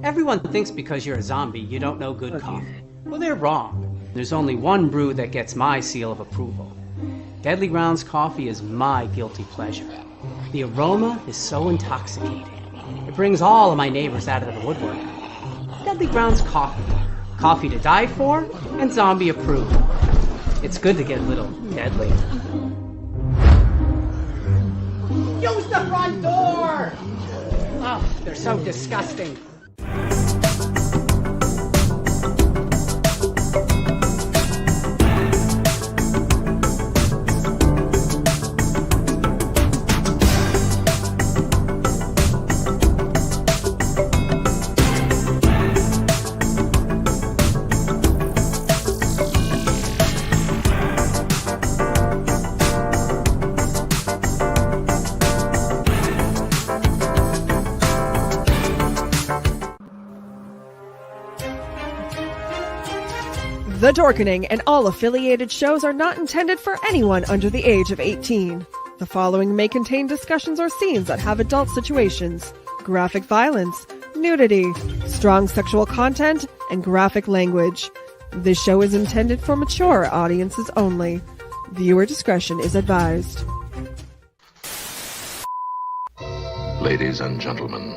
Everyone thinks because you're a zombie, you don't know good coffee. Well, they're wrong. There's only one brew that gets my seal of approval. Deadly Grounds coffee is my guilty pleasure. The aroma is so intoxicating. It brings all of my neighbors out of the woodwork. Deadly Grounds coffee. Coffee to die for and zombie approved. It's good to get a little deadly. Use the front door! Oh, they're so disgusting. The Dorkening and all affiliated shows are not intended for anyone under the age of 18. The following may contain discussions or scenes that have adult situations, graphic violence, nudity, strong sexual content, and graphic language. This show is intended for mature audiences only. Viewer discretion is advised. Ladies and gentlemen,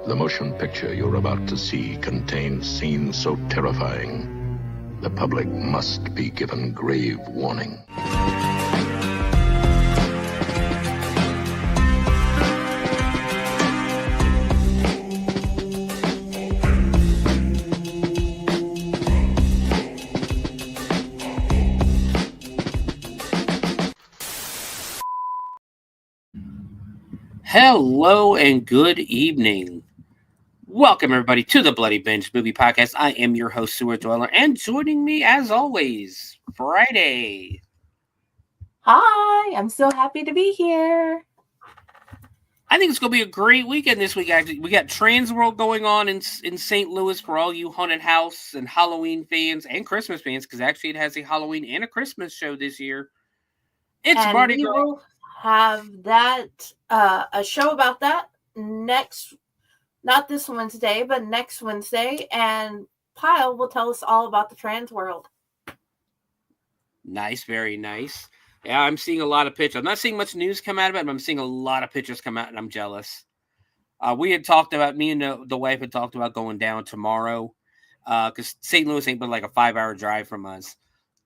the motion picture you're about to see contains scenes so terrifying, the public must be given grave warning. Hello and good evening. Welcome, everybody, to the Bloody Binge Movie Podcast. I am your host, Sewer Dweller, and joining me, as always, Friday. Hi, I'm so happy to be here. I think it's going to be a great weekend this week, actually. We got Trans World going on in St. Louis for all you haunted house and Halloween fans and Christmas fans, because actually it has a Halloween and a Christmas show this year. It's and Mardi we Gras. will have that, a show about that not this Wednesday, but next Wednesday, and Pyle will tell us all about the trans world. Nice, very nice. Yeah, I'm seeing a lot of pictures. I'm not seeing much news come out of it, but I'm seeing a lot of pictures come out, and I'm jealous. We had talked about, me and the wife had talked about going down tomorrow, because St. Louis ain't but like a 5-hour drive from us.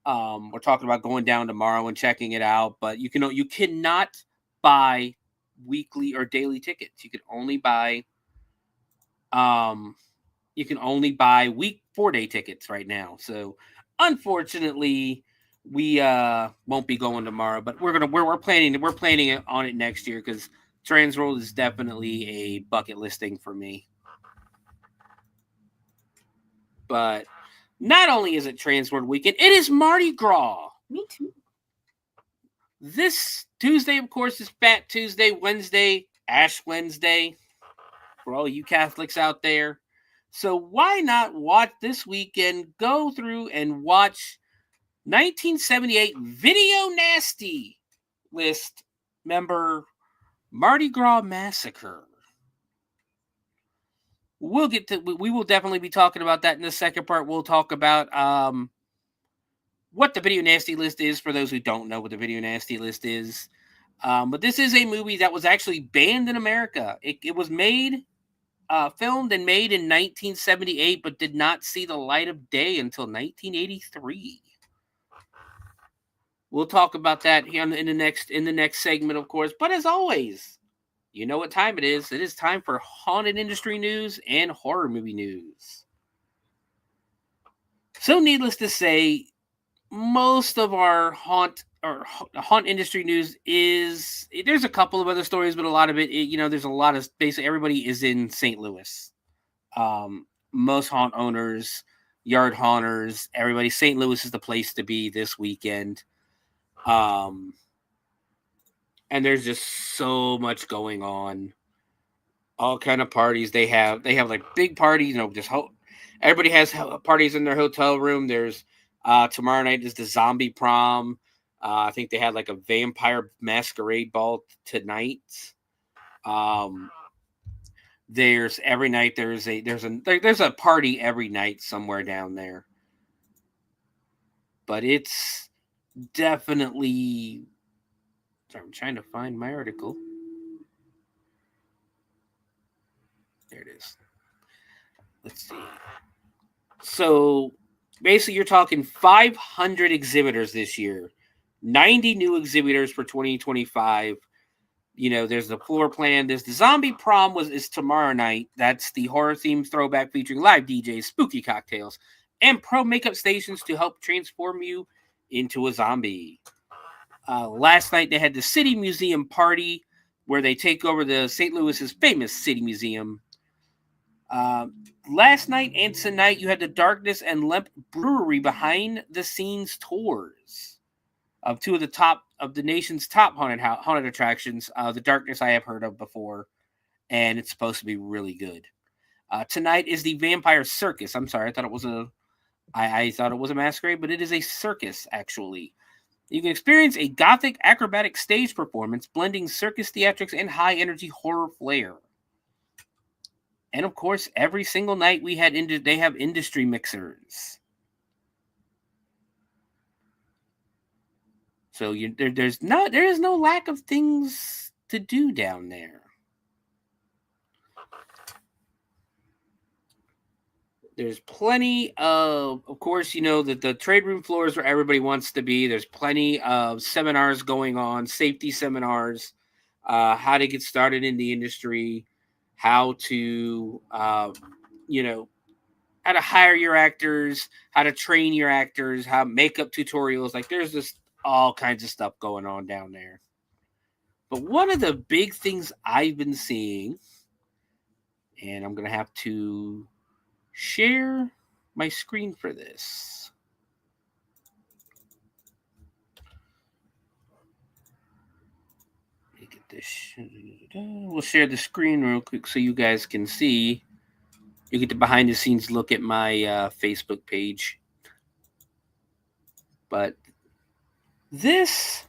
We're talking about going down tomorrow and checking it out, but you cannot buy weekly or daily tickets. You can only buy 4-day tickets right now. So unfortunately, we won't be going tomorrow, but we're planning on it next year, because Trans World is definitely a bucket list thing for me. But not only is it Trans World weekend, it is Mardi Gras. Me too. This Tuesday, of course, is Fat Tuesday. Wednesday, Ash Wednesday, for all you Catholics out there. So why not watch this weekend, go through and watch 1978 Video Nasty list member Mardi Gras Massacre. We will definitely be talking about that in the second part. We'll talk about what the Video Nasty list is, for those who don't know what the Video Nasty list is. But this is a movie that was actually banned in America. It was filmed and made in 1978, but did not see the light of day until 1983. We'll talk about that here in the next segment, of course. But as always, you know what time it is. It is time for haunted industry news and horror movie news. So needless to say, most of our haunt industry news there's a couple of other stories, but a lot of it, there's a lot of, basically everybody is in St. Louis. Most haunt owners, yard haunters, everybody, St. Louis is the place to be this weekend. And there's just so much going on. All kind of parties they have like big parties, everybody has parties in their hotel room. There's tomorrow night is the zombie prom. I think they had like a vampire masquerade ball tonight. There's every night there's a party every night somewhere down there. But it's definitely. Sorry, I'm trying to find my article. There it is. Let's see. So basically, you're talking 500 exhibitors this year, 90 new exhibitors for 2025. There's the floor plan. There's the zombie prom is tomorrow night. That's the horror themed throwback featuring live DJs, spooky cocktails, and pro makeup stations to help transform you into a zombie. Last night they had the City Museum party where they take over the St. Louis's famous City Museum. Last night and tonight you had the Darkness and Lemp Brewery behind the scenes tours of two of the nation's top haunted attractions. The Darkness I have heard of before, and it's supposed to be really good. Tonight is the Vampire Circus. I'm sorry, I thought it was a masquerade, but it is a circus actually. You can experience a gothic acrobatic stage performance blending circus theatrics and high energy horror flair. And of course, every single night they have industry mixers. So there is no lack of things to do down there. There's plenty of course, the trade room floor is where everybody wants to be. There's plenty of seminars going on, safety seminars, how to get started in the industry, how to, how to hire your actors, how to train your actors, how makeup tutorials. Like there's just all kinds of stuff going on down there. But one of the big things I've been seeing, and I'm going to have to share my screen for this. Let me get this. We'll share the screen real quick so you guys can see. You get the behind the scenes look at my Facebook page. But this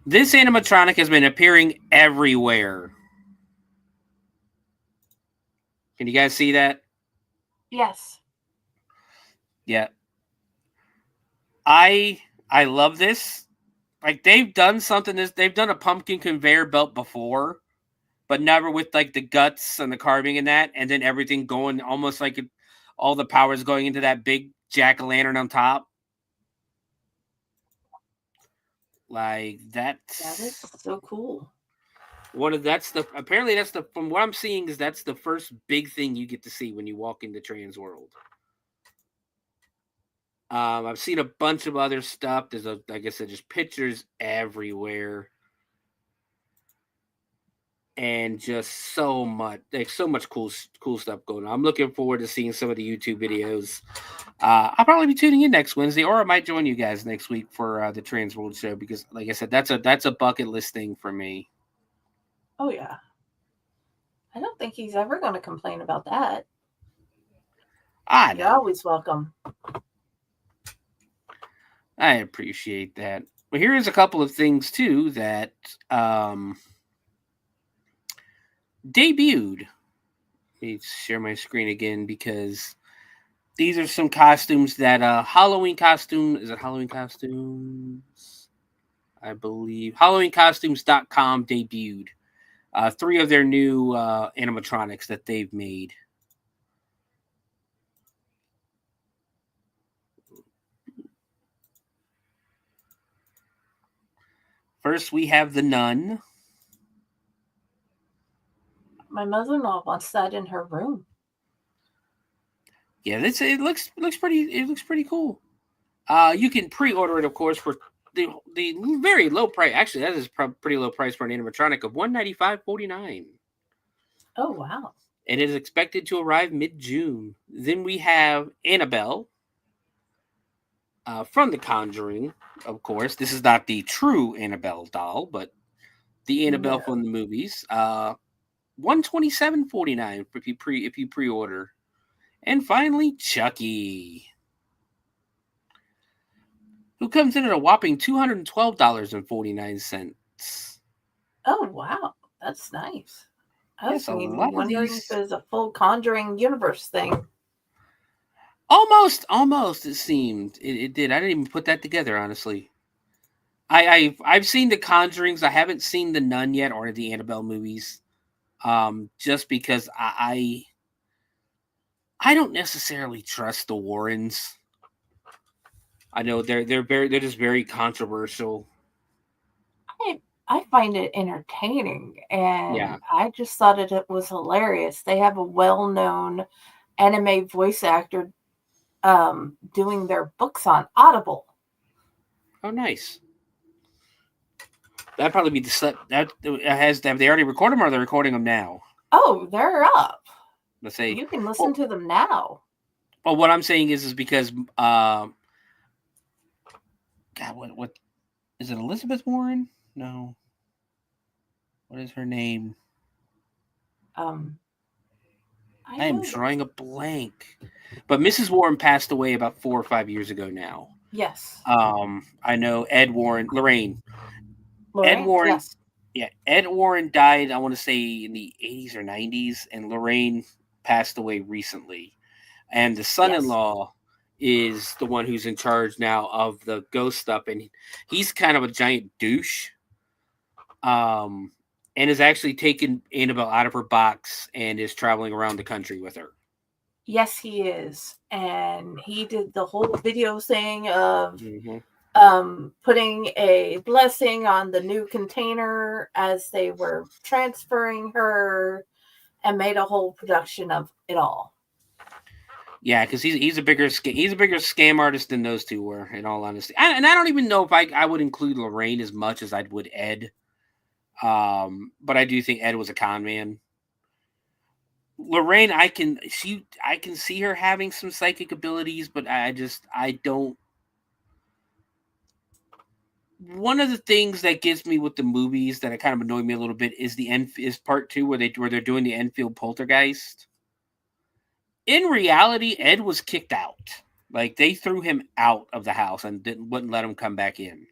animatronic has been appearing everywhere. Can you guys see that? Yes. Yeah. I love this. Like they've done a pumpkin conveyor belt before, but never with like the guts and the carving and that, and then everything going almost like all the power is going into that big jack-o'-lantern on top. Like that's That is so cool. Apparently that's from what I'm seeing is that's the first big thing you get to see when you walk into Trans World. I've seen a bunch of other stuff. There's like I said, just pictures everywhere. And just so much cool stuff going on. I'm looking forward to seeing some of the YouTube videos. I'll probably be tuning in next Wednesday, or I might join you guys next week for the Trans World show because, like I said, that's a bucket list thing for me. Oh yeah, I don't think he's ever going to complain about that. You're always welcome. I appreciate that. Well, here's a couple of things too that debuted. Let me share my screen again because these are some costumes that Halloween costume. Is it Halloween costumes? I believe HalloweenCostumes.com debuted 3 of their new animatronics that they've made. First, we have the Nun. My mother-in-law wants that in her room. Yeah, it looks pretty cool. You can pre-order it, of course, for the very low price. Actually, that is pretty low price for an animatronic of $195.49. Oh wow! And it is expected to arrive mid-June. Then we have Annabelle from The Conjuring, of course. This is not the true Annabelle doll, but the Annabelle from the movies. $127.49 if you pre-order. And finally, Chucky, who comes in at a whopping $212.49. months. Oh, wow. That's nice. I was Yes, a lot of wondering if these. it was a full Conjuring universe thing. Almost. It seemed it did. I didn't even put that together, honestly. I've seen the Conjurings. I haven't seen the Nun yet or the Annabelle movies. Just because I don't necessarily trust the Warrens. I know they're just very controversial. I find it entertaining, Yeah. and I just thought it was hilarious. They have a well-known anime voice actor doing their books on Audible. Oh, nice. That'd probably be that has have they already recorded them or are they recording them now? Oh, they're up. Let's say. You can listen to them now. Well, what I'm saying is because God, what is it? Elizabeth Warren? No. What is her name? I am drawing a blank. But Mrs. Warren passed away about 4 or 5 years ago now. Yes. I know Lorraine. Ed Lorraine, Warren. yes. Yeah, Ed Warren died, I want to say, in the 80s or 90s, and Lorraine passed away recently. And the son-in-law is the one who's in charge now of the ghost stuff, and he's kind of a giant douche. And has actually taken Annabelle out of her box and is traveling around the country with her. Yes, he is. And he did the whole video thing of putting a blessing on the new container as they were transferring her and made a whole production of it all. Yeah, because he's a bigger scam artist than those two were, in all honesty. And I don't even know if I would include Lorraine as much as I would Ed. But I do think Ed was a con man. Lorraine, I can see her having some psychic abilities, but I don't. One of the things that gets me with the movies that kind of annoyed me a little bit is is part 2 where they're doing the Enfield poltergeist. In reality, Ed was kicked out. Like they threw him out of the house and wouldn't let him come back in.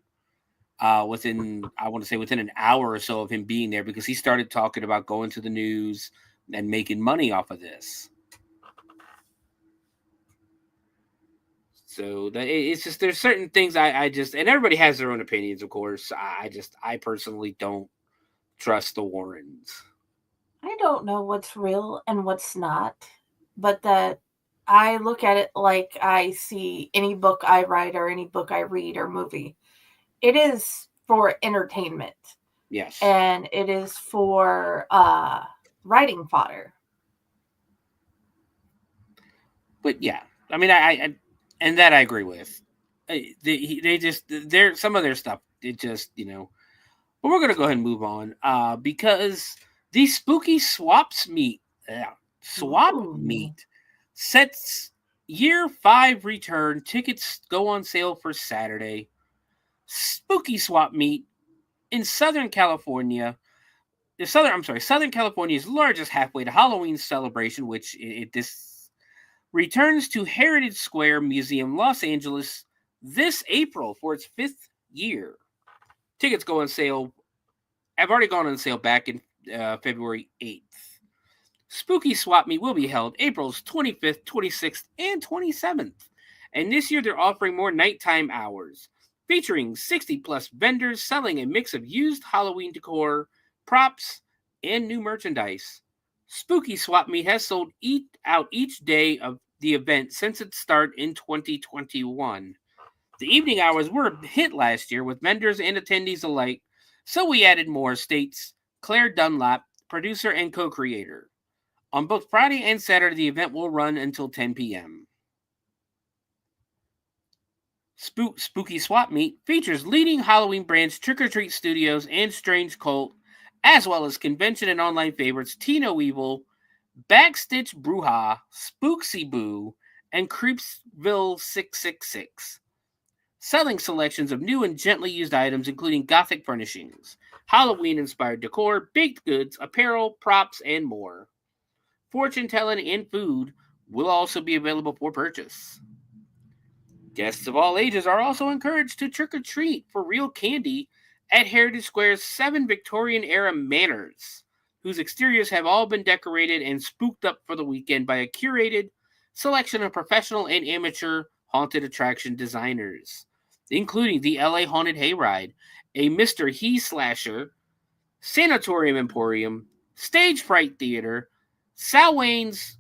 Within an hour or so of him being there, because he started talking about going to the news and making money off of this. So it's just there's certain things I just, and everybody has their own opinions, of course. I personally don't trust the Warrens. I don't know what's real and what's not, but that I look at it like I see any book I write or any book I read or movie. It is for entertainment. Yes. And it is for writing fodder. But yeah, I mean, I and that I agree with. They're some of their stuff. It just, but we're gonna go ahead and move on. Because the spooky swap meet sets year 5 return. Tickets go on sale for Saturday. Spooky swap meet in Southern California. Southern California's largest halfway to Halloween celebration, which this returns to Heritage Square Museum, Los Angeles, this April for its 5th year. Tickets go on sale. Have already gone on sale back in February 8th. Spooky Swap Meet will be held April's 25th, 26th, and 27th. And this year they're offering more nighttime hours, featuring 60-plus vendors selling a mix of used Halloween decor, props, and new merchandise. Spooky Swap Meet has sold out each day of the event since its start in 2021. The evening hours were a hit last year with vendors and attendees alike, so we added more, states Claire Dunlap, producer and co-creator. On both Friday and Saturday, the event will run until 10 p.m. Spooky Swap Meet features leading Halloween brands Trick or Treat Studios and Strange Cult, as well as convention and online favorites Tino Evil, Backstitch Bruja, Spooksy Boo, and Creepsville 666. Selling selections of new and gently used items, including gothic furnishings, Halloween-inspired decor, baked goods, apparel, props, and more. Fortune-telling and food will also be available for purchase. Guests of all ages are also encouraged to trick or treat for real candy at Heritage Square's 7 Victorian-era manors, whose exteriors have all been decorated and spooked up for the weekend by a curated selection of professional and amateur haunted attraction designers, including the LA Haunted Hayride, a Mr. He Slasher, Sanatorium Emporium, Stage Fright Theater, Sal Wayne's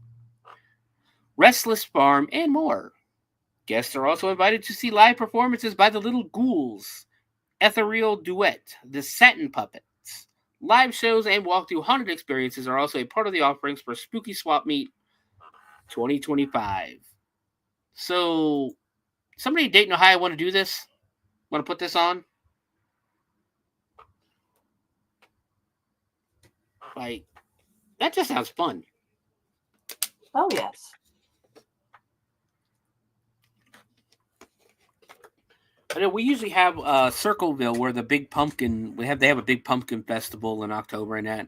Restless Farm, and more. Guests are also invited to see live performances by the Little Ghouls, Ethereal Duet, the Satin Puppets. Live shows and walk-through haunted experiences are also a part of the offerings for Spooky Swap Meet 2025. So, somebody in Dayton, Ohio want to do this? Want to put this on? Like, that just sounds fun. Oh, yes. I know we usually have Circleville where the big pumpkin, they have a big pumpkin festival in October and that.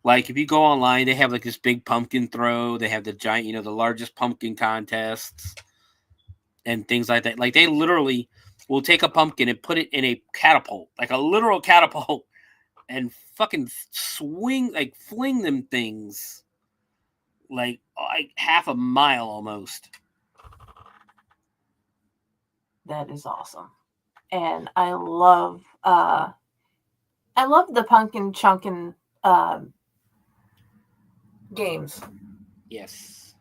Like, if you go online, they have like this big pumpkin throw. They have the giant, the largest pumpkin contests and things like that. Like, they literally will take a pumpkin and put it in a catapult, like a literal catapult, and fucking fling them things like half a mile almost. That is awesome. And I love the pumpkin chunkin games. Yes.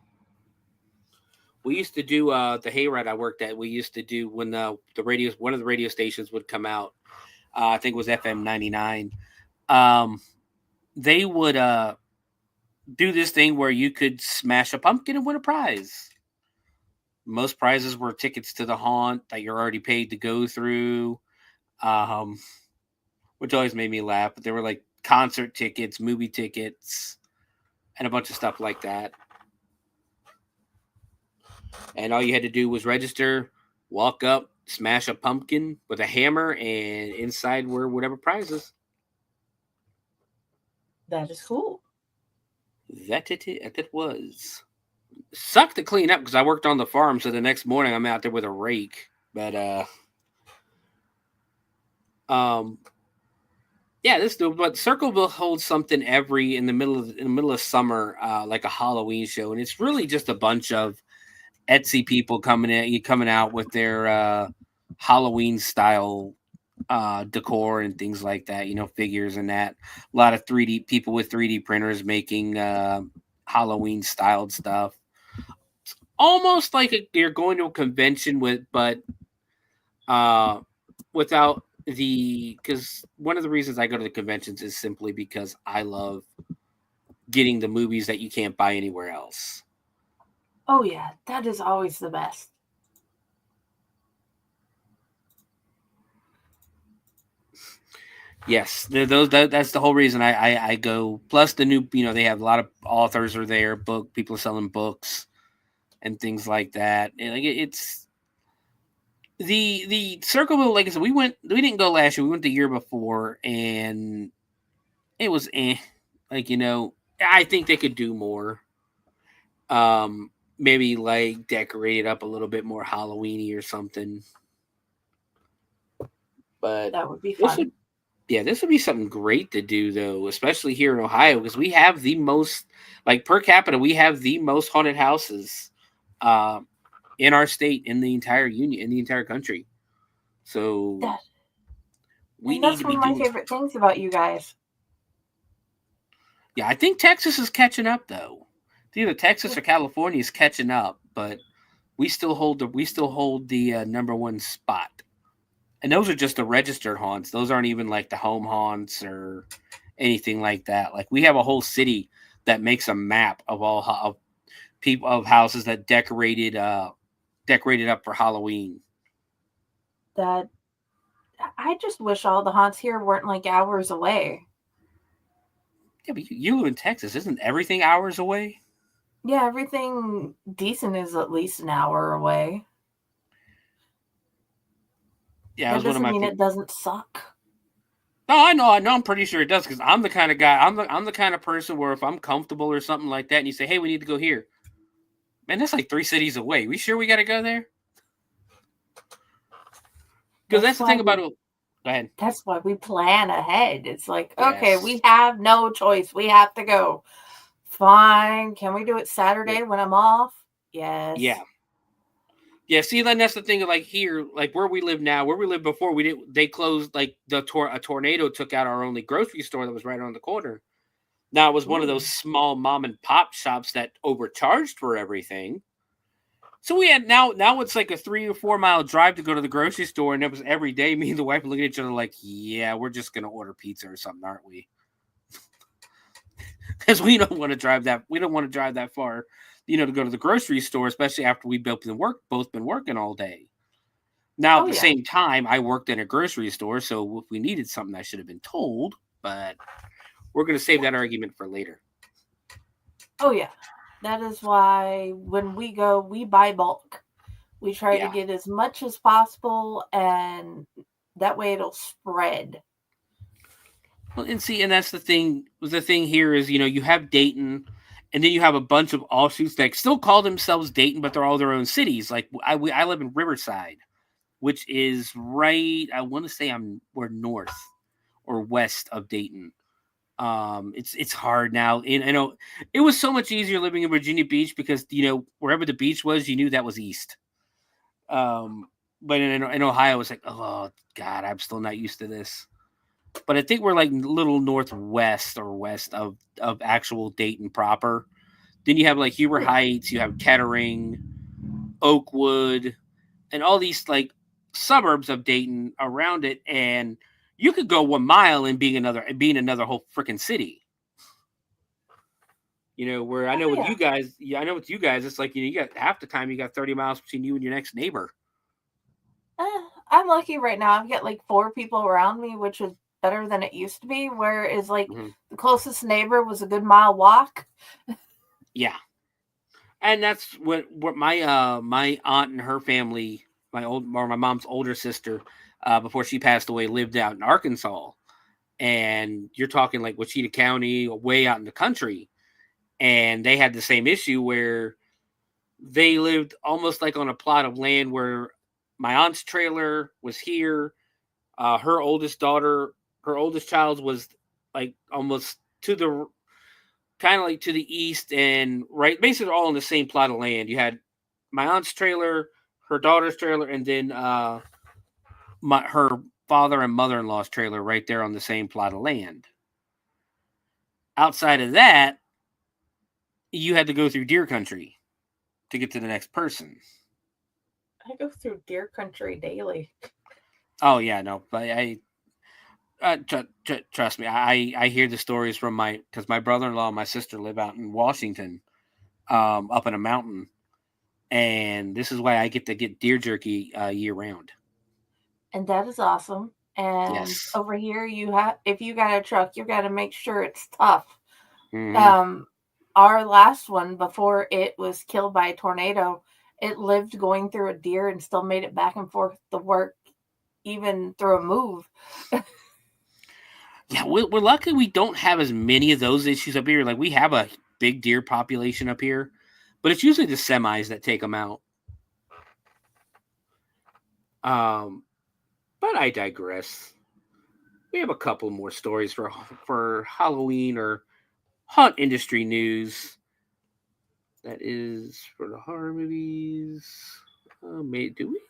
We used to do the hayride I worked at. We used to do when one of the radio stations would come out. I think it was FM 99. They would do this thing where you could smash a pumpkin and win a prize. Most prizes were tickets to the haunt that you're already paid to go through, which always made me laugh. But there were like concert tickets, movie tickets, and a bunch of stuff like that. And all you had to do was register, walk up, smash a pumpkin with a hammer, and inside were whatever prizes. That is cool. That it was. Sucked to clean up because I worked on the farm, so the next morning I'm out there with a rake. But but Circleville holds something in the middle of summer, like a Halloween show, and it's really just a bunch of Etsy people coming out with their Halloween style decor and things like that, figures and that. A lot of 3D people with 3D printers making Halloween styled stuff. It's almost like you're going to a convention without because one of the reasons I go to the conventions is simply because I love getting the movies that you can't buy anywhere else. Oh yeah, that is always the best. Yes, that's the whole reason I go. Plus the new, they have a lot of authors are there, people are selling books and things like that. And like it's the Circleville. Like I said, we didn't go last year. We went the year before, and it was I think they could do more. Maybe like decorate it up a little bit more Halloween-y or something. But that would be fun. This would be something great to do, though, especially here in Ohio, because we have the most, like per capita, we have the most haunted houses in our state, in the entire union, in the entire country. So that's one of my favorite things about you guys. Yeah, I think Texas is catching up, though. Either Texas or California is catching up, but we still hold the number one spot. And those are just the registered haunts. Those aren't even like the home haunts or anything like that. Like we have a whole city that makes a map of all of houses that decorated up for Halloween. That I just wish all the haunts here weren't like hours away. Yeah, but you live in Texas. Isn't everything hours away? Yeah, everything decent is at least an hour away. Yeah, that doesn't mean it doesn't suck. No, I know. I'm pretty sure it does because I'm the kind of guy. I'm the kind of person where if I'm comfortable or something like that, and you say, "Hey, we need to go here," man, that's like 3 cities away. We sure we got to go there? Because that's the thing about it. Go ahead. That's why we plan ahead. It's like, okay, Yes. we have no choice. We have to go. Fine. Can we do it Saturday when I'm off? Yes. Yeah. Yeah, see, then that's the thing. Like here, like where we live now, where we lived before, we didn't. They closed. Like a tornado took out our only grocery store that was right on the corner. Now it was one of those small mom and pop shops that overcharged for everything. So we had now it's like a 3 or 4 mile drive to go to the grocery store, and it was every day. Me and the wife would look at each other like, "Yeah, we're just gonna order pizza or something, aren't we?" Because we don't want to drive that. We don't want to drive that far, to go to the grocery store, especially after we've both been working all day. Now, at the same time, I worked in a grocery store, so if we needed something, I should have been told. But we're going to save that argument for later. Oh, yeah. That is why when we go, we buy bulk. We try to get as much as possible, and that way it'll spread. Well, and that's the thing. The thing here is, you have Dayton, and then you have a bunch of offshoots that still call themselves Dayton, but they're all their own cities. Like I live in Riverside, which is right. I want to say we're north or west of Dayton. It's hard now. And I know it was so much easier living in Virginia Beach because wherever the beach was, you knew that was east. But in Ohio, it's like, oh God, I'm still not used to this. But I think we're like a little northwest or west of actual Dayton proper. Then you have like Huber Heights, you have Kettering, Oakwood, and all these like suburbs of Dayton around it, and you could go 1 mile and being another whole freaking city. Where I know with you guys, it's like you got half the time you got 30 miles between you and your next neighbor. I'm lucky right now. I've got like 4 people around me, which is better than it used to be, where it's like the closest neighbor was a good mile walk. Yeah. And that's what my aunt and her family, my mom's older sister, before she passed away, lived out in Arkansas. And you're talking like Wichita County, way out in the country. And they had the same issue where they lived almost like on a plot of land where my aunt's trailer was here. Her oldest child was like almost to the kind of like to the east, and right, basically all in the same plot of land. You had my aunt's trailer, her daughter's trailer, and then her father and mother-in-law's trailer right there on the same plot of land. Outside of that, you had to go through deer country to get to the next person. I go through deer country daily. Oh yeah, no, but trust me, I hear the stories from because my brother-in-law and my sister live out in Washington, up in a mountain, and this is why I get to get deer jerky year round. And that is awesome. And over here, if you got a truck, you got to make sure it's tough. Mm-hmm. Our last one, before it was killed by a tornado, it lived going through a deer and still made it back and forth to work, even through a move. Yeah, we're lucky we don't have as many of those issues up here. Like, we have a big deer population up here, but it's usually the semis that take them out. But I digress. We have a couple more stories for Halloween or haunt industry news. That is for the horror movies. Do we?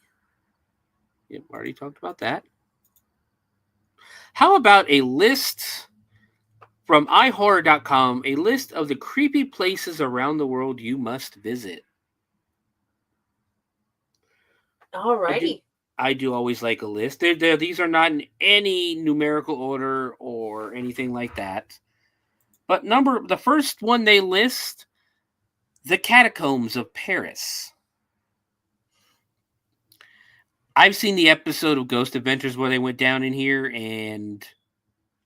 Yep, already talked about that. How about a list from iHorror.com, a list of the creepy places around the world you must visit? Alrighty. I do always like a list. These are not in any numerical order or anything like that. But the first one they list, the catacombs of Paris. I've seen the episode of Ghost Adventures where they went down in here, and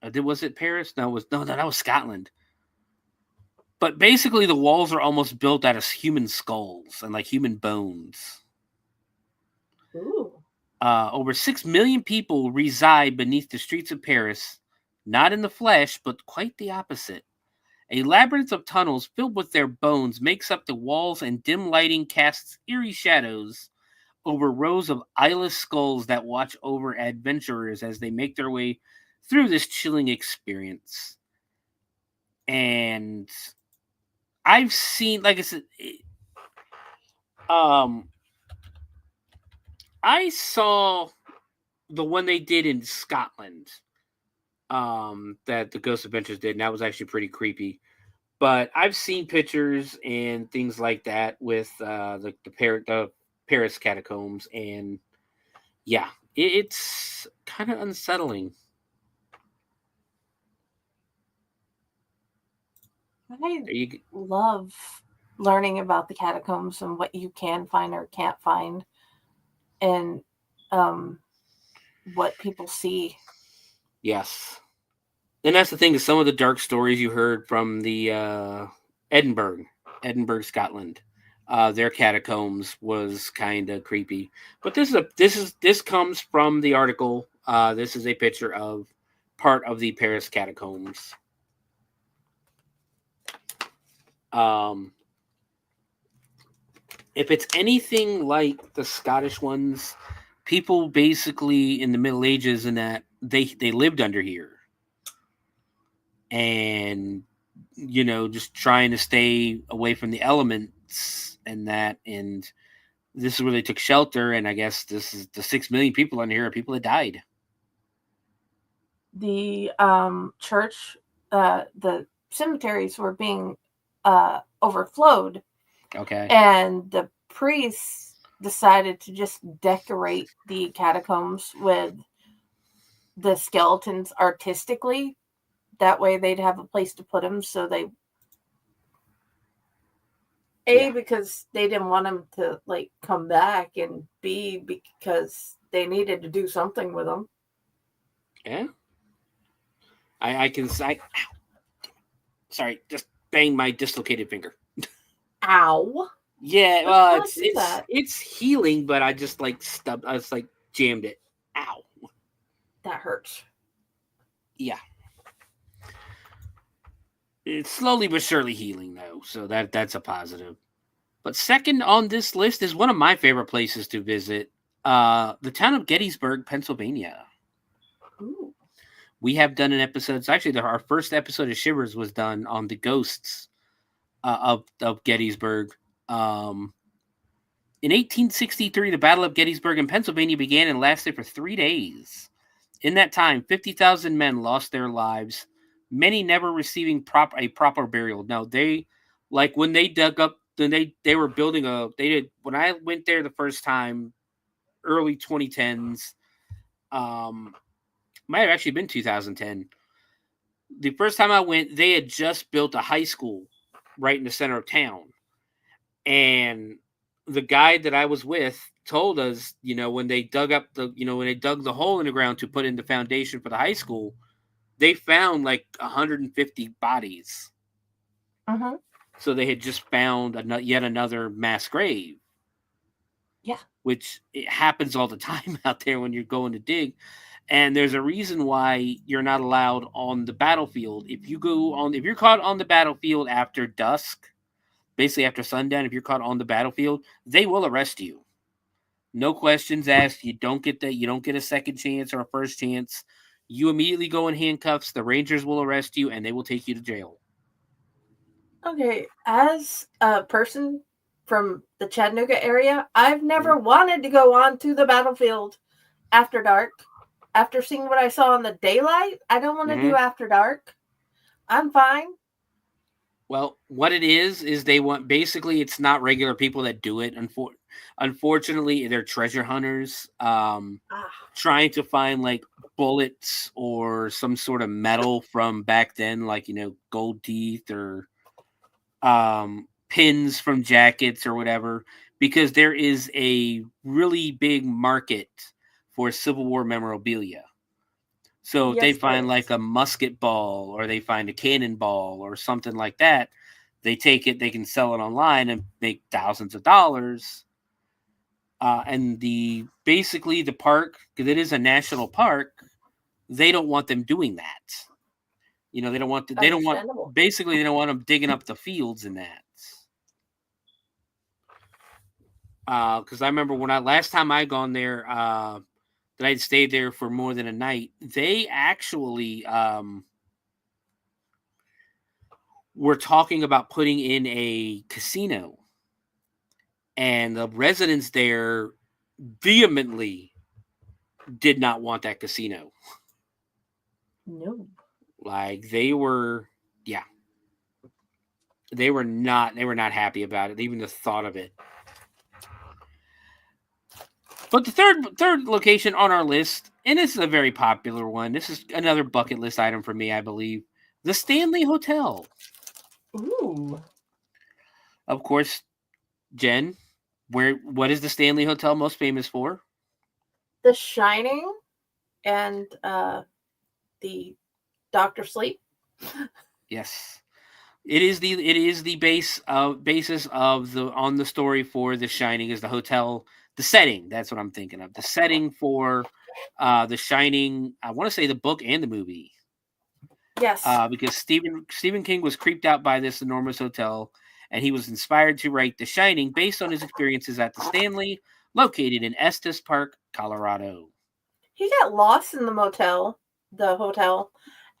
was it Paris? No, that was Scotland. But basically, the walls are almost built out of human skulls and like human bones. Ooh. Over 6 million people reside beneath the streets of Paris, not in the flesh, but quite the opposite. A labyrinth of tunnels filled with their bones makes up the walls, and dim lighting casts eerie shadows over rows of eyeless skulls that watch over adventurers as they make their way through this chilling experience. And I've seen, like I said, I saw the one they did in Scotland, that the Ghost Adventures did, and that was actually pretty creepy. But I've seen pictures and things like that with the Paris catacombs, and yeah, it's kind of unsettling. I love learning about the catacombs and what you can find or can't find, and what people see. Yes. And that's the thing, is some of the dark stories you heard from the Edinburgh, Scotland, their catacombs was kind of creepy. But this comes from the article. This is a picture of part of the Paris catacombs. If it's anything like the Scottish ones, people basically in the Middle Ages and that they lived under here. And, you know, just trying to stay away from the elements and that. And this is where they took shelter. And I guess this is the 6 million people under here are people that died. The church, the cemeteries were being overflowed. Okay. And the priests decided to just decorate the catacombs with the skeletons artistically. That way they'd have a place to put them. So they, because they didn't want them to like come back, and B, because they needed to do something with them. Yeah. I can say, sorry, just banged my dislocated finger. Ow. Yeah, well, it's healing, but I just like stubbed. I just like jammed it. Ow. That hurts. Yeah. It's slowly but surely healing, though, so that's a positive. But second on this list is one of my favorite places to visit, the town of Gettysburg, Pennsylvania. Ooh. We have done an episode. It's actually our first episode of Shivers was done on the ghosts of Gettysburg. In 1863, the Battle of Gettysburg in Pennsylvania began and lasted for 3 days. In that time, 50,000 men lost their lives, many never receiving a proper burial. Now, they, like when they dug up, then they were building when I went there the first time, early 2010s, might have actually been 2010. The first time I went, they had just built a high school right in the center of town. And the guy that I was with told us, when they dug the hole in the ground to put in the foundation for the high school, they found like 150 bodies. Uh-huh. So they had just found yet another mass grave. Yeah. Which it happens all the time out there when you're going to dig. And there's a reason why you're not allowed on the battlefield. If you're caught on the battlefield after dusk, basically after sundown, if you're caught on the battlefield, they will arrest you. No questions asked. You don't get a second chance or a first chance. You immediately go in handcuffs. The Rangers will arrest you and they will take you to jail. Okay, as a person from the Chattanooga area, I've never wanted to go onto the battlefield after dark. After seeing what I saw in the daylight, I don't want to do after dark. I'm fine. Well, what it is they want, basically it's not regular people that do it. Unfortunately, they're treasure hunters trying to find like bullets or some sort of metal from back then, like, gold teeth or pins from jackets or whatever, because there is a really big market for Civil War memorabilia. So if they find like a musket ball or they find a cannonball or something like that, they take it, they can sell it online and make thousands of dollars. And basically the park, because it is a national park, they don't want them doing that. They don't want they don't want them digging up the fields and that. Because I remember when last time I gone there, that I'd stayed there for more than a night. They actually were talking about putting in a casino, and the residents there vehemently did not want that casino. No. Like they were not happy about it, even the thought of it. But the third location on our list, and this is a very popular one. This is another bucket list item for me, I believe. The Stanley Hotel. Ooh. Of course, Jen, what is the Stanley Hotel most famous for? The Shining and the Dr. Sleep. Yes. It is the basis of the story for The Shining is the hotel, the setting. That's what I'm thinking of. The setting for The Shining. I want to say the book and the movie. Yes. Because Stephen King was creeped out by this enormous hotel, and he was inspired to write The Shining based on his experiences at the Stanley, located in Estes Park, Colorado. He got lost in the hotel,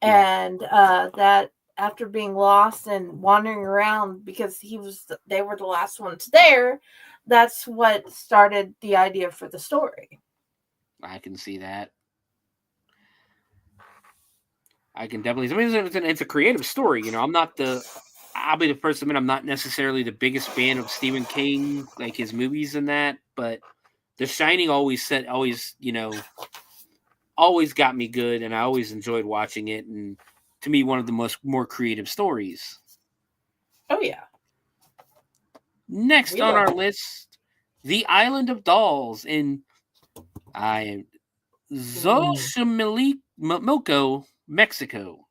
and that after being lost and wandering around because they were the last ones there, that's what started the idea for the story. I can see that. I can definitely. I mean, it's a creative story. You know, I'll be the first to admit I'm not necessarily the biggest fan of Stephen King, like his movies and that, but The Shining always got me good, and I always enjoyed watching it. And to me, one of the more creative stories. Oh yeah. Next on our list, The Island of Dolls in Xochimilco, Mexico.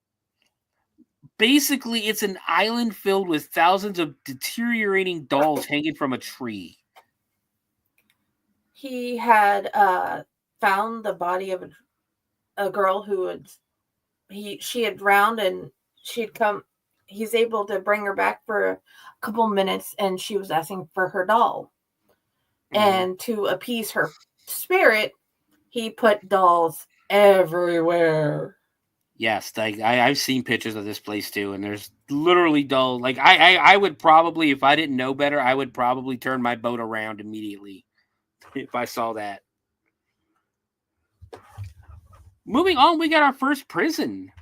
Basically, it's an island filled with thousands of deteriorating dolls hanging from a tree. He had found the body of a girl who she had drowned, and he's able to bring her back for a couple minutes, and she was asking for her doll. Mm-hmm. And to appease her spirit, he put dolls everywhere. Yes, I've seen pictures of this place too, and there's literally dolls. Like I would probably, if I didn't know better, I would probably turn my boat around immediately if I saw that. Moving on, we got our first prison,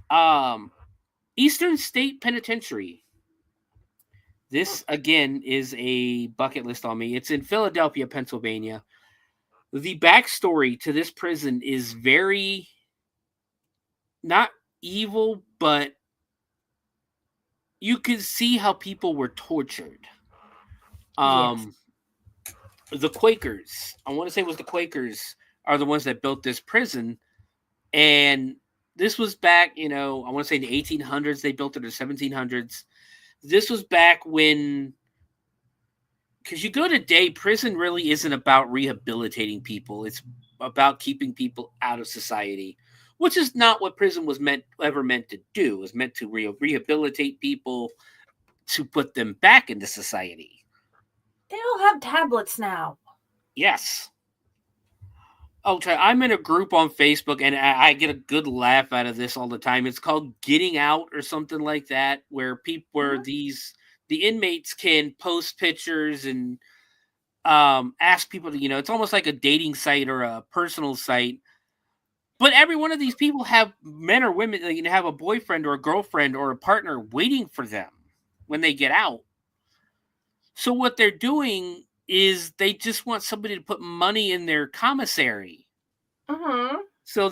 Eastern State Penitentiary. This again is a bucket list on me. It's in Philadelphia, Pennsylvania. The backstory to this prison is very not evil, but you can see how people were tortured. Yes. The Quakers, I want to say it was the Quakers, are the ones that built this prison. And this was back, I want to say in the 1800s, they built it in the 1700s. This was back when, because you go today, prison really isn't about rehabilitating people. It's about keeping people out of society, which is not what prison was ever meant to do. It was meant to rehabilitate people, to put them back into society. They all have tablets now. Yes. Okay, I'm in a group on Facebook, and I get a good laugh out of this all the time. It's called Getting Out or something like that, where the inmates can post pictures and ask people to, it's almost like a dating site or a personal site. But every one of these people have men or women, have a boyfriend or a girlfriend or a partner waiting for them when they get out. So what they're doing is they just want somebody to put money in their commissary. Mm-hmm. So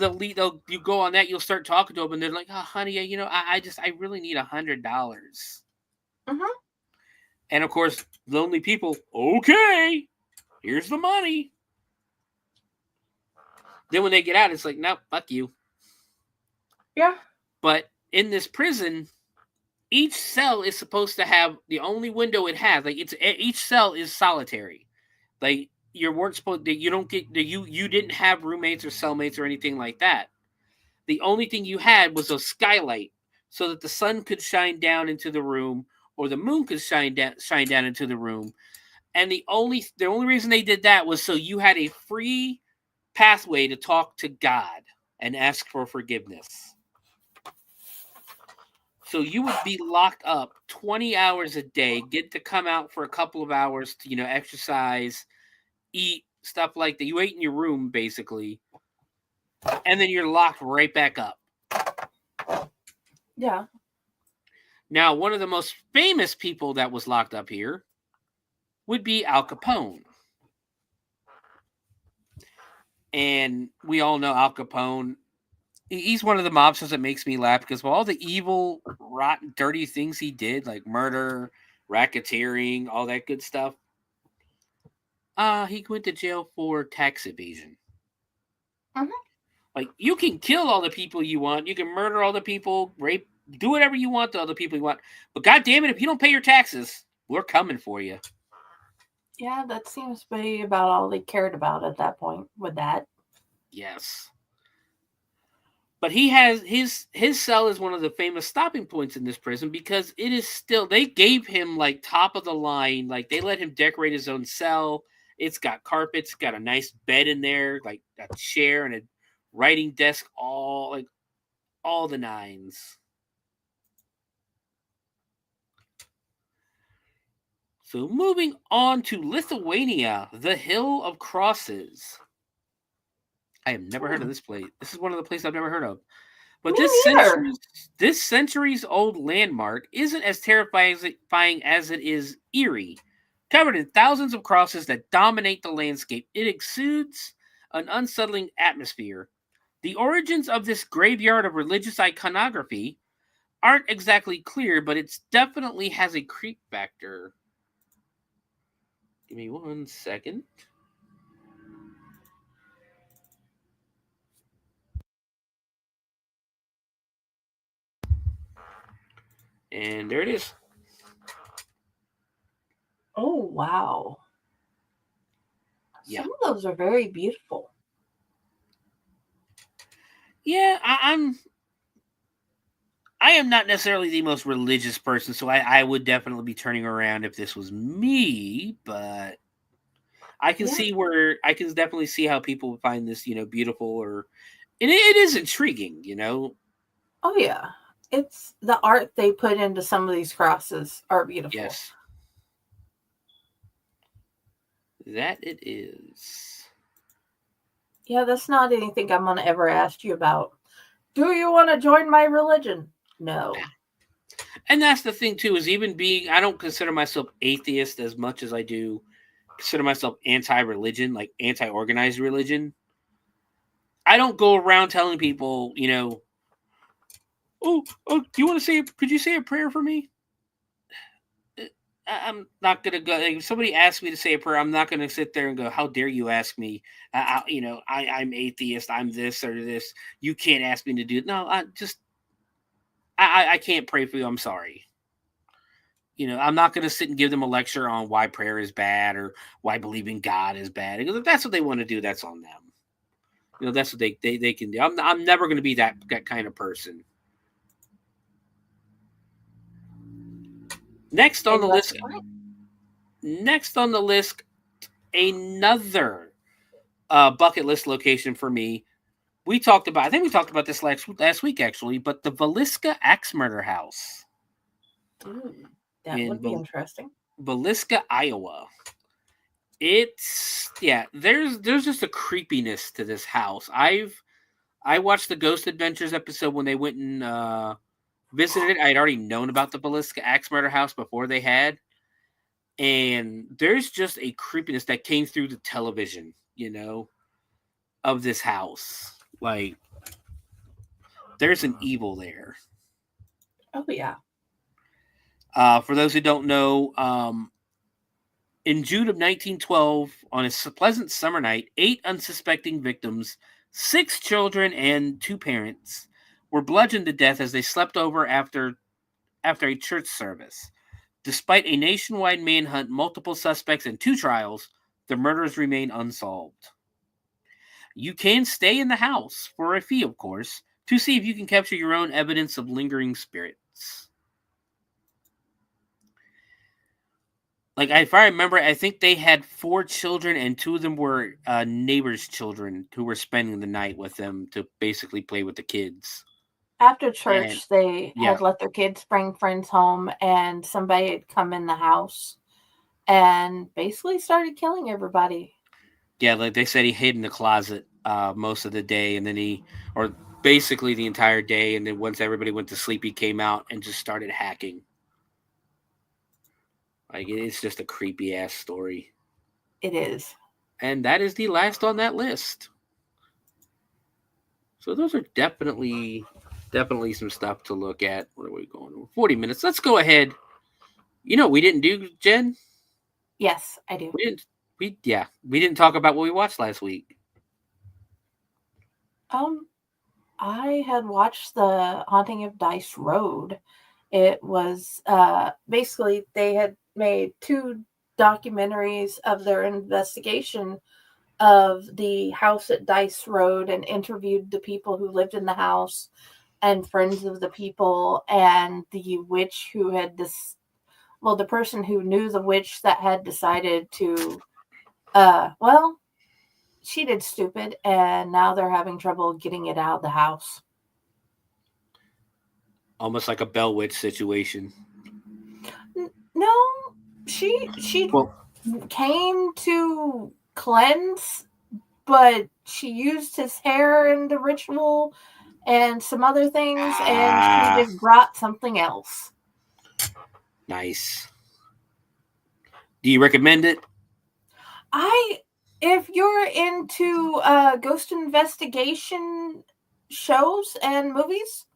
you go on that, you'll start talking to them, and they're like, "Oh, honey, I really need $100." Mm-hmm. And of course, lonely people, okay, here's the money. Then when they get out, it's like, no, fuck you. Yeah. But in this prison, each cell is supposed to have the only window it has. Like each cell is solitary. Like you weren't supposed to, you didn't have roommates or cellmates or anything like that. The only thing you had was a skylight so that the sun could shine down into the room or the moon could shine down into the room. And the only reason they did that was so you had a free pathway to talk to God and ask for forgiveness. So you would be locked up 20 hours a day, get to come out for a couple of hours to, exercise, eat, stuff like that. You ate in your room, basically. And then you're locked right back up. Yeah. Now, one of the most famous people that was locked up here would be Al Capone. And we all know Al Capone. He's one of the mobsters that makes me laugh because of all the evil, rotten, dirty things he did, like murder, racketeering, all that good stuff. He went to jail for tax evasion. Mm-hmm. Like, you can kill all the people you want. You can murder all the people, rape, do whatever you want to other people you want. But God damn it, if you don't pay your taxes, we're coming for you. Yeah, that seems to be about all they cared about at that point with that. Yes. But he has his cell is one of the famous stopping points in this prison because it is still, they gave him like top of the line, like they let him decorate his own cell. It's got carpets, got a nice bed in there, like a chair and a writing desk, all the nines. So moving on to Lithuania, the Hill of Crosses. I have never heard of this place. This is one of the places I've never heard of. But this centuries old landmark isn't as terrifying as it is eerie. Covered in thousands of crosses that dominate the landscape, it exudes an unsettling atmosphere. The origins of this graveyard of religious iconography aren't exactly clear, but it definitely has a creep factor. Give me 1 second. And there it is. Oh, wow. Yeah. Some of those are very beautiful. Yeah, I am not necessarily the most religious person, so I would definitely be turning around if this was me, but I can see where I can definitely see how people would find this, beautiful and it is intriguing, Oh, yeah. It's the art they put into some of these crosses are beautiful. Yes. That it is. Yeah, that's not anything I'm going to ever ask you about. Do you want to join my religion? No. And that's the thing, too, is even I don't consider myself atheist as much as I do consider myself anti-religion, like anti-organized religion. I don't go around telling people, oh, do you want to could you say a prayer for me? I'm not going to go. Like, if somebody asks me to say a prayer, I'm not going to sit there and go, how dare you ask me? I'm atheist. I'm this or this. You can't ask me to do it. No, I can't pray for you. I'm sorry. I'm not going to sit and give them a lecture on why prayer is bad or why believing God is bad. Because if that's what they want to do, that's on them. That's what they can do. I'm never going to be that kind of person. Next on the list, another bucket list location for me. I think we talked about this last week, actually, but the Villisca Axe Murder House. Ooh, that would be interesting. Villisca, Iowa. There's just a creepiness to this house. I watched the Ghost Adventures episode when they went and visited it. I had already known about the Villisca Axe Murder House before they had. And there's just a creepiness that came through the television, of this house. Like, there's an evil there. Oh, yeah. For those who don't know, in June of 1912, on a pleasant summer night, 8 unsuspecting victims, 6 children and 2 parents, were bludgeoned to death as they slept over after a church service. Despite a nationwide manhunt, multiple suspects, and 2 trials, the murders remain unsolved. You can stay in the house, for a fee, of course, to see if you can capture your own evidence of lingering spirits. Like, if I remember, I think they had 4 children, and 2 of them were neighbors' children who were spending the night with them to basically play with the kids. After And church, they yeah, had let their kids bring friends home, and somebody had come in the house and basically started killing everybody. yeah, like they said, he hid in the closet most of the day, and then or basically the entire day, and then once everybody went to sleep, he came out and just started hacking. Like, it's just a creepy ass story. It is. And that is the last on that list. So those are definitely some stuff to look at. What are we going? 40 minutes. Let's go ahead. You know what we didn't do, Jen? Yes, I do. We didn't talk about what we watched last week. I had watched The Haunting of Dice Road. It was basically they had made 2 documentaries of their investigation of the house at Dice Road and interviewed the people who lived in the house and friends of the people and the witch who had the person who knew the witch that had decided to she did stupid and now they're having trouble getting it out of the house. Almost like a Bell Witch situation. No, she Well, came to cleanse, but she used his hair in the ritual and some other things, and she just brought something else. Nice. Do you recommend it? If you're into ghost investigation shows and movies,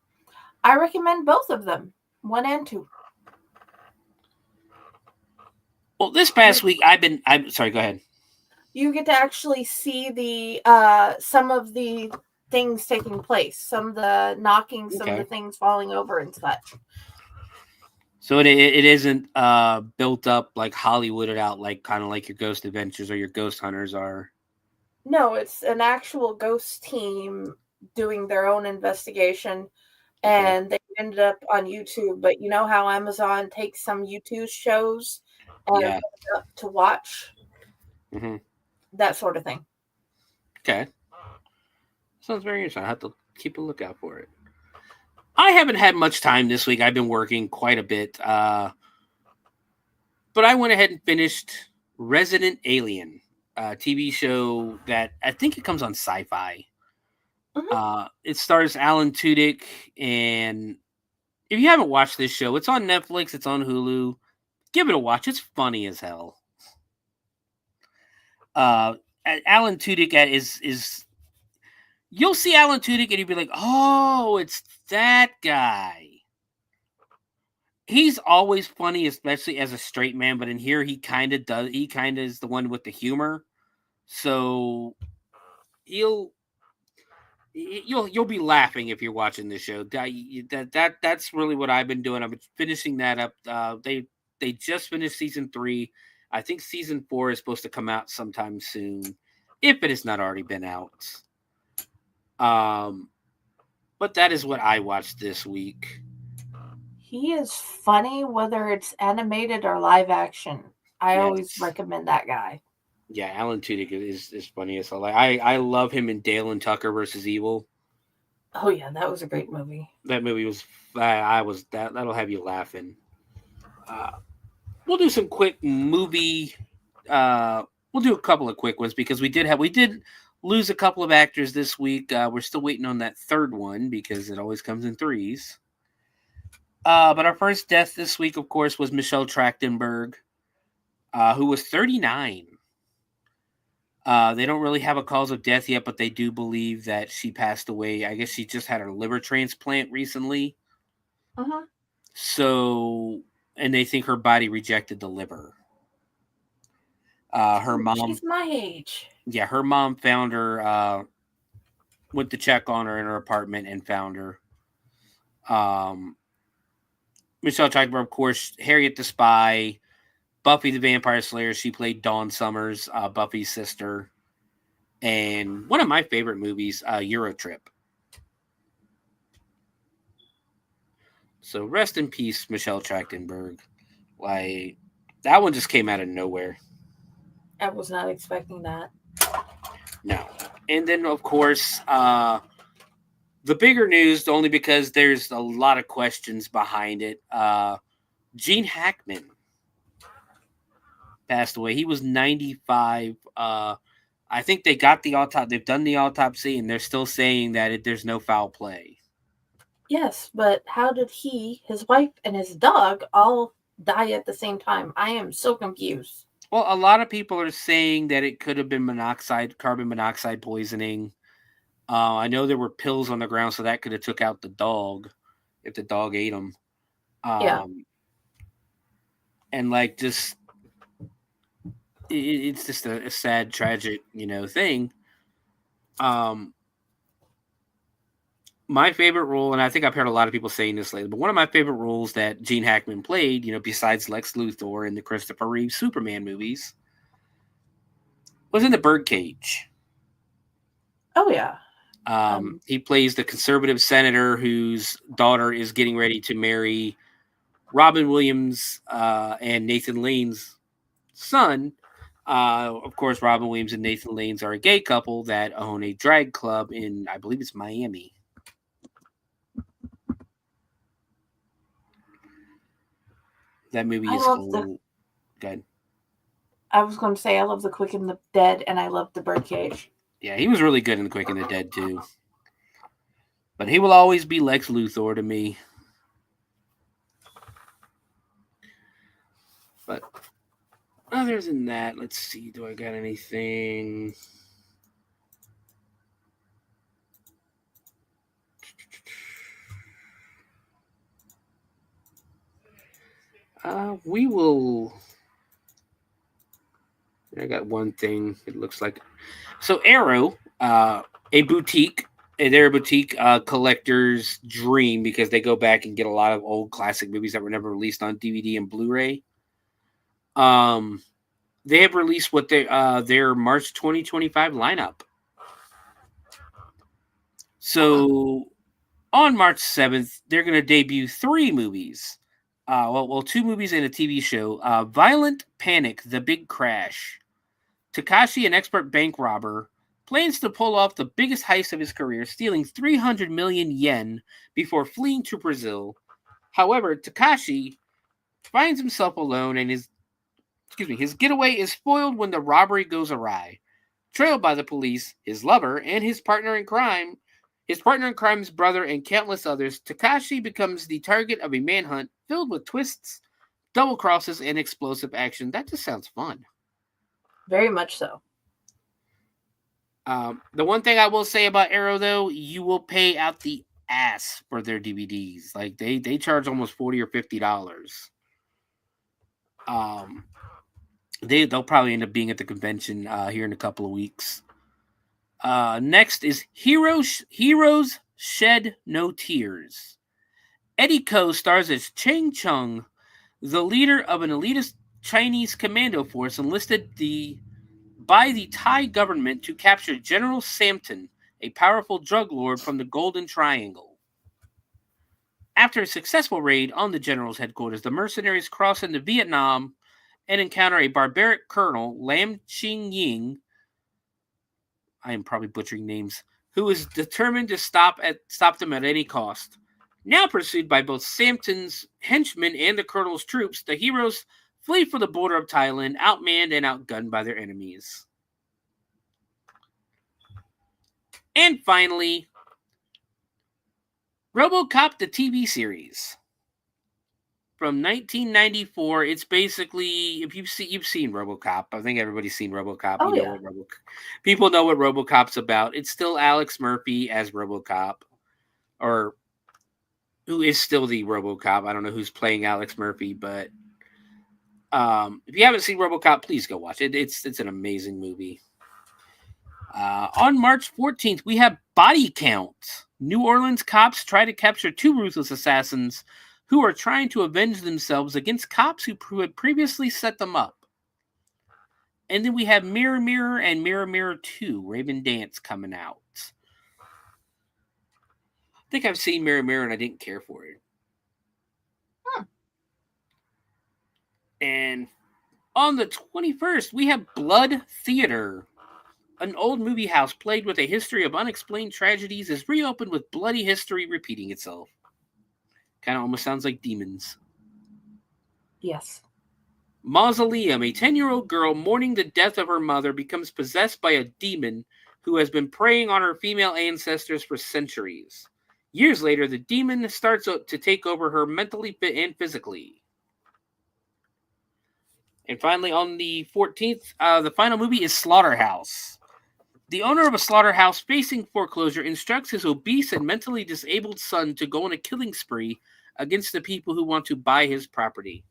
I recommend both of them, 1 and 2. Well, this past week I'm sorry, go ahead. You get to actually see the some of the things taking place, some of the knocking, some of the things falling over and such. So it isn't built up like Hollywooded out, like kind of like your Ghost Adventures or your Ghost Hunters are. No, it's an actual ghost team doing their own investigation, and they ended up on YouTube. But you know how Amazon takes some YouTube shows and put it up to watch? Mm-hmm. That sort of thing. Okay. Sounds very interesting. I have to keep a lookout for it. I haven't had much time this week. I've been working quite a bit. But I went ahead and finished Resident Alien, a TV show that I think it comes on Sci-Fi. Mm-hmm. It stars Alan Tudyk, and if you haven't watched this show, it's on Netflix, it's on Hulu. Give it a watch. It's funny as hell. Alan Tudyk is you'll see Alan Tudyk and you'll be like, oh, it's that guy. He's always funny, especially as a straight man, but in here he kind of is the one with the humor. So you'll be laughing if you're watching this show. That's really what I've been doing. I've been finishing that up. They just finished season 3. I think season 4 is supposed to come out sometime soon, if it has not already been out. But that is what I watched this week. He is funny, whether it's animated or live action. I always recommend that guy. Yeah, Alan Tudyk is funny as hell. I love him in Dale and Tucker versus Evil. Oh yeah, that was a great movie. That movie was that'll have you laughing. We'll do some quick movie. We'll do a couple of quick ones because we did lose a couple of actors this week. We're still waiting on that third one because it always comes in threes. But our first death this week, of course, was Michelle Trachtenberg, who was 39. They don't really have a cause of death yet, but they do believe that she passed away. I guess she just had her liver transplant recently. Uh-huh. So, and they think her body rejected the liver. Her mom... She's my age. Yeah, her mom found her, went to check on her in her apartment and found her. Michelle Trachtenberg, of course, Harriet the Spy, Buffy the Vampire Slayer. She played Dawn Summers, Buffy's sister. And one of my favorite movies, Eurotrip. So rest in peace, Michelle Trachtenberg. Like, That one just came out of nowhere. I was not expecting that. No. And then, of course, the bigger news, only because there's a lot of questions behind it. Gene Hackman passed away. He was 95. I think they got the autopsy. They've done the autopsy, and they're still saying that there's no foul play. Yes, but how did he, his wife, and his dog all die at the same time? I am so confused. Well, a lot of people are saying that it could have been carbon monoxide poisoning. I know there were pills on the ground, so that could have took out the dog if the dog ate them. Yeah. And like just it's just a sad, tragic, thing. My favorite role, and I think I've heard a lot of people saying this lately, but one of my favorite roles that Gene Hackman played, besides Lex Luthor in the Christopher Reeve Superman movies, was in The Birdcage. Oh, yeah. He plays the conservative senator whose daughter is getting ready to marry Robin Williams and Nathan Lane's son. Of course, Robin Williams and Nathan Lanes are a gay couple that own a drag club in, I believe it's Miami. That movie is good. I was going to say I love The Quick and the Dead, and I love The Birdcage. Yeah, he was really good in The Quick and the Dead too. But he will always be Lex Luthor to me. But other than that, let's see. Do I got anything? We will. I got one thing. It looks like so. Arrow, a boutique. They're a boutique collector's dream because they go back and get a lot of old classic movies that were never released on DVD and Blu-ray. They have released what their March 2025 lineup. So on March 7th, they're going to debut 3 movies. 2 movies and a TV show. Violent Panic: The Big Crash. Takashi, an expert bank robber, plans to pull off the biggest heist of his career, stealing 300 million yen before fleeing to Brazil. However, Takashi finds himself alone and his getaway is spoiled when the robbery goes awry. Trailed by the police, his lover, and his partner in crime's brother, and countless others, Takashi becomes the target of a manhunt filled with twists, double crosses, and explosive action. That just sounds fun. Very much so. The one thing I will say about Arrow, though, you will pay out the ass for their DVDs. Like they charge almost $40 or $50. They'll probably end up being at the convention here in a couple of weeks. Next is Heroes Shed No Tears. Eddie Ko stars as Cheng Chung, the leader of an elitist Chinese commando force enlisted by the Thai government to capture General Samton, a powerful drug lord from the Golden Triangle. After a successful raid on the general's headquarters, the mercenaries cross into Vietnam and encounter a barbaric colonel, Lam Ching Ying, I am probably butchering names, who is determined to stop them at any cost. Now pursued by both Samton's henchmen and the colonel's troops, the heroes flee for the border of Thailand, outmanned and outgunned by their enemies. And finally, RoboCop the TV series. From 1994, it's basically, if you've seen RoboCop, I think everybody's seen RoboCop. Oh, yeah. People know what RoboCop's about. It's still Alex Murphy as RoboCop, or who is still the RoboCop. I don't know who's playing Alex Murphy, but if you haven't seen RoboCop, please go watch it. It's an amazing movie. On March 14th, we have Body Count. New Orleans cops try to capture 2 ruthless assassins who are trying to avenge themselves against cops who had previously set them up. And then we have Mirror Mirror and Mirror Mirror 2, Raven Dance, coming out. I think I've seen Mirror Mirror and I didn't care for it. Huh. And On the 21st, we have Blood Theater. An old movie house plagued with a history of unexplained tragedies is reopened with bloody history repeating itself. Kind of almost sounds like Demons. Yes. Mausoleum. A 10-year-old girl mourning the death of her mother becomes possessed by a demon who has been preying on her female ancestors for centuries. Years later, the demon starts to take over her mentally and physically. And finally, on the 14th, the final movie is Slaughterhouse. The owner of a slaughterhouse facing foreclosure instructs his obese and mentally disabled son to go on a killing spree against the people who want to buy his property.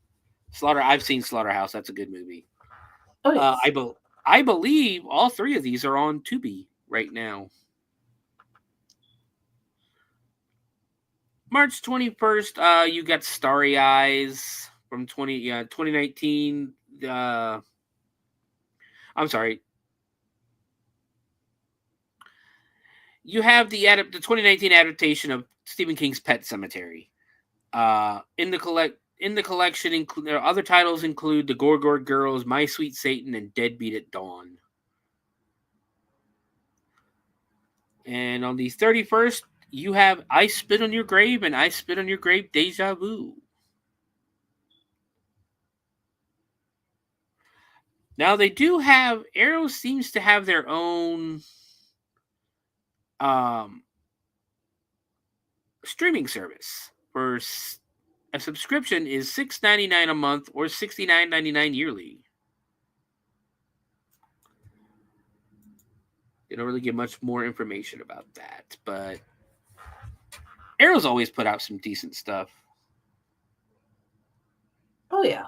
I've seen Slaughterhouse. That's a good movie. Oh, yes. I believe all three of these are on Tubi right now. March 21st, you got Starry Eyes from 2019. I'm sorry. You have the 2019 adaptation of Stephen King's Pet Sematary. In the collection, other titles include The Gorgor Girls, My Sweet Satan, and Deadbeat at Dawn. And on the 31st, you have I Spit on Your Grave and I Spit on Your Grave Deja Vu. Now they do have, Arrow seems to have their own streaming service. For a subscription is $6.99 a month or $69.99 yearly. They don't really give much more information about that, but Arrow's always put out some decent stuff. Oh, yeah.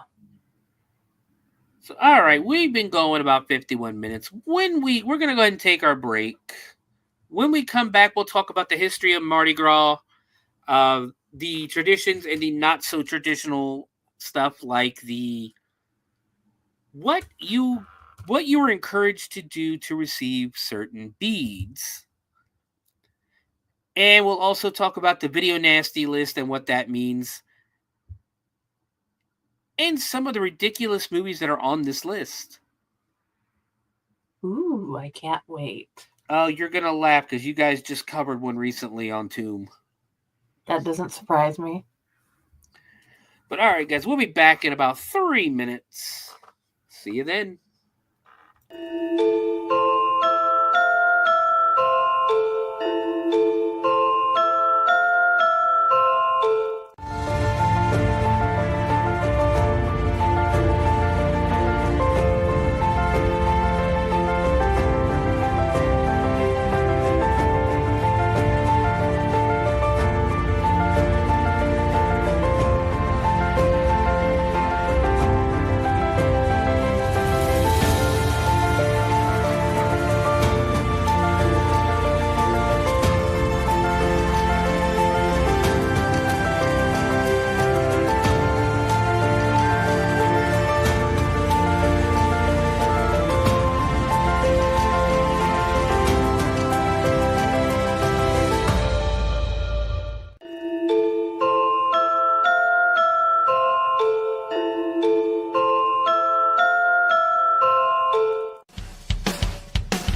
So, all right, we've been going about 51 minutes. We're going to go ahead and take our break. When we come back, we'll talk about the history of Mardi Gras, the traditions and the not so traditional stuff, like what you were encouraged to do to receive certain beads. And we'll also talk about the video nasty list and what that means. And some of the ridiculous movies that are on this list. Ooh, I can't wait. Oh, you're going to laugh because you guys just covered one recently on Tomb. That doesn't surprise me. But all right, guys, we'll be back in about 3 minutes. See you then.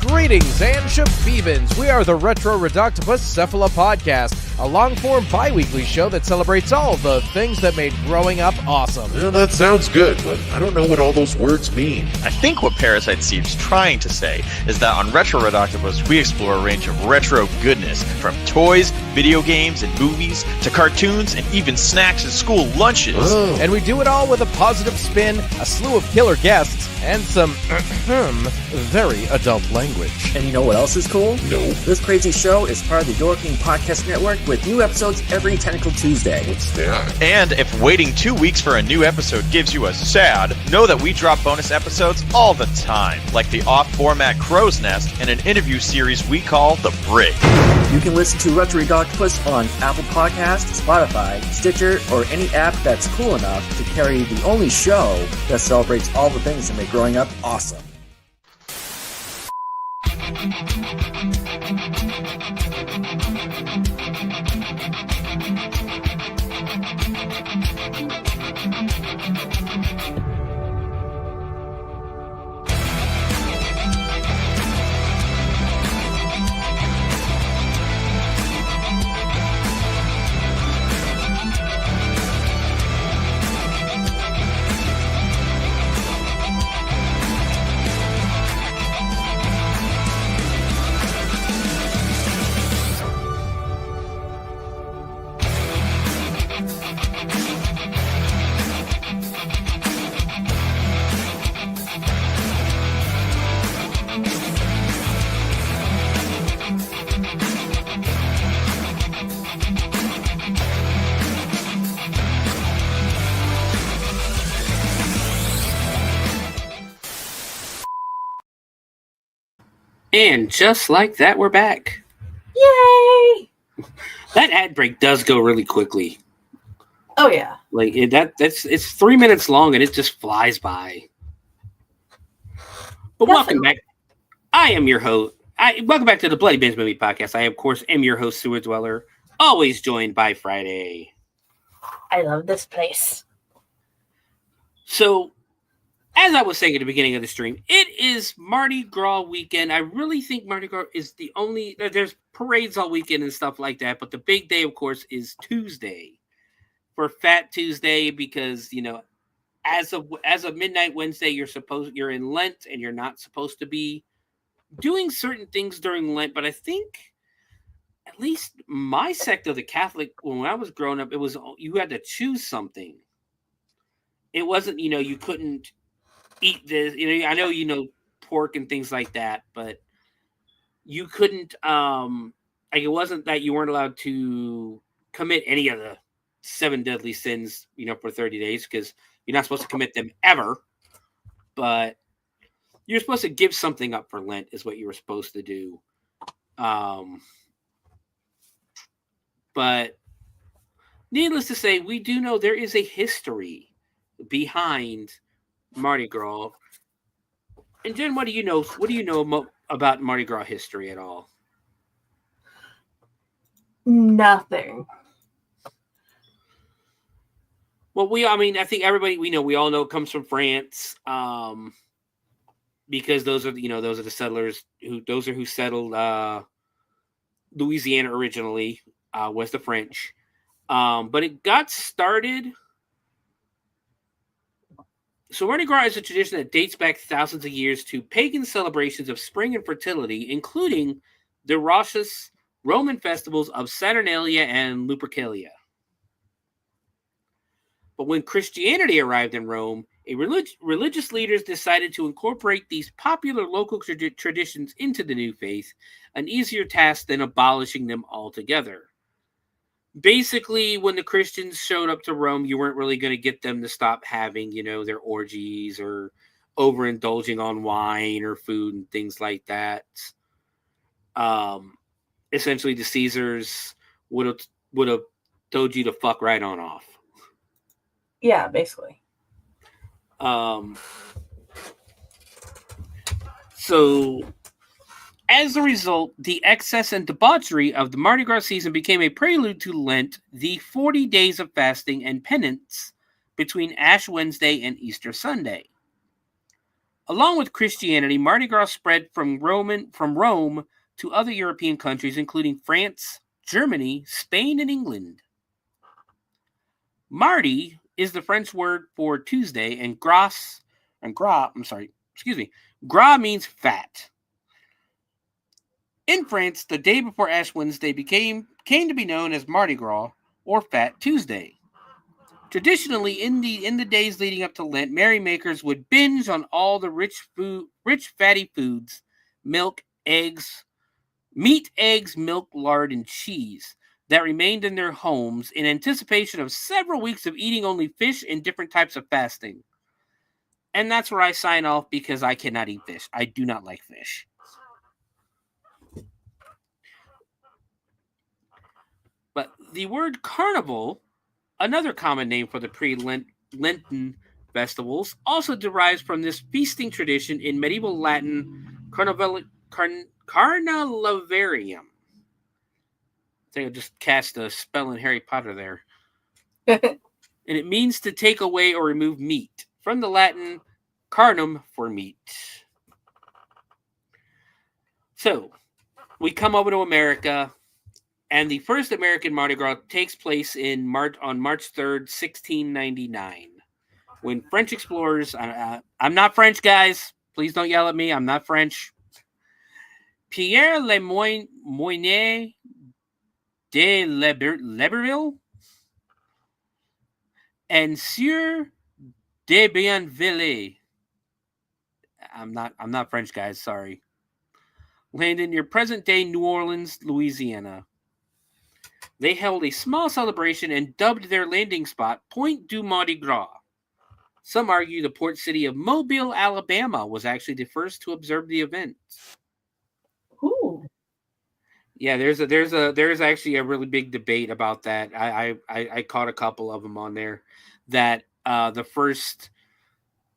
Greetings and shabebans. We are the Retro Reductopus Cephala Podcast, a long-form bi-weekly show that celebrates all the things that made growing up awesome. Well, that sounds good, but I don't know what all those words mean. I think what Parasite Steve's trying to say is that on Retro Reductopus, we explore a range of retro goodness, from toys, video games, and movies, to cartoons, and even snacks and school lunches. Oh. And we do it all with a positive spin, a slew of killer guests, and some very adult language. And you know what else is cool? No. This crazy show is part of the Door King Podcast Network with new episodes every Tentacle Tuesday. What's that? And if waiting 2 weeks for a new episode gives you a sad, know that we drop bonus episodes all the time, like the off-format Crow's Nest and an interview series we call The Brig. You can listen to Retro Reductopus on Apple Podcasts, Spotify, Stitcher, or any app that's cool enough to carry the only show that celebrates all the things that make growing up awesome. And just like that, we're back. Yay! That ad break does go really quickly. Oh yeah. Like it's 3 minutes long and it just flies by. But welcome back. I am your host. Welcome back to the Bloody Binge Movie Podcast. I, of course, am your host, Sewer Dweller, always joined by Friday. I love this place. So, as I was saying at the beginning of the stream, it is Mardi Gras weekend. I really think Mardi Gras is the only... There's parades all weekend and stuff like that, but the big day, of course, is Tuesday. For Fat Tuesday, because, you know, as of Midnight Wednesday, you're in Lent and you're not supposed to be doing certain things during Lent, but I think at least my sect of the Catholic, when I was growing up, it was you had to choose something. It wasn't, you know, you couldn't eat this. You know, I know you know pork and things like that, but you couldn't. Like it wasn't that you weren't allowed to commit any of the 7 deadly sins, you know, for 30 days because you're not supposed to commit them ever. But you're supposed to give something up for Lent is what you were supposed to do. But needless to say, we do know there is a history behind Mardi Gras. And Jen, what do you know? What do you know about Mardi Gras history at all? Nothing. Well, I think everybody we all know it comes from France. Because those are the settlers who settled Louisiana originally, was the French. But it got started. So Mardi Gras is a tradition that dates back thousands of years to pagan celebrations of spring and fertility, including the raucous Roman festivals of Saturnalia and Lupercalia. But when Christianity arrived in Rome, religious leaders decided to incorporate these popular local traditions into the new faith, an easier task than abolishing them altogether. Basically, when the Christians showed up to Rome, you weren't really going to get them to stop having, you know, their orgies or overindulging on wine or food and things like that. Essentially, the Caesars would have told you to fuck right on off. Yeah, basically. So, as a result, the excess and debauchery of the Mardi Gras season became a prelude to Lent, the 40 days of fasting and penance between Ash Wednesday and Easter Sunday. Along with Christianity, Mardi Gras spread from Rome to other European countries, including France, Germany, Spain, and England. Mardi is the French word for Tuesday, and gras means fat. In France, the day before Ash Wednesday came to be known as Mardi Gras or Fat Tuesday. Traditionally, in the days leading up to Lent, merrymakers would binge on all the rich fatty foods, meat, eggs, milk, lard, and cheese that remained in their homes in anticipation of several weeks of eating only fish and different types of fasting. And that's where I sign off because I cannot eat fish. I do not like fish. But the word carnival, another common name for the pre-Lenten festivals, also derives from this feasting tradition in medieval Latin carnivarium. I think I just cast a spell in Harry Potter there. And it means to take away or remove meat. From the Latin, carnum, for meat. So, we come over to America, and the first American Mardi Gras takes place on March 3rd, 1699, when French explorers, I'm not French, guys. Please don't yell at me. I'm not French. Pierre Le Moyne de Leberville and Sieur de Bienville. I'm not French, guys. Sorry. Landed near present-day New Orleans, Louisiana. They held a small celebration and dubbed their landing spot Point du Mardi Gras. Some argue the port city of Mobile, Alabama, was actually the first to observe the event. Yeah, there's actually a really big debate about that. I caught a couple of them on there that the first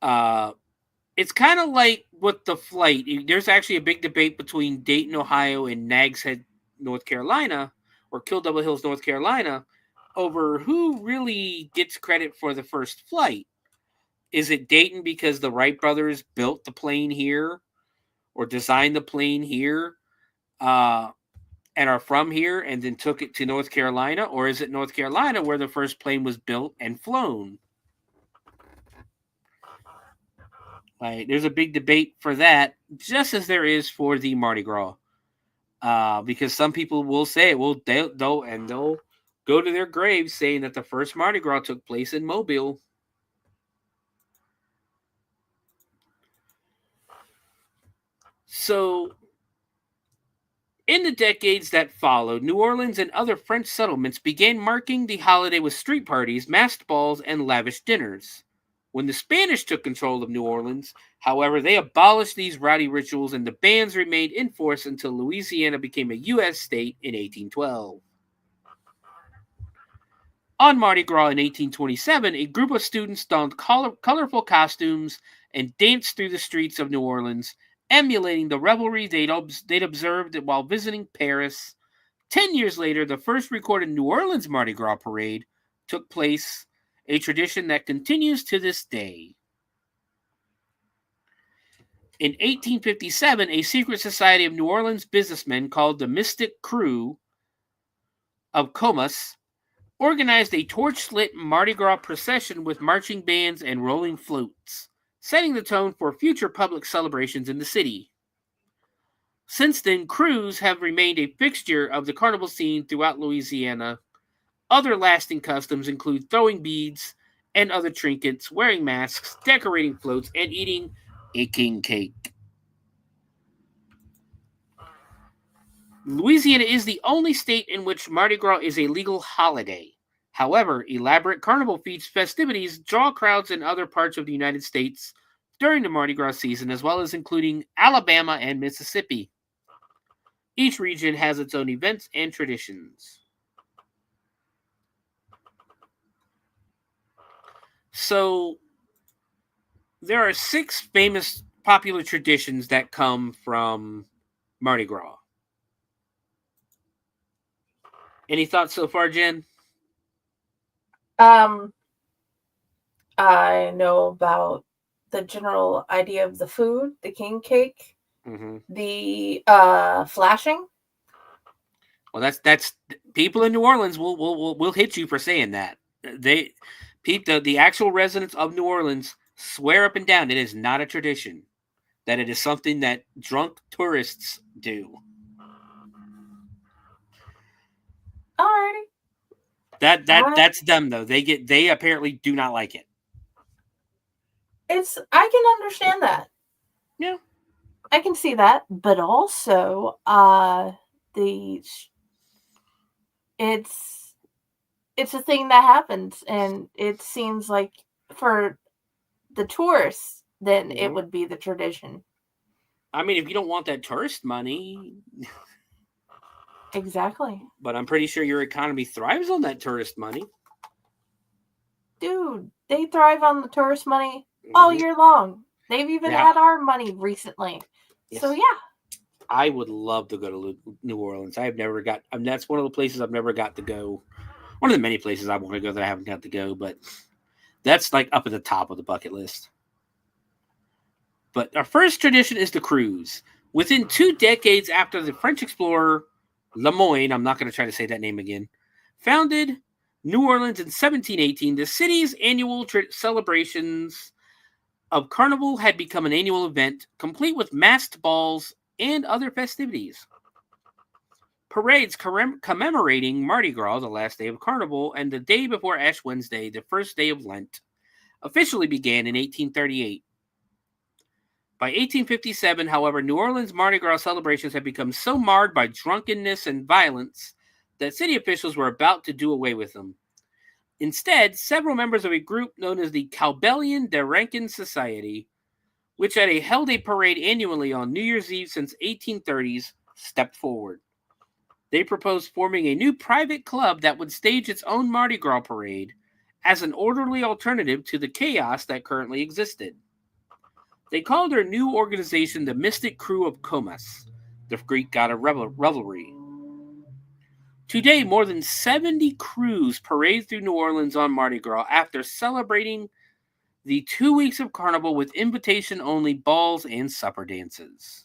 it's kind of like with the flight. There's actually a big debate between Dayton, Ohio, and Nags Head, North Carolina, or Kill Double Hills, North Carolina, over who really gets credit for the first flight. Is it Dayton because the Wright brothers built the plane here or designed the plane here and are from here and then took it to North Carolina? Or is it North Carolina where the first plane was built and flown? Right, there's a big debate for that, just as there is for the Mardi Gras. Because some people will say, well, they'll go to their graves saying that the first Mardi Gras took place in Mobile. So, in the decades that followed, New Orleans and other French settlements began marking the holiday with street parties, masked balls, and lavish dinners. When the Spanish took control of New Orleans, however, they abolished these rowdy rituals and the bans remained in force until Louisiana became a U.S. state in 1812. On Mardi Gras in 1827, a group of students donned colorful costumes and danced through the streets of New Orleans, emulating the revelry they'd observed while visiting Paris. 10 years later, the first recorded New Orleans Mardi Gras parade took place, a tradition that continues to this day. In 1857, a secret society of New Orleans businessmen called the Mystic Crew of Comus organized a torch-lit Mardi Gras procession with marching bands and rolling floats, setting the tone for future public celebrations in the city. Since then, crews have remained a fixture of the carnival scene throughout Louisiana. Other lasting customs include throwing beads and other trinkets, wearing masks, decorating floats, and eating a king cake. Louisiana is the only state in which Mardi Gras is a legal holiday. However, elaborate carnival festivities draw crowds in other parts of the United States during the Mardi Gras season, as well as including Alabama and Mississippi. Each region has its own events and traditions. So, there are 6 famous popular traditions that come from Mardi Gras. Any thoughts so far, Jen? I know about the general idea of the food, the king cake, the flashing. Well, that's people in New Orleans will hit you for saying that. The actual residents of New Orleans swear up and down it is not a tradition, that it is something that drunk tourists do. Alrighty. That's them though. They apparently do not like it. I can understand that. Yeah. I can see that, but also it's a thing that happens, and it seems like for the tourists, then it would be the tradition. I mean, if you don't want that tourist money. Exactly. But I'm pretty sure your economy thrives on that tourist money. Dude, they thrive on the tourist money all year long. They've even had our money recently. Yes. So, yeah. I would love to go to New Orleans. That's one of the places I've never got to go. One of the many places I want to go that I haven't got to go, but that's like up at the top of the bucket list. But our first tradition is the cruise. Within 2 decades after the French explorer Lemoyne, I'm not going to try to say that name again, founded New Orleans in 1718, the city's annual celebrations of Carnival had become an annual event, complete with masked balls and other festivities. Parades commemorating Mardi Gras, the last day of Carnival, and the day before Ash Wednesday, the first day of Lent, officially began in 1838. By 1857, however, New Orleans Mardi Gras celebrations had become so marred by drunkenness and violence that city officials were about to do away with them. Instead, several members of a group known as the Caubellion de Rankin Society, which had held a parade annually on New Year's Eve since 1830s, stepped forward. They proposed forming a new private club that would stage its own Mardi Gras parade as an orderly alternative to the chaos that currently existed. They called their new organization the Mystic Crew of Comus, the Greek god of revelry. Today, more than 70 crews parade through New Orleans on Mardi Gras after celebrating the 2 weeks of carnival with invitation-only balls and supper dances.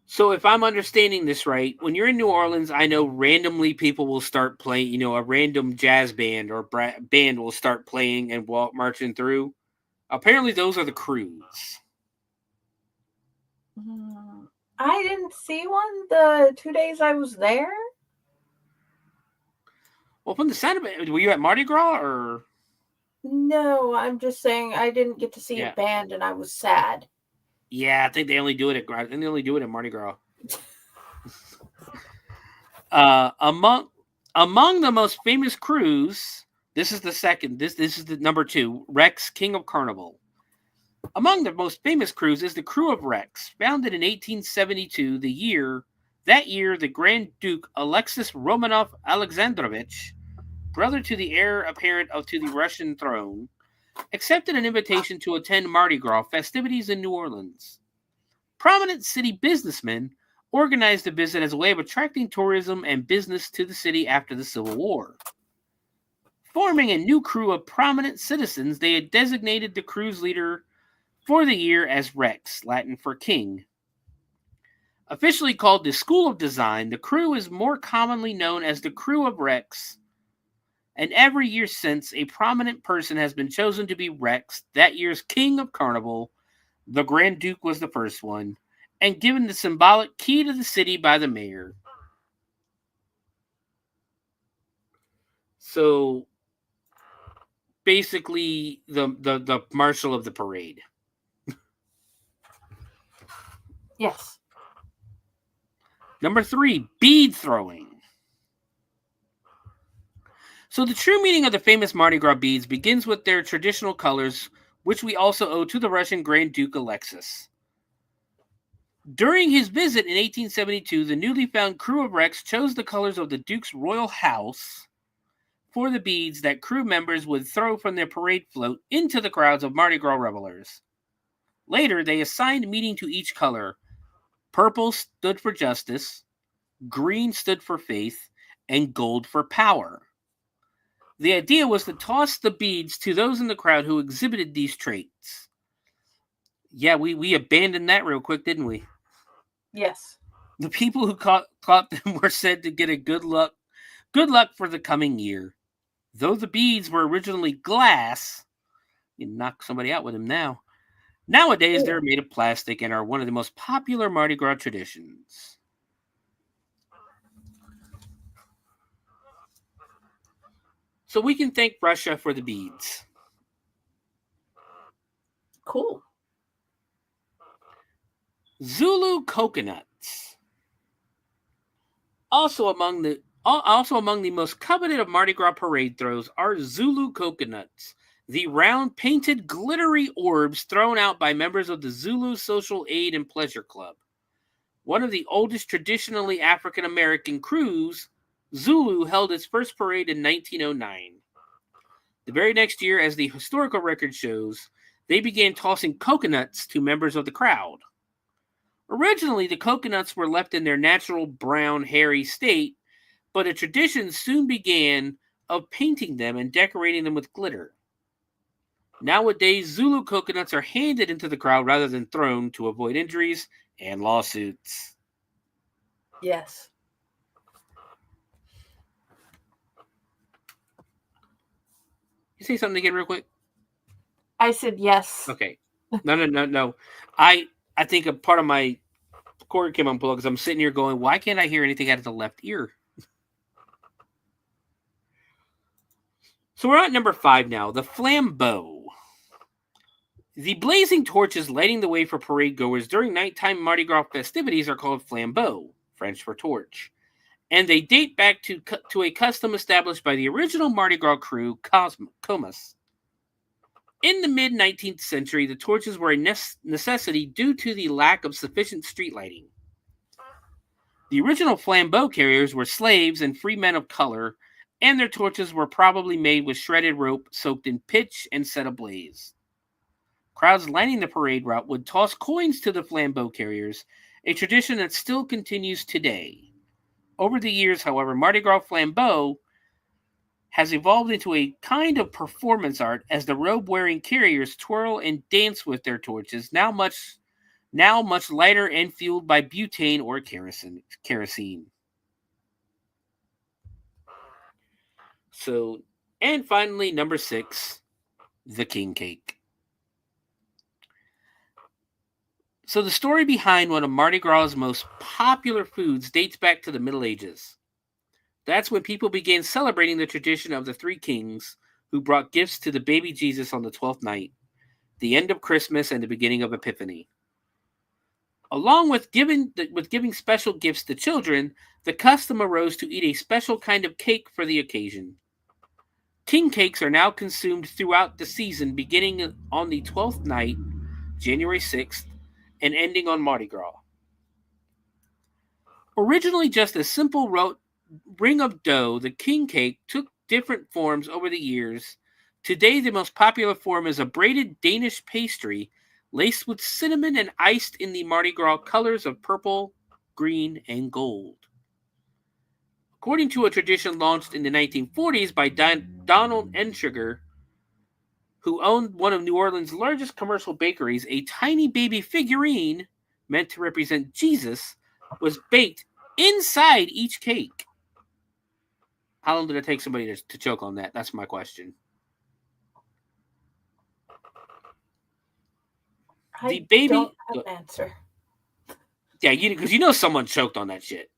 So if I'm understanding this right, when you're in New Orleans, I know randomly people will start playing, a random jazz band or band will start playing and marching through. Apparently those are the crews. I didn't see one the 2 days I was there. Well, from the sound of it, were you at Mardi Gras or? No, I'm just saying I didn't get to see a band and I was sad. Yeah, I think they only do it at Mardi Gras. Among the most famous crews, this is the second. This is the number 2, Rex, King of Carnival. Among the most famous crews is the Crew of Rex, founded in 1872. That year, the Grand Duke Alexis Romanov Alexandrovich, brother to the heir apparent to the Russian throne, accepted an invitation to attend Mardi Gras festivities in New Orleans. Prominent city businessmen organized the visit as a way of attracting tourism and business to the city after the Civil War. Forming a new crew of prominent citizens, they had designated the crew's leader for the year as Rex, Latin for king. Officially called the School of Design, the crew is more commonly known as the Crew of Rex, and every year since, a prominent person has been chosen to be Rex, that year's King of Carnival. The Grand Duke was the first one, and given the symbolic key to the city by the mayor. So, basically, the marshal of the parade. Yes. Number 3, bead throwing. So the true meaning of the famous Mardi Gras beads begins with their traditional colors, which we also owe to the Russian Grand Duke Alexis. During his visit in 1872, the newly found Crew of Rex chose the colors of the Duke's royal house for the beads that crew members would throw from their parade float into the crowds of Mardi Gras revelers. Later, they assigned meaning to each color. Purple stood for justice, green stood for faith, and gold for power. The idea was to toss the beads to those in the crowd who exhibited these traits. Yeah, we abandoned that real quick, didn't we? Yes. The people who caught them were said to get a good luck for the coming year. Though the beads were originally glass, you knock somebody out with them now. Nowadays, they're made of plastic and are one of the most popular Mardi Gras traditions. So we can thank Russia for the beads. Cool. Zulu coconuts. Also among the most coveted of Mardi Gras parade throws are Zulu coconuts, the round, painted, glittery orbs thrown out by members of the Zulu Social Aid and Pleasure Club. One of the oldest traditionally African-American crews, Zulu held its first parade in 1909. The very next year, as the historical record shows, they began tossing coconuts to members of the crowd. Originally, the coconuts were left in their natural brown, hairy state, but a tradition soon began of painting them and decorating them with glitter. Nowadays, Zulu coconuts are handed into the crowd rather than thrown to avoid injuries and lawsuits. Yes. You say something again real quick? I said yes. Okay. No. I think a part of my cord came unplugged because I'm sitting here going, why can't I hear anything out of the left ear? So we're at number 5 now, the flambeau. The blazing torches lighting the way for parade goers during nighttime Mardi Gras festivities are called flambeau, French for torch, and they date back to a custom established by the original Mardi Gras crew, Comus. In the mid-19th century, the torches were a necessity due to the lack of sufficient street lighting. The original flambeau carriers were slaves and free men of color, and their torches were probably made with shredded rope soaked in pitch and set ablaze. Crowds lining the parade route would toss coins to the flambeau carriers, a tradition that still continues today. Over the years, however, Mardi Gras flambeau has evolved into a kind of performance art as the robe-wearing carriers twirl and dance with their torches, now much lighter and fueled by butane or kerosene. So, and finally, number 6, the king cake. So the story behind one of Mardi Gras' most popular foods dates back to the Middle Ages. That's when people began celebrating the tradition of the 3 kings who brought gifts to the baby Jesus on the 12th night, the end of Christmas and the beginning of Epiphany. Along with giving special gifts to children, the custom arose to eat a special kind of cake for the occasion. King cakes are now consumed throughout the season, beginning on the 12th night, January 6th, and ending on Mardi Gras. Originally just a simple ring of dough, the king cake took different forms over the years. Today, the most popular form is a braided Danish pastry laced with cinnamon and iced in the Mardi Gras colors of purple, green, and gold. According to a tradition launched in the 1940s by Donald Ensugar, who owned one of New Orleans' largest commercial bakeries, a tiny baby figurine meant to represent Jesus was baked inside each cake. How long did it take somebody to choke on that? That's my question. The baby don't have an answer. Yeah, because someone choked on that shit.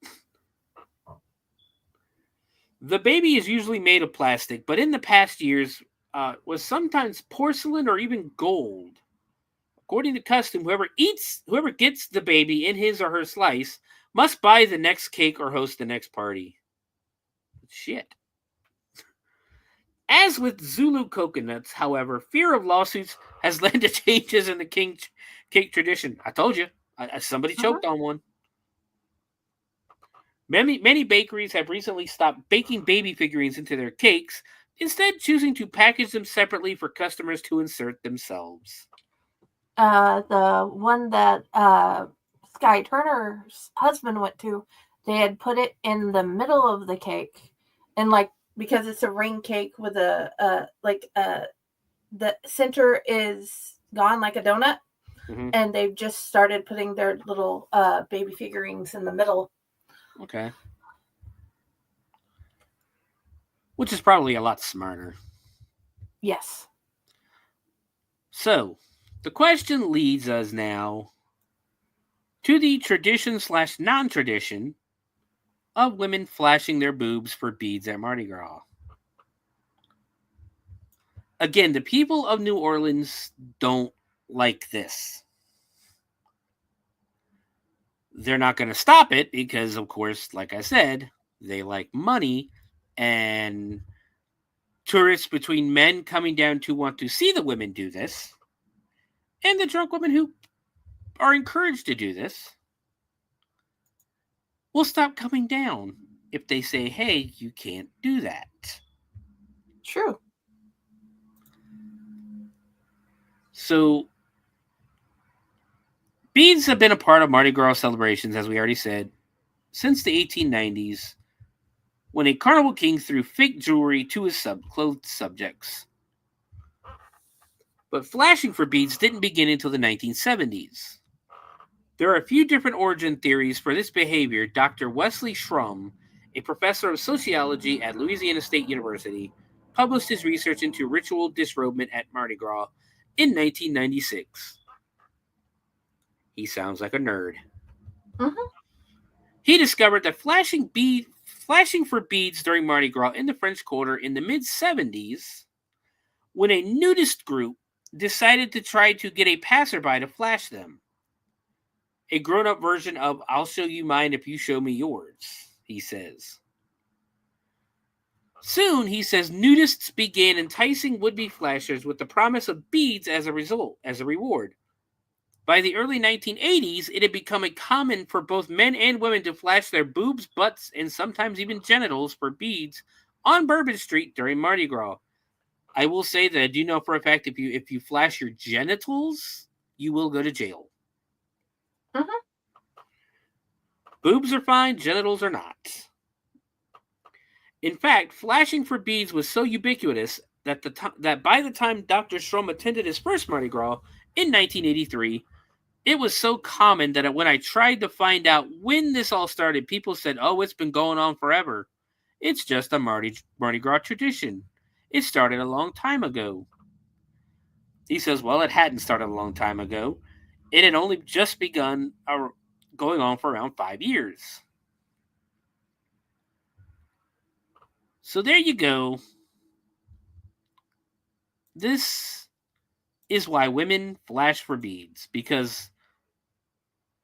The baby is usually made of plastic, but in the past years was sometimes porcelain or even gold. According to custom, whoever gets the baby in his or her slice must buy the next cake or host the next party. Shit. As with Zulu coconuts, however, fear of lawsuits has led to changes in the king cake tradition. I told you, somebody choked on one. Many bakeries have recently stopped baking baby figurines into their cakes, instead choosing to package them separately for customers to insert themselves. The one that Sky Turner's husband went to, they had put it in the middle of the cake, and because it's a ring cake with the center is gone like a donut, and they've just started putting their little baby figurines in the middle. Okay. Which is probably a lot smarter. Yes. So, the question leads us now to the tradition/non-tradition of women flashing their boobs for beads at Mardi Gras. Again, the people of New Orleans don't like this. They're not going to stop it because, of course, like I said, they like money, and tourists between men coming down to want to see the women do this, and the drunk women who are encouraged to do this, will stop coming down if they say, hey, you can't do that. True. So, beads have been a part of Mardi Gras celebrations, as we already said, since the 1890s, when a carnival king threw fake jewelry to his clothed subjects. But flashing for beads didn't begin until the 1970s. There are a few different origin theories for this behavior. Dr. Wesley Schrum, a professor of sociology at Louisiana State University, published his research into ritual disrobement at Mardi Gras in 1996. He sounds like a nerd. Mm-hmm. He discovered that flashing for beads during Mardi Gras in the French Quarter in the mid-70s, when a nudist group decided to try to get a passerby to flash them. A grown-up version of I'll show you mine if you show me yours, he says. Soon, he says, nudists began enticing would-be flashers with the promise of beads as a reward. By the early 1980s, it had become common for both men and women to flash their boobs, butts, and sometimes even genitals for beads on Bourbon Street during Mardi Gras. I will say that I do know for a fact if you flash your genitals, you will go to jail. Mm-hmm. Boobs are fine, genitals are not. In fact, flashing for beads was so ubiquitous that by the time Dr. Strom attended his first Mardi Gras in 1983, it was so common that when I tried to find out when this all started, people said, "Oh, it's been going on forever. It's just a Mardi Gras tradition. It started a long time ago." He says, well, it hadn't started a long time ago. It had only just begun going on for around 5 years. So there you go. This is why women flash for beads, because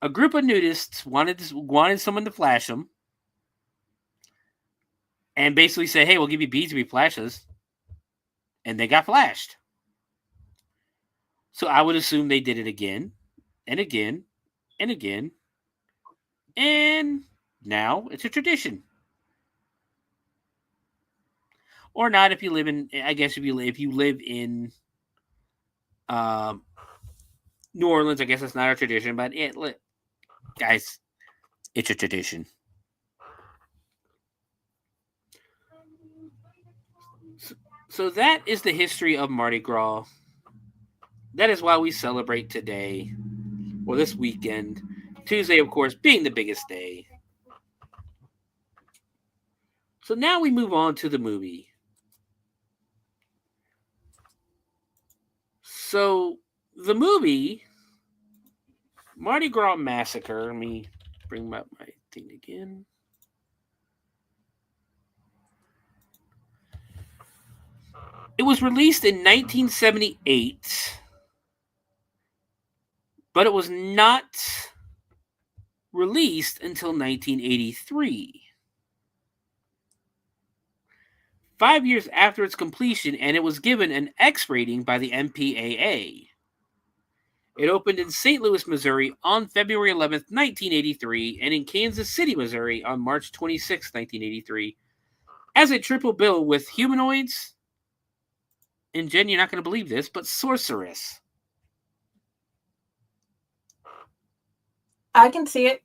a group of nudists wanted someone to flash them and basically say, hey, we'll give you beads if you flash us. And they got flashed. So I would assume they did it again and again and again. And now it's a tradition. Or not if you live in, I guess if you live in New Orleans, I guess it's not a tradition, but guys, it's a tradition. So that is the history of Mardi Gras. That is why we celebrate today, or this weekend. Tuesday, of course, being the biggest day. So now we move on to the movie. So the movie, Mardi Gras Massacre, let me bring up my thing again. It was released in 1978, but it was not released until 1983. 5 years after its completion, and it was given an X rating by the MPAA. It opened in St. Louis, Missouri on February 11th, 1983, and in Kansas City, Missouri on March 26th, 1983, as a triple bill with Humanoids, and Jen, you're not going to believe this, but Sorceress. I can see it.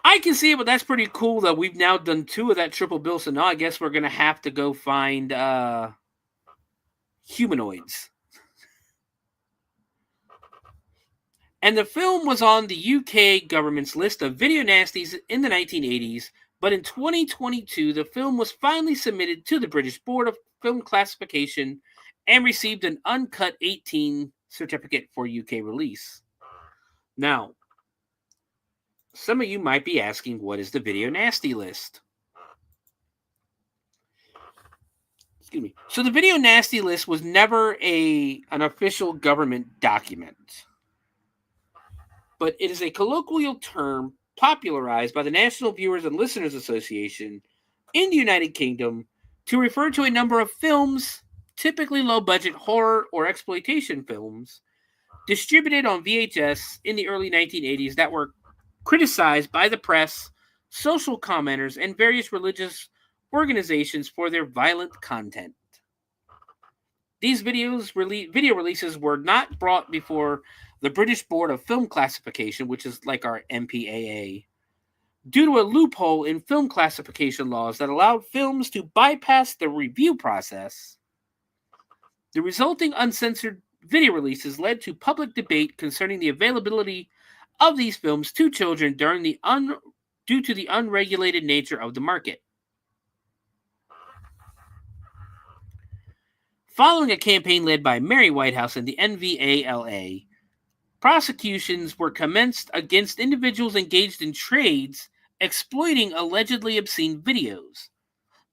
I can see it, but that's pretty cool that we've now done 2 of that triple bill, so now I guess we're going to have to go find Humanoids. And the film was on the UK government's list of video nasties in the 1980s, but in 2022, the film was finally submitted to the British Board of Film Classification and received an uncut 18 certificate for UK release. Now, some of you might be asking, what is the video nasty list? Excuse me. So the video nasty list was never an official government document, but it is a colloquial term popularized by the National Viewers and Listeners Association in the United Kingdom to refer to a number of films, typically low-budget horror or exploitation films, distributed on VHS in the early 1980s that were criticized by the press, social commenters, and various religious organizations for their violent content. These video releases were not brought before the British Board of Film Classification, which is like our MPAA, due to a loophole in film classification laws that allowed films to bypass the review process. The resulting uncensored video releases led to public debate concerning the availability of these films to children due to the unregulated nature of the market. Following a campaign led by Mary Whitehouse and the NVALA, prosecutions were commenced against individuals engaged in trades exploiting allegedly obscene videos.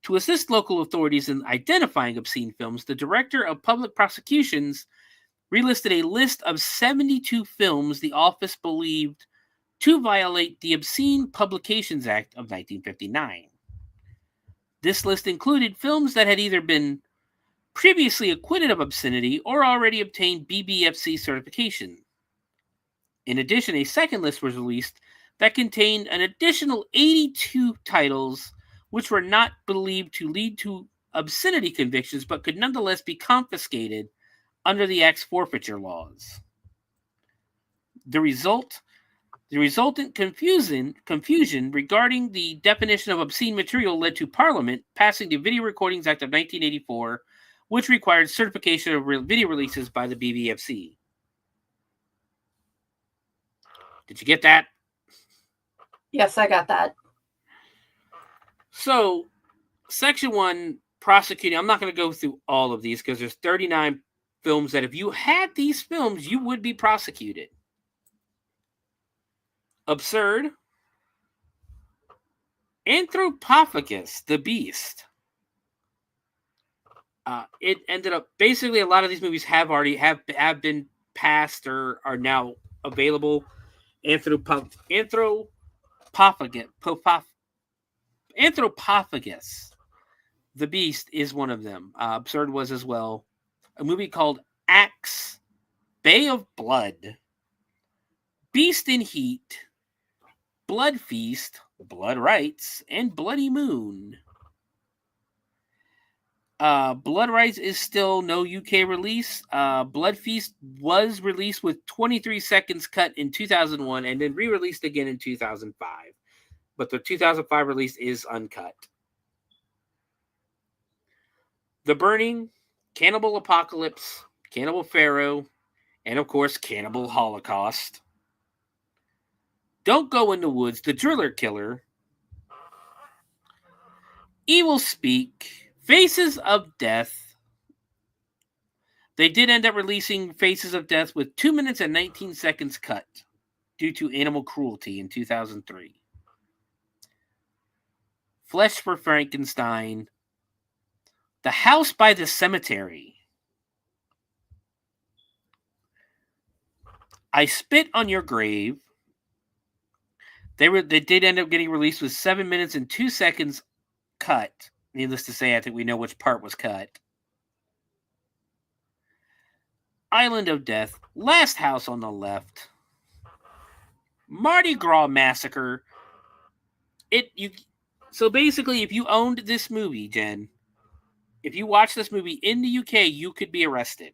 To assist local authorities in identifying obscene films, the Director of Public Prosecutions relisted a list of 72 films the office believed to violate the Obscene Publications Act of 1959. This list included films that had either been previously acquitted of obscenity or already obtained BBFC certification. In addition, a second list was released that contained an additional 82 titles which were not believed to lead to obscenity convictions but could nonetheless be confiscated under the Act's forfeiture laws. The resultant confusion regarding the definition of obscene material led to Parliament passing the Video Recordings Act of 1984, which required certification of video releases by the BBFC. Did you get that? Yes, I got that. So, Section 1, prosecuting, I'm not going to go through all of these because there's 39 films that if you had these films, you would be prosecuted. Absurd. Anthropophagus, the Beast. It ended up, basically a lot of these movies have been passed or are now available. Anthropophagus, the Beast is one of them. Absurd was as well. A movie called Axe, Bay of Blood, Beast in Heat, Blood Feast, Blood Rights, and Bloody Moon. Blood Rights is still no UK release. Blood Feast was released with 23 seconds cut in 2001 and then re-released again in 2005. But the 2005 release is uncut. The Burning, Cannibal Apocalypse, Cannibal Pharaoh, and of course Cannibal Holocaust. Don't Go in the Woods, The Driller Killer, Evil Speak, Faces of Death. They did end up releasing Faces of Death with 2 minutes and 19 seconds cut due to animal cruelty in 2003. Flesh for Frankenstein, The House by the Cemetery, I Spit on Your Grave. They did end up getting released with 7 minutes and 2 seconds cut. Needless to say, I think we know which part was cut. Island of Death, Last House on the Left, Mardi Gras Massacre. So basically, if you owned this movie, Jen, if you watched this movie in the UK, you could be arrested.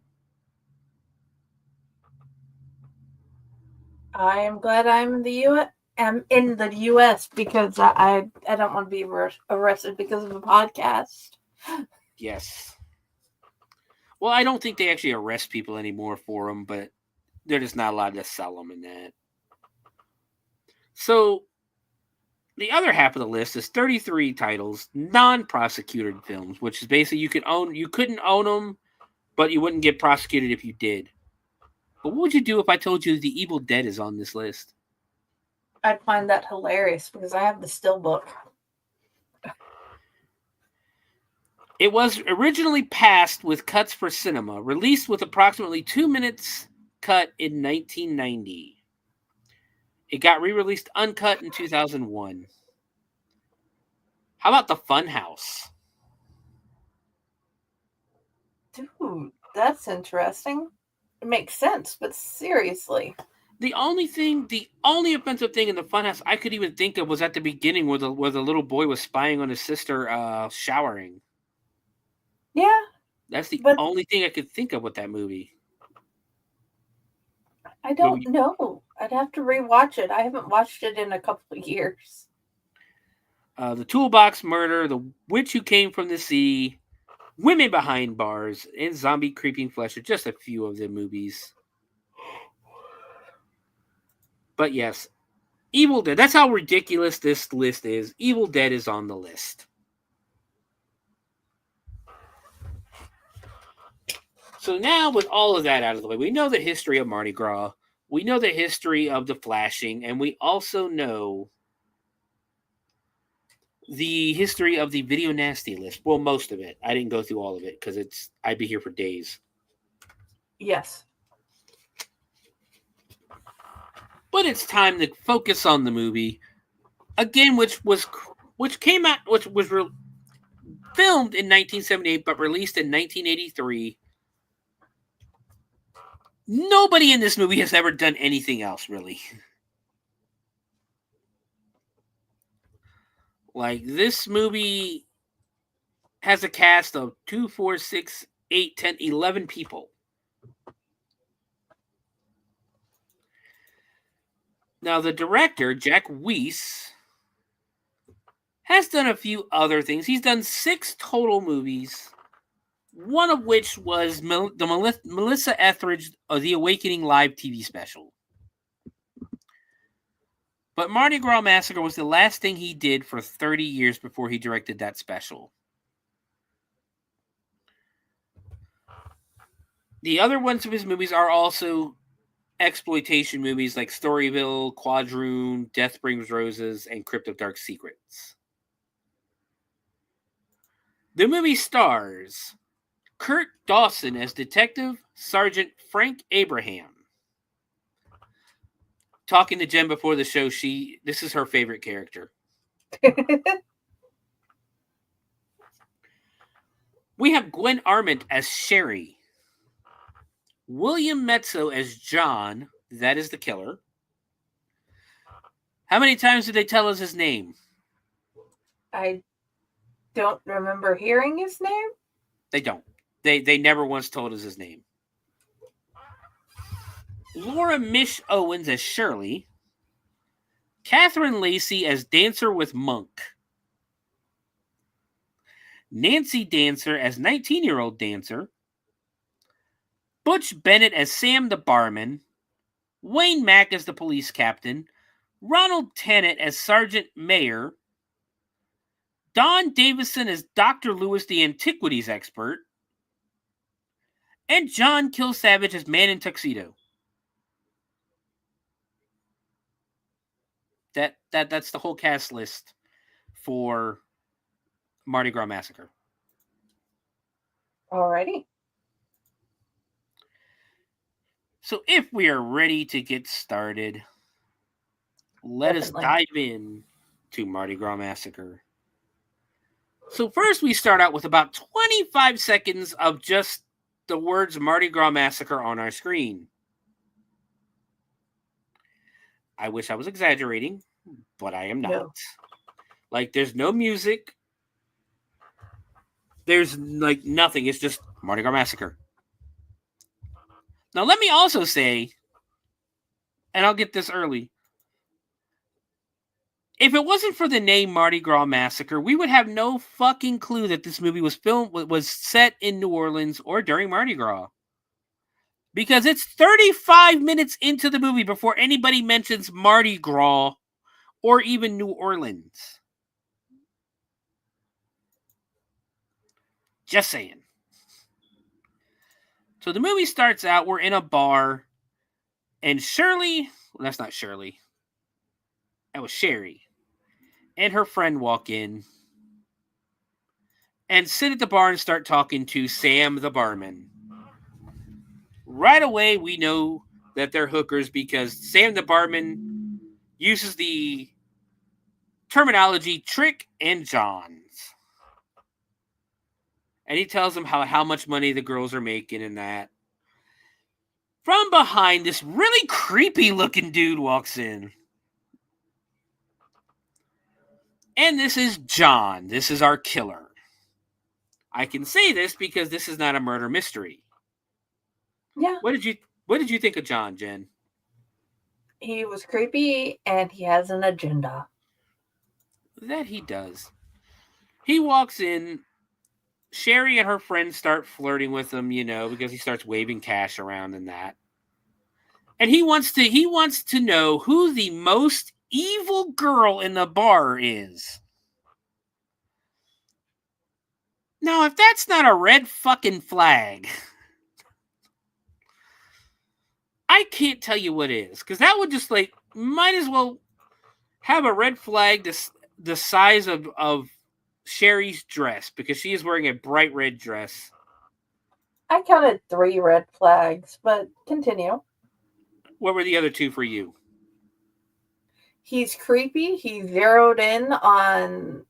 I am glad I'm in the U.S. I'm in the U.S. because I don't want to be arrested because of a podcast. Yes. Well, I don't think they actually arrest people anymore for them, but they're just not allowed to sell them in that. So, the other half of the list is 33 titles, non-prosecuted films, which is basically you couldn't own them, but you wouldn't get prosecuted if you did. But what would you do if I told you The Evil Dead is on this list? I'd find that hilarious because I have the still book. It was originally passed with cuts for cinema, released with approximately 2 minutes cut in 1990. It got re-released uncut in 2001. How about The Funhouse? Dude, that's interesting. It makes sense, but seriously. The only offensive thing in The Funhouse I could even think of was at the beginning where the little boy was spying on his sister showering. Yeah. That's the only thing I could think of with that movie. I don't know. I'd have to rewatch it. I haven't watched it in a couple of years. The Toolbox Murder, The Witch Who Came from the Sea, Women Behind Bars, and Zombie Creeping Flesh are just a few of the movies. But yes, Evil Dead. That's how ridiculous this list is. Evil Dead is on the list. So now with all of that out of the way, we know the history of Mardi Gras. We know the history of the flashing. And we also know the history of the Video Nasty list. Well, most of it. I didn't go through all of it because I'd be here for days. Yes. But it's time to focus on the movie again, which filmed in 1978 but released in 1983. Nobody in this movie has ever done anything else, really. Like, this movie has a cast of 2, 4, 6, 8, 10, 11 people. Now, the director, Jack Weiss, has done a few other things. He's done 6 total movies, one of which was the Melissa Etheridge The Awakening live TV special. But Mardi Gras Massacre was the last thing he did for 30 years before he directed that special. The other ones of his movies are also exploitation movies like Storyville, Quadroon, Death Brings Roses, and Crypt of Dark Secrets. The movie stars Kurt Dawson as Detective Sergeant Frank Abraham. Talking to Jen before the show, this is her favorite character. We have Gwen Arment as Sherry. William Mezzo as John. That is the killer. How many times did they tell us his name? I don't remember hearing his name. They don't. They never once told us his name. Laura Mish Owens as Shirley. Catherine Lacey as Dancer with Monk. Nancy Dancer as 19-year-old Dancer. Butch Bennett as Sam the barman. Wayne Mack as the police captain. Ronald Tennant as Sergeant Mayer. Don Davison as Dr. Lewis the antiquities expert. And John Killsavage as Man in Tuxedo. That's the whole cast list for Mardi Gras Massacre. Alrighty. So if we are ready to get started, let us dive in to Mardi Gras Massacre. So first we start out with about 25 seconds of just the words Mardi Gras Massacre on our screen. I wish I was exaggerating, but I am not. No. Like, there's no music. There's, like, nothing. It's just Mardi Gras Massacre. Now, let me also say, and I'll get this early, if it wasn't for the name Mardi Gras Massacre, we would have no fucking clue that this movie was set in New Orleans or during Mardi Gras. Because it's 35 minutes into the movie before anybody mentions Mardi Gras or even New Orleans. Just saying. So the movie starts out, we're in a bar, and Shirley, well, that's not Shirley. That was Sherry. And her friend walk in and sit at the bar and start talking to Sam the barman. Right away, we know that they're hookers because Sam the barman uses the terminology Trick and Johns. And he tells them how much money the girls are making and that. From behind, this really creepy looking dude walks in. And this is John. This is our killer. I can say this because this is not a murder mystery. Yeah. What did you think of John, Jen? He was creepy and he has an agenda. That he does. He walks in. Sherry and her friends start flirting with him, because he starts waving cash around and that. And he wants to know who the most evil girl in the bar is. Now, if that's not a red fucking flag, I can't tell you what is. Because that would just, might as well have a red flag the size of Sherry's dress, because she is wearing a bright red dress. I counted 3 red flags, but continue. What were the other 2 for you? He's creepy. He zeroed in on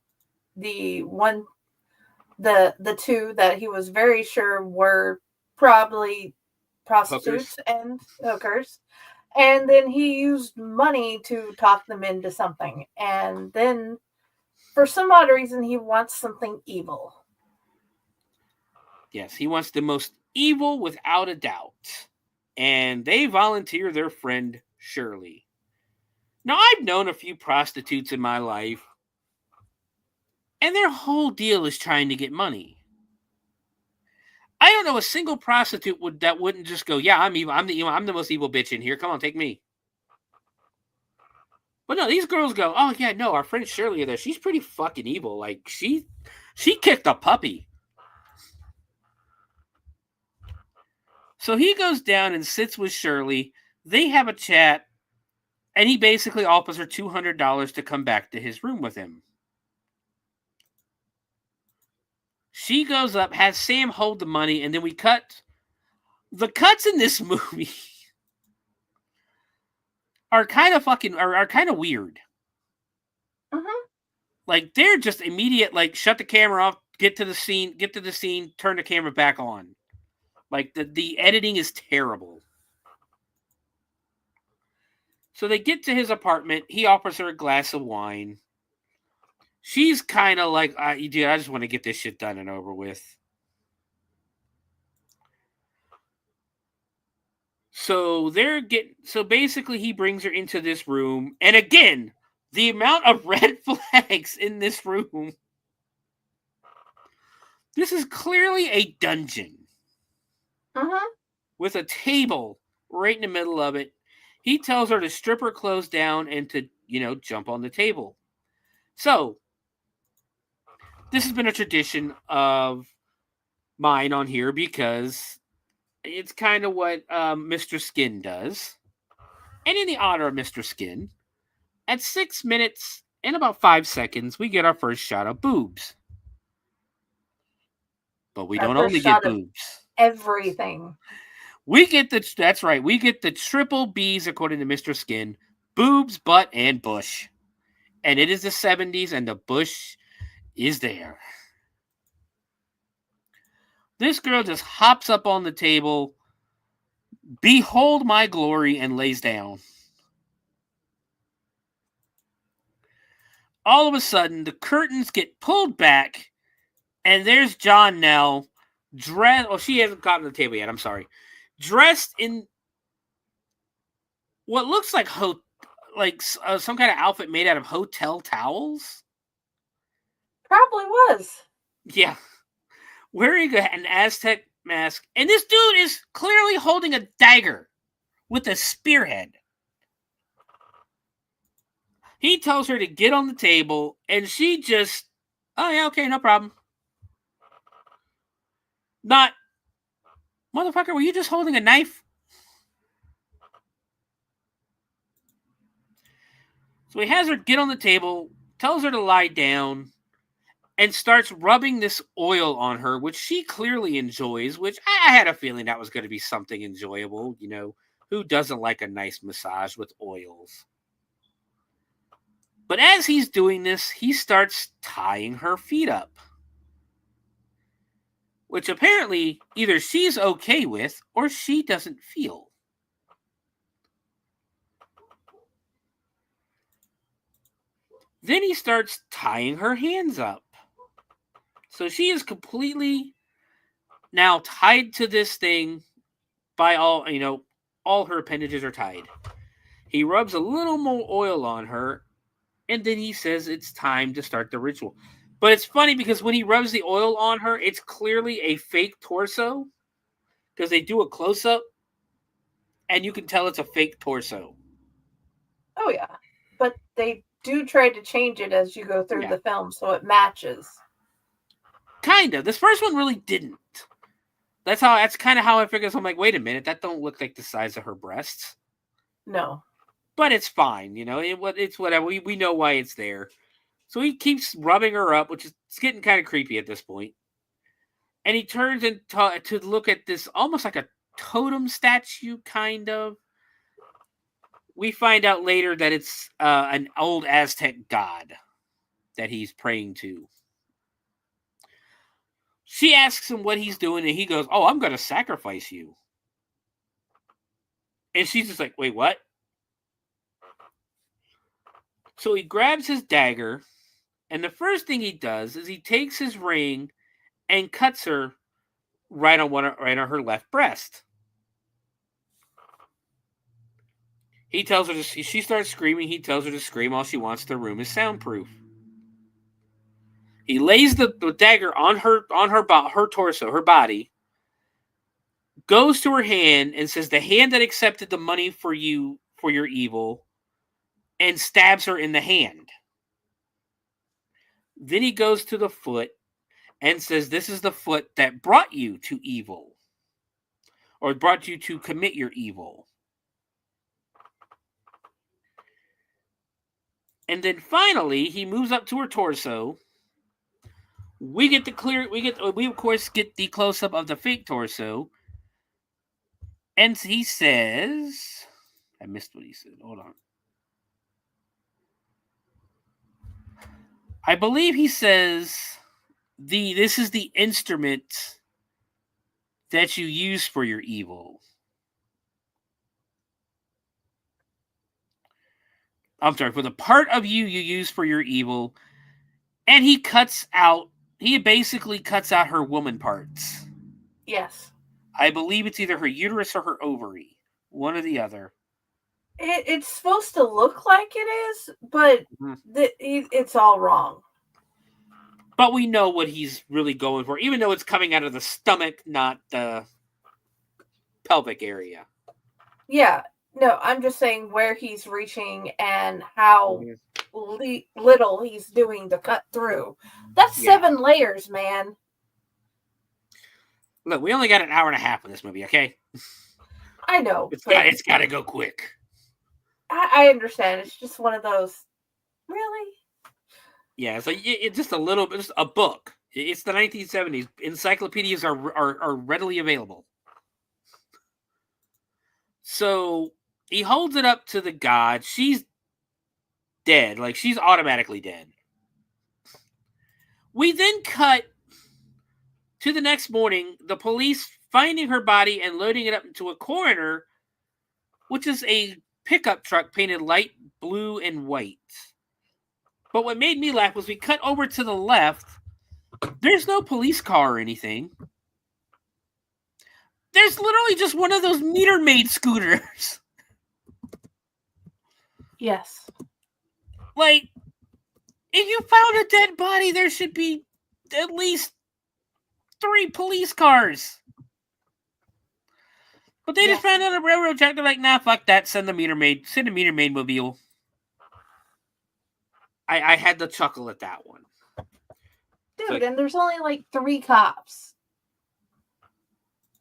the one the two that he was very sure were probably prostitutes and hookers. And then he used money to talk them into something. And then, for some odd reason, he wants something evil. Yes, he wants the most evil without a doubt. And they volunteer their friend Shirley. Now, I've known a few prostitutes in my life, and their whole deal is trying to get money. I don't know a single prostitute that wouldn't just go, yeah, I'm evil. I'm the most evil bitch in here. Come on, take me. But no, these girls go, oh yeah, no, our friend Shirley there, she's pretty fucking evil. Like she kicked a puppy. So he goes down and sits with Shirley. They have a chat, and he basically offers her $200 to come back to his room with him. She goes up, has Sam hold the money, and then we cut. The cuts in this movie are kind of weird. Mm-hmm. Like they're just immediate, like shut the camera off, get to the scene, turn the camera back on. Like the editing is terrible. So they get to his apartment. He offers her a glass of wine. She's kind of like, dude, I just want to get this shit done and over with. So basically he brings her into this room. And again, the amount of red flags in this room. This is clearly a dungeon. Uh-huh. With a table right in the middle of it. He tells her to strip her clothes down and to, jump on the table. So, this has been a tradition of mine on here because it's kind of what Mr. Skin does. And in the honor of Mr. Skin, at 6 minutes and about 5 seconds, we get our first shot of boobs. But we don't only get boobs. Everything. That's right. We get the triple Bs according to Mr. Skin. Boobs, butt, and bush. And it is the 70s and the bush is there. This girl just hops up on the table. Behold my glory, and lays down. All of a sudden, the curtains get pulled back, and there's John Nell dressed. Oh, she hasn't gotten to the table yet. I'm sorry. Dressed in what looks like some kind of outfit made out of hotel towels. Probably was. Yeah. Wearing an Aztec mask. And this dude is clearly holding a dagger with a spearhead. He tells her to get on the table, and she just, oh yeah, okay, no problem. Not, motherfucker, were you just holding a knife? So he has her get on the table, tells her to lie down, and starts rubbing this oil on her, which she clearly enjoys, which I had a feeling that was going to be something enjoyable. Who doesn't like a nice massage with oils? But as he's doing this, he starts tying her feet up. Which apparently either she's okay with or she doesn't feel. Then he starts tying her hands up. So she is completely now tied to this thing by all her appendages are tied. He rubs a little more oil on her, and then he says it's time to start the ritual. But it's funny because when he rubs the oil on her, it's clearly a fake torso because they do a close-up, and you can tell it's a fake torso. Oh, yeah. But they do try to change it as you go through the film so it matches. Kind of. This first one really didn't. That's kind of how I figured. So I'm like, wait a minute, that don't look like the size of her breasts. No. But it's fine, it's whatever. We know why it's there. So he keeps rubbing her up, which is getting kind of creepy at this point. And he turns to look at this almost like a totem statue, kind of. We find out later that it's an old Aztec god that he's praying to. She asks him what he's doing, and he goes, "Oh, I'm going to sacrifice you." And she's just like, "Wait, what?" So he grabs his dagger, and the first thing he does is he takes his ring and cuts her right on her left breast. He tells her she starts screaming. He tells her to scream all she wants. The room is soundproof. He lays the dagger on her torso, her body, goes to her hand and says, "The hand that accepted the money for your evil," and stabs her in the hand. Then he goes to the foot and says, "This is the foot that brought you to evil, or brought you to commit your evil." And then finally, he moves up to her torso. We of course get the close up of the fake torso. And he says, I missed what he said. Hold on. I believe he says this is the instrument that you use for your evil. I'm sorry, for the part of you use for your evil. And he basically cuts out her woman parts. Yes. I believe it's either her uterus or her ovary. One or the other. It's supposed to look like it is, but it's all wrong. But we know what he's really going for, even though it's coming out of the stomach, not the pelvic area. Yeah. No, I'm just saying where he's reaching and how little he's doing to cut through. That's 7 layers, man. Look, we only got an hour and a half in this movie, okay? I know. It's got to go quick. I understand. It's just one of those. Really? Yeah, it's just a little bit, just a book. It's the 1970s. Encyclopedias are readily available. So he holds it up to the god. She's dead. Like, she's automatically dead. We then cut to the next morning, the police finding her body and loading it up into a coroner, which is a pickup truck painted light blue and white. But what made me laugh was we cut over to the left. There's no police car or anything. There's literally just one of those meter maid scooters. Yes. Like, if you found a dead body, there should be at least 3 police cars. But they just found on a railroad track. They're like, nah, fuck that. Send a meter maid mobile. I had to chuckle at that one. Dude, and there's only like 3 cops.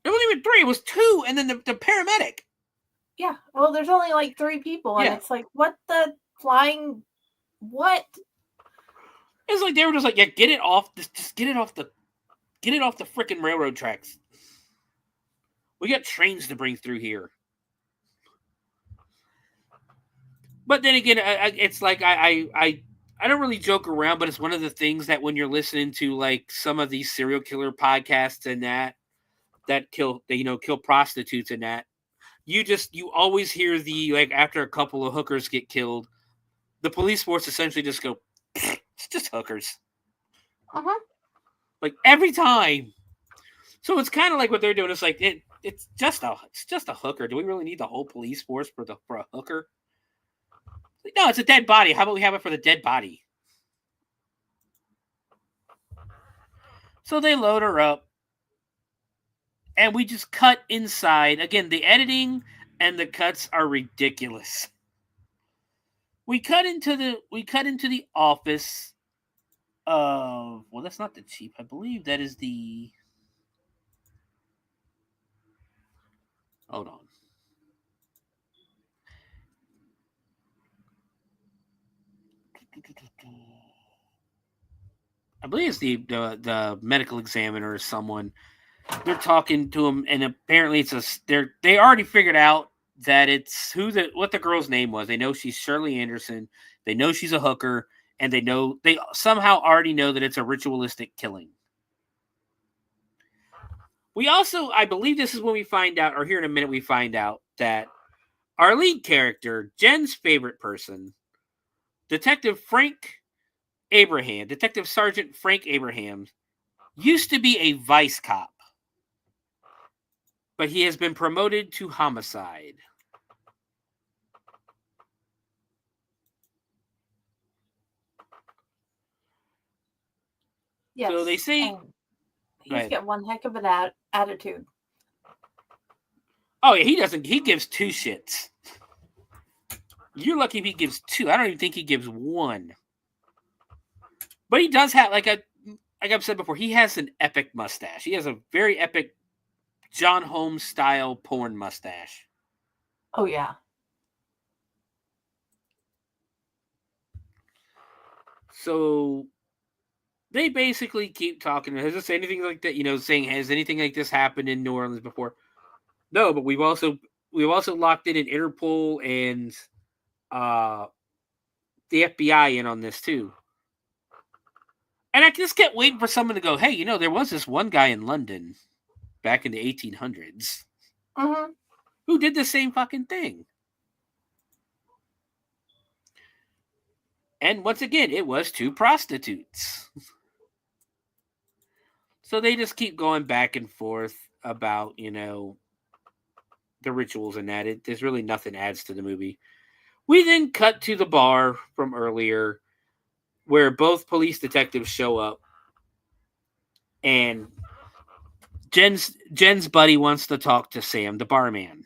It wasn't even 3. It was 2, and then the paramedic. Yeah. Well, there's only like 3 people, and it's like, what the flying? What? It's like they were just like, yeah, get it off. Just get it off the freaking railroad tracks. We got trains to bring through here. But then again, it's like I don't really joke around, but it's one of the things that when you're listening to like some of these serial killer podcasts and that kill prostitutes and that, you always hear the, like, after a couple of hookers get killed, the police force essentially just go, it's just hookers. Uh-huh. Like every time. So it's kind of like what they're doing. It's like it's just a hooker. Do we really need the whole police force for a hooker? No, it's a dead body. How about we have it for the dead body? So they load her up. And we just cut inside. Again, the editing and the cuts are ridiculous. We cut into the office of, well, that's not the chief. I believe that is the, hold on. I believe it's the medical examiner or someone. They're talking to him, and apparently they already figured out that it's what the girl's name was. They know she's Shirley Anderson. They know she's a hooker, and they somehow already know that it's a ritualistic killing. We also, I believe this is when we find out, or here in a minute we find out, that our lead character, Jen's favorite person, Detective Sergeant Frank Abraham, used to be a vice cop, but he has been promoted to homicide. Yes. So they say he's got one heck of an attitude. Oh yeah, he doesn't. He gives two shits. You're lucky if he gives two. I don't even think he gives one. But he does have, like I've said before, he has an epic mustache. He has a very epic John Holmes style porn mustache. Oh yeah. So they basically keep talking. Has this anything like that? Saying, has anything like this happened in New Orleans before? No, but we've also locked in an Interpol and the FBI in on this too. And I just kept waiting for someone to go, hey, there was this one guy in London back in the 1800s who did the same fucking thing. And once again, it was two prostitutes. So they just keep going back and forth about, the rituals and that. There's really nothing adds to the movie. We then cut to the bar from earlier where both police detectives show up. And Jen's buddy wants to talk to Sam, the barman.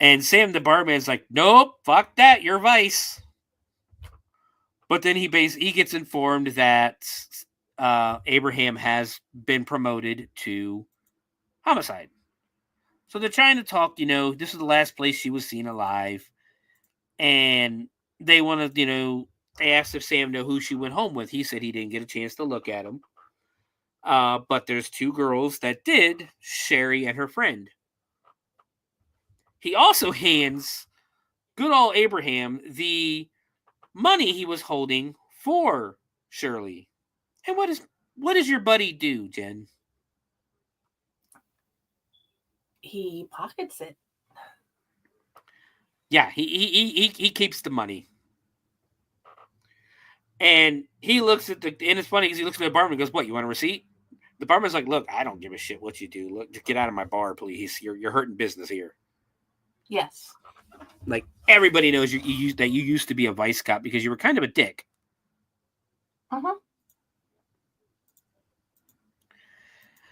And Sam, the barman's like, nope, fuck that, you're vice. But then he gets informed that Abraham has been promoted to homicide. So they're trying to talk, this is the last place she was seen alive. And they want to, they asked if Sam knew who she went home with. He said he didn't get a chance to look at him. But there's two girls that did, Sherry and her friend. He also hands good old Abraham the money he was holding for Shirley. And what does your buddy do, Jen? He pockets it. Yeah, he keeps the money. And he looks at and it's funny because he looks at the barman and goes, what, you want a receipt? The barman's like, look, I don't give a shit what you do. Look, just get out of my bar, please. You're hurting business here. Yes. Like, everybody knows that you used to be a vice cop because you were kind of a dick.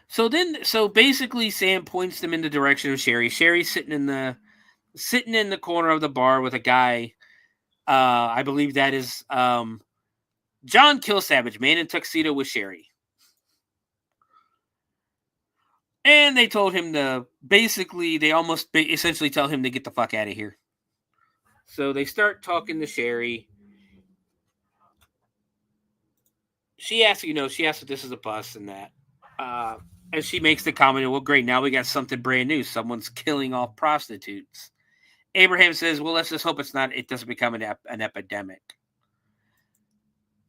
So basically Sam points them in the direction of Sherry. Sherry's sitting in the corner of the bar with a guy. I believe that is John Killsavage, man in tuxedo with Sherry. And they told him they almost essentially tell him to get the fuck out of here. So they start talking to Sherry. She asks if this is a bus and that. And she makes the comment, well, great, now we got something brand new. Someone's killing off prostitutes. Abraham says, well, let's just hope it doesn't become an epidemic.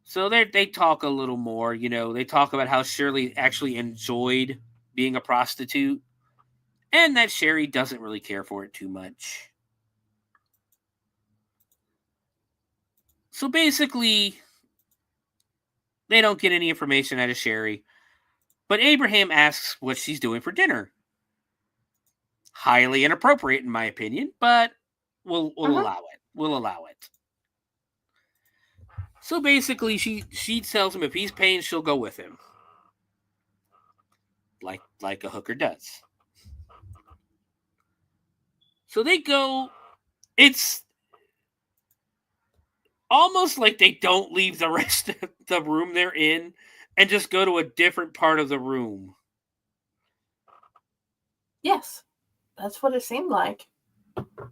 So they talk a little more, they talk about how Shirley actually enjoyed being a prostitute and that Sherry doesn't really care for it too much. So basically, they don't get any information out of Sherry, but Abraham asks what she's doing for dinner. Highly inappropriate, in my opinion, but we'll allow it. We'll allow it. So basically, she tells him if he's paying, she'll go with him. Like a hooker does. So they go. It's almost like they don't leave the rest of the room they're in and just go to a different part of the room. Yes, that's what it seemed like.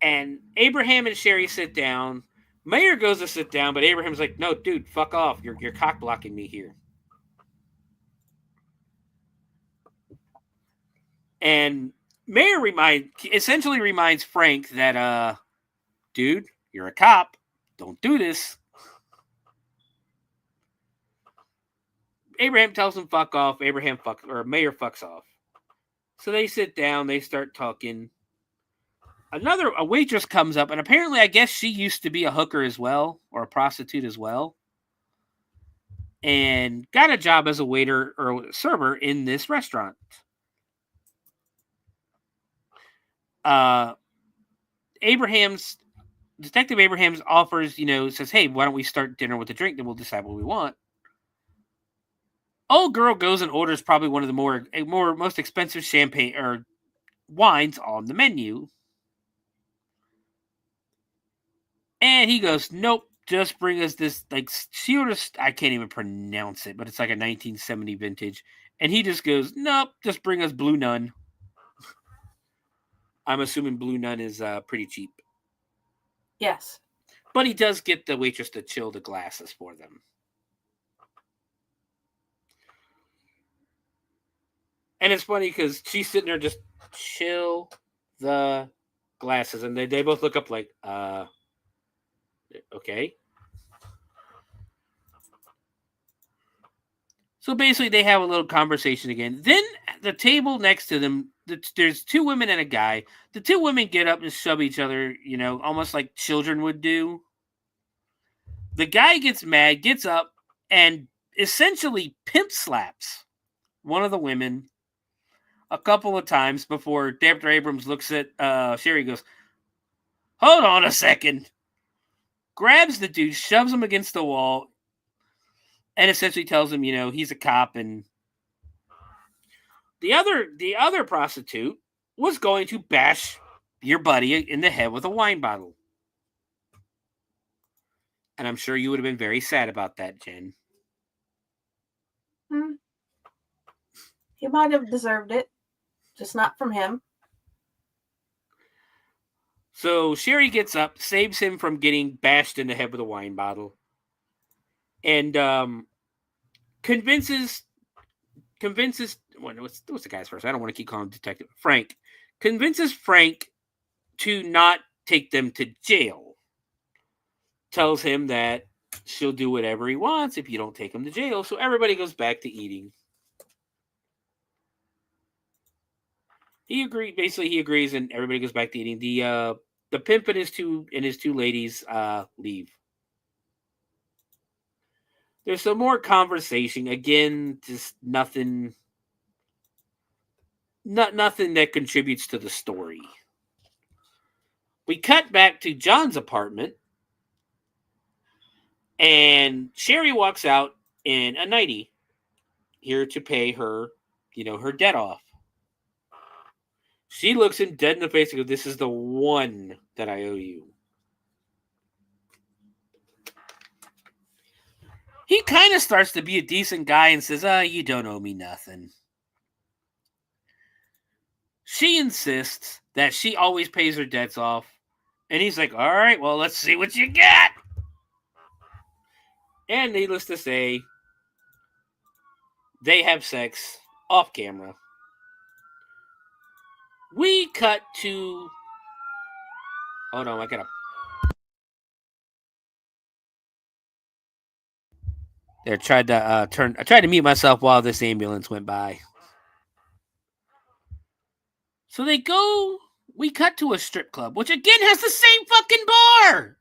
And Abraham and Sherry sit down. Mayor goes to sit down, but Abraham's like, no, dude, fuck off. You're cock blocking me here. And Mayor essentially reminds Frank that, dude, you're a cop. Don't do this. Abraham tells him fuck off. Mayor fucks off. So they sit down. They start talking. A waitress comes up, and apparently I guess she used to be a hooker as well, or a prostitute as well, and got a job as a waiter or server in this restaurant. Detective Abrahams offers, says, hey, why don't we start dinner with a drink, then we'll decide what we want. Old girl goes and orders probably one of the most expensive champagne or wines on the menu. And he goes, nope, just bring us this, she orders, I can't even pronounce it, but it's like a 1970 vintage. And he just goes, nope, just bring us Blue Nun. I'm assuming Blue Nun is pretty cheap. Yes. But he does get the waitress to chill the glasses for them. And it's funny because she's sitting there just chill the glasses. And they both look up like, okay. So basically they have a little conversation again. Then the table next to them, there's two women and a guy. The two women get up and shove each other, almost like children would do. The guy gets mad, gets up, and essentially pimp slaps one of the women a couple of times before Dr. Abrams looks at Sherry, goes, hold on a second. Grabs the dude, shoves him against the wall, and essentially tells him, he's a cop. And the other prostitute was going to bash your buddy in the head with a wine bottle. And I'm sure you would have been very sad about that, Jen. He might have deserved it, just not from him. So Sherry gets up, saves him from getting bashed in the head with a wine bottle, and convinces what's the guy's first? I don't want to keep calling him Detective Frank. Convinces Frank to not take them to jail. Tells him that she'll do whatever he wants if you don't take him to jail. So everybody goes back to eating. He agrees, and everybody goes back to eating. The pimp and his two ladies leave. There's some more conversation. Again, just nothing that contributes to the story. We cut back to John's apartment, and Sherry walks out in a nightie, here to pay her, her debt off. She looks him dead in the face and goes, this is the one that I owe you. He kind of starts to be a decent guy and says, you don't owe me nothing. She insists that she always pays her debts off. And he's like, all right, well, let's see what you got. And needless to say, they have sex off camera. We cut to... Hold on, I gotta... I tried to mute myself while this ambulance went by. So we cut to a strip club, which again has the same fucking bar!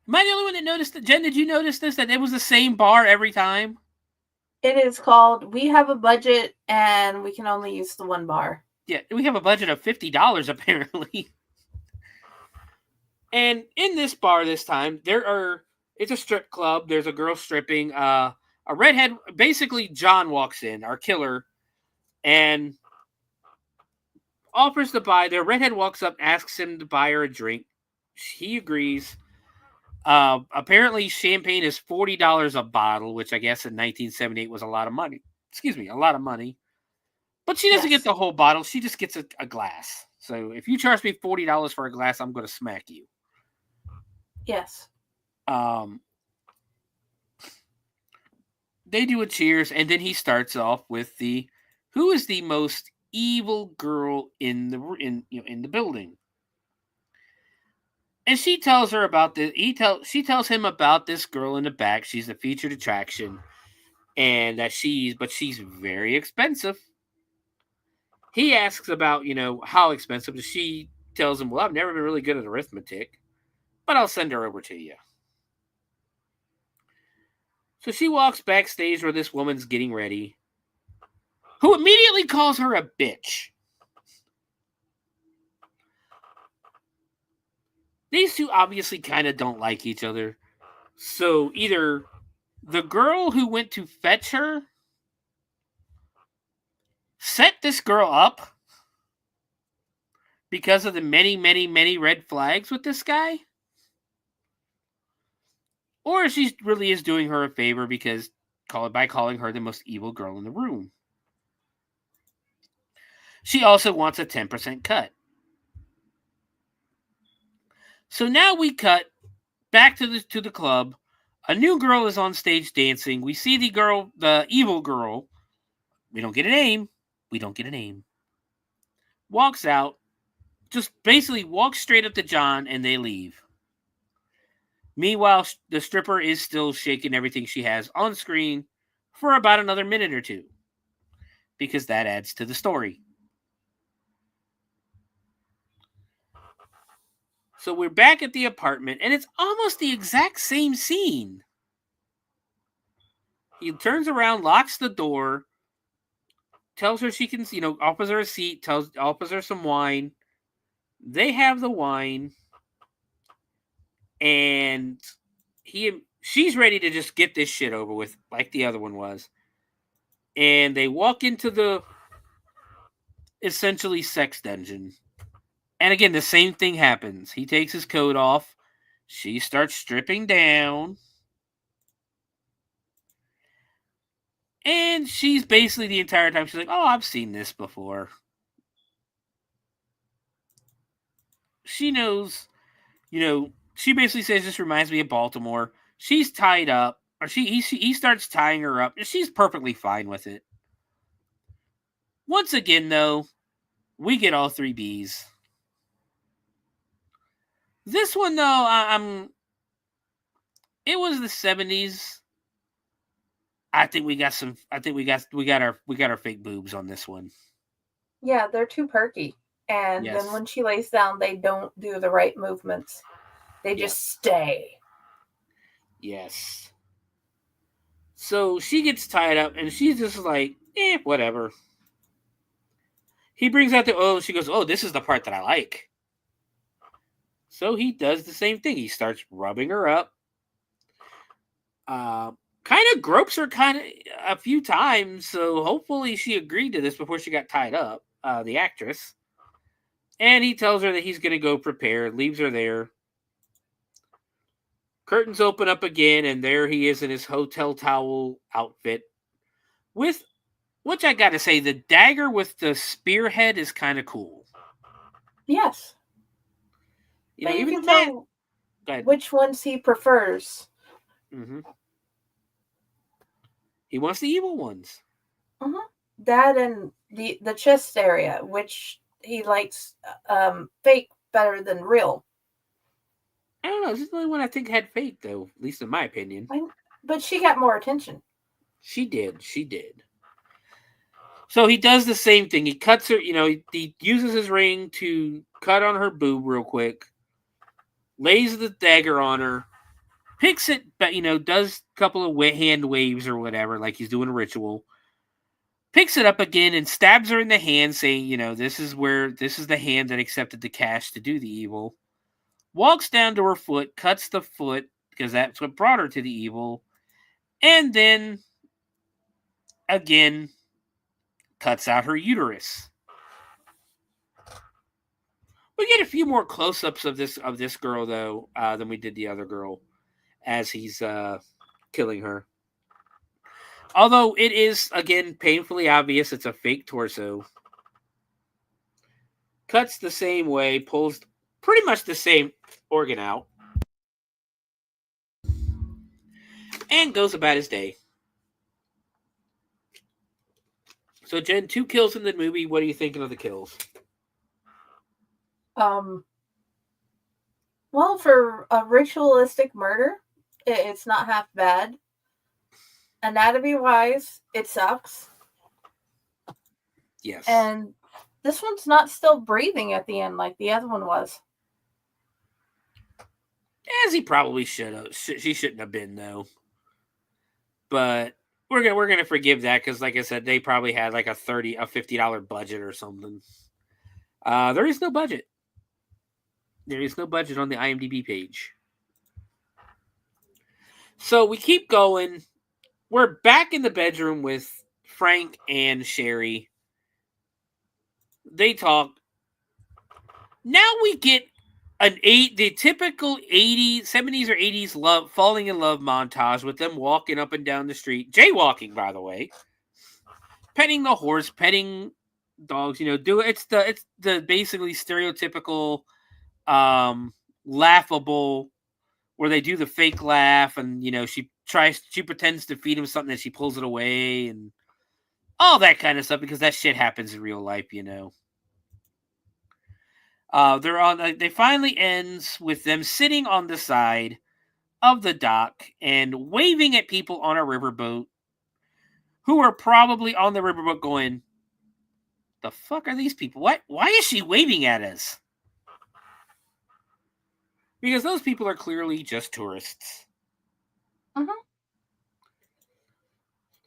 Am I the only one that noticed that? Jen, did you notice this? That it was the same bar every time? It is called We Have a Budget and we can only use the one bar. Yeah, we have a budget of $50 apparently. And in this bar this time, it's a strip club. There's a girl stripping. A redhead, basically John walks in, our killer, and offers to buy. The redhead walks up, asks him to buy her a drink. He agrees. Apparently champagne is $40 a bottle, which I guess in 1978 was a lot of money. A lot of money. But she doesn't get the whole bottle. She just gets a glass. So if you charge me $40 for a glass, I'm going to smack you. Yes. They do a cheers, and then he starts off with who is the most evil girl in the building. And she tells her about this. She tells him about this girl in the back. She's a featured attraction, and that she's very expensive. He asks about, how expensive. She tells him, well, I've never been really good at arithmetic, but I'll send her over to you. So she walks backstage where this woman's getting ready, who immediately calls her a bitch. These two obviously kind of don't like each other. So either the girl who went to fetch her set this girl up because of the many, many, many red flags with this guy, or she really is doing her a favor by calling her the most evil girl in the room. She also wants a 10% cut. So now we cut back to the club. A new girl is on stage dancing. We see the evil girl. We don't get a name. Walks out. Just basically walks straight up to John and they leave. Meanwhile, the stripper is still shaking everything she has on screen for about another minute or two. Because that adds to the story. So we're back at the apartment, and it's almost the exact same scene. He turns around, locks the door, tells her she can, offers her a seat, offers her some wine. They have the wine, and she's ready to just get this shit over with, like the other one was. And they walk into the essentially sex dungeon. And again, the same thing happens. He takes his coat off. She starts stripping down. And she's basically the entire time, she's like, oh, I've seen this before. She knows, she basically says, this reminds me of Baltimore. She's tied up, or he starts tying her up, and she's perfectly fine with it. Once again, though, we get all 3 Bs. This one, though, it was the 70s. I think we got our fake boobs on this one. Yeah, they're too perky. And Yes. then when she lays down, they don't do the right movements. They just stay. Yes. So she gets tied up, and she's just like, whatever. He brings out she goes, oh, this is the part that I like. So he does the same thing. He starts rubbing her up. Kind of gropes her a few times, so hopefully she agreed to this before she got tied up, the actress. And he tells her that he's going to go prepare, leaves her there. Curtains open up again, and there he is in his hotel towel outfit. Which I got to say, the dagger with the spearhead is kind of cool. Yes. You can tell which ones he prefers. Mm-hmm. He wants the evil ones. Mm-hmm. That and the chest area, which he likes fake better than real. I don't know. This is the only one I think had fake, though, at least in my opinion. But she got more attention. She did. So he does the same thing. He cuts her, he uses his ring to cut on her boob real quick, lays the dagger on her, picks it, but, does a couple of hand waves or whatever, like he's doing a ritual, picks it up again and stabs her in the hand, saying, this is the hand that accepted the cash to do the evil. Walks down to her foot, cuts the foot, because that's what brought her to the evil, and then, again, cuts out her uterus. We get a few more close-ups of this girl, though, than we did the other girl, as he's killing her. Although it is, again, painfully obvious it's a fake torso. Cuts the same way, pulls pretty much the same organ out, and goes about his day. So, Jen, 2 kills in the movie. What are you thinking of the kills? Well, for a ritualistic murder, it's not half bad. Anatomy-wise, it sucks. Yes. And this one's not still breathing at the end like the other one was. As he probably should have. She shouldn't have been, though. But we're gonna forgive that because, like I said, they probably had like a $50 budget or something. There is no budget. There is no budget on the IMDb page. So we keep going. We're back in the bedroom with Frank and Sherry. They talk. Now we get the typical 80s, 70s or 80s falling in love montage with them walking up and down the street, jaywalking, by the way, petting the horse, petting dogs. It's the basically stereotypical, laughable, where they do the fake laugh, and she pretends to feed him something and she pulls it away, and all that kind of stuff, because that shit happens in real life. They finally ends with them sitting on the side of the dock and waving at people on a riverboat who are probably on the riverboat going, the fuck are these people? Why is she waving at us? Because those people are clearly just tourists. Mm-hmm.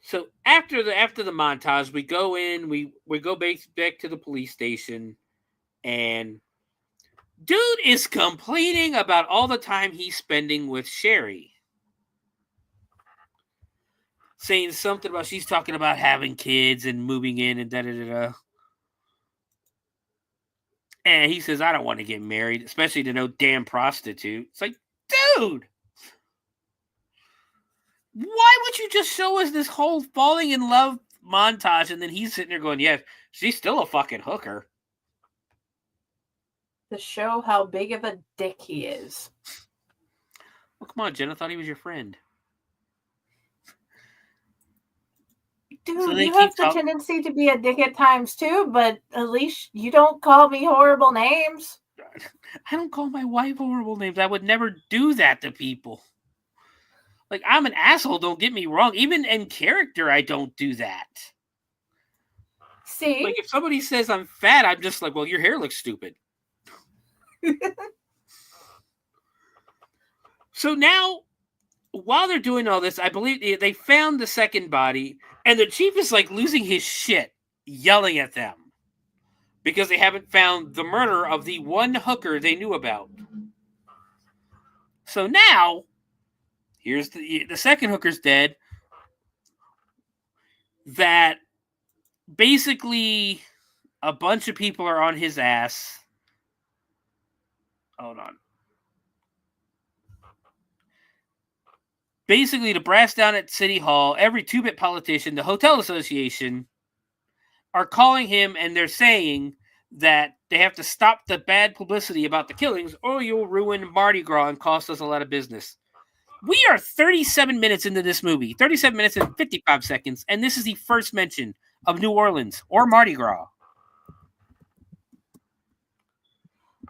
So after the montage, we go in, we go back to the police station, and dude is complaining about all the time he's spending with Sherry. Saying something about she's talking about having kids and moving in and da-da-da-da. And he says, I don't want to get married, especially to no damn prostitute. It's like, dude! Why would you just show us this whole falling in love montage and then he's sitting there going, yeah, she's still a fucking hooker. To show how big of a dick he is. Well, come on, Jen. I thought he was your friend. Dude, so you have the tendency to be a dick at times too, but at least you don't call me horrible names. I don't call my wife horrible names. I would never do that to people. Like, I'm an asshole, don't get me wrong. Even in character, I don't do that. See? Like, if somebody says I'm fat, I'm just like, well, your hair looks stupid. So now, while they're doing all this, I believe they found the second body, and the chief is like losing his shit, yelling at them because they haven't found the murder of the one hooker they knew about. So now, here's the second hooker's dead. That basically a bunch of people are on his ass. Hold on. Basically, the brass down at City Hall, every two-bit politician, the Hotel Association, are calling him, and they're saying that they have to stop the bad publicity about the killings, or you'll ruin Mardi Gras and cost us a lot of business. We are 37 minutes into this movie, 37 minutes and 55 seconds, and this is the first mention of New Orleans or Mardi Gras.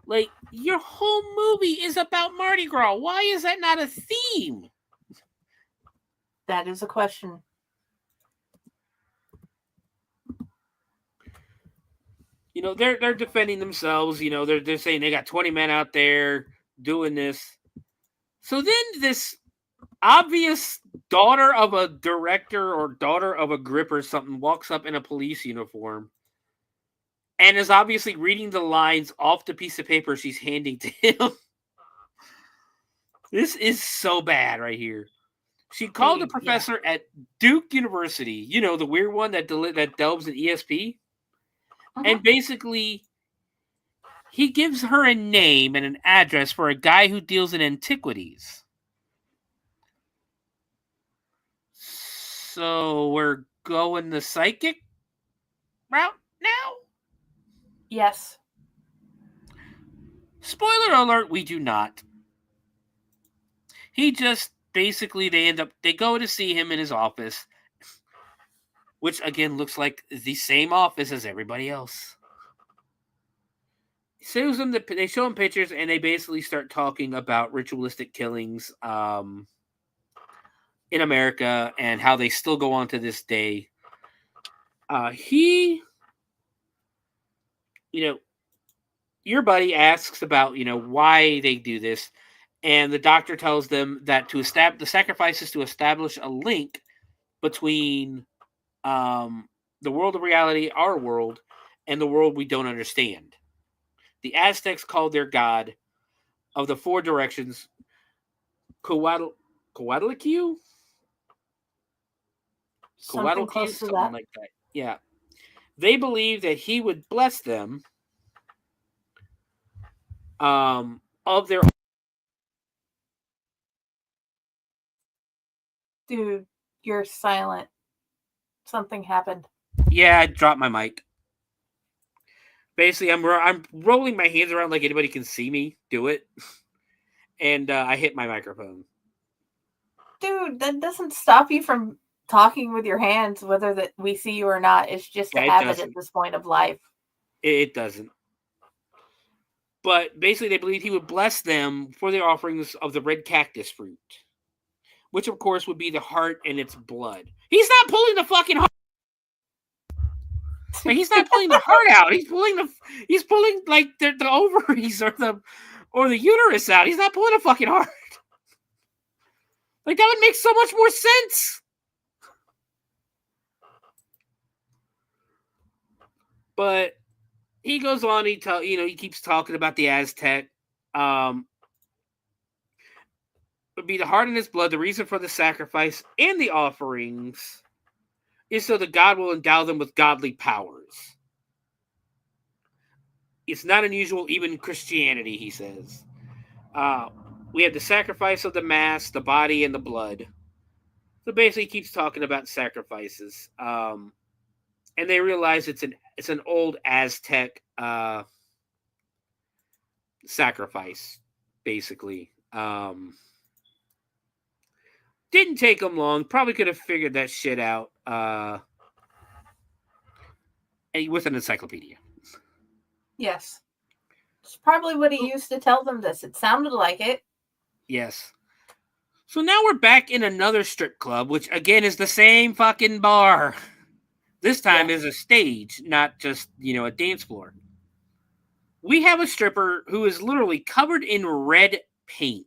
Like, your whole movie is about Mardi Gras. Why is that not a theme? That is a question. They're defending themselves. They're saying they got 20 men out there doing this. So then this obvious daughter of a director or daughter of a grip or something walks up in a police uniform and is obviously reading the lines off the piece of paper she's handing to him. This is so bad right here. She called a professor at Duke University, the weird one that delves in ESP. Uh-huh. And basically, he gives her a name and an address for a guy who deals in antiquities. So we're going the psychic route now? Yes. Spoiler alert, we do not. He just basically, they go to see him in his office, which again looks like the same office as everybody else. shows them they show them pictures, and they basically start talking about ritualistic killings in America and how they still go on to this day. Your buddy asks about, why they do this, and the doctor tells them that the sacrifice is to establish a link between the world of reality, our world, and the world we don't understand. The Aztecs called their god of the four directions Coatlicue? Something close to Something that. like that. Yeah. They believe that he would bless them of their... Dude, you're silent. Something happened. Yeah, I dropped my mic. Basically, I'm rolling my hands around like anybody can see me do it. And I hit my microphone. Dude, that doesn't stop you from talking with your hands, whether that we see you or not. It's just a habit at this point of life. It doesn't. But basically, they believed he would bless them for their offerings of the red cactus fruit, which, of course, would be the heart and its blood. He's not pulling the fucking heart. He's not pulling the heart out. He's pulling like the ovaries or the uterus out. He's not pulling a fucking heart. Like, that would make so much more sense. But he goes on. He keeps talking about the Aztec. Would be the heart and his blood. The reason for the sacrifice and the offerings is so that God will endow them with godly powers. It's not unusual, even in Christianity, he says. We have the sacrifice of the mass, the body, and the blood. So basically, he keeps talking about sacrifices. And they realize it's an old Aztec sacrifice, basically. Didn't take them long. Probably could have figured that shit out with an encyclopedia. Yes. It's probably what he used to tell them this. It sounded like it. Yes. So now we're back in another strip club, which again is the same fucking bar. This time is a stage, not just, a dance floor. We have a stripper who is literally covered in red paint.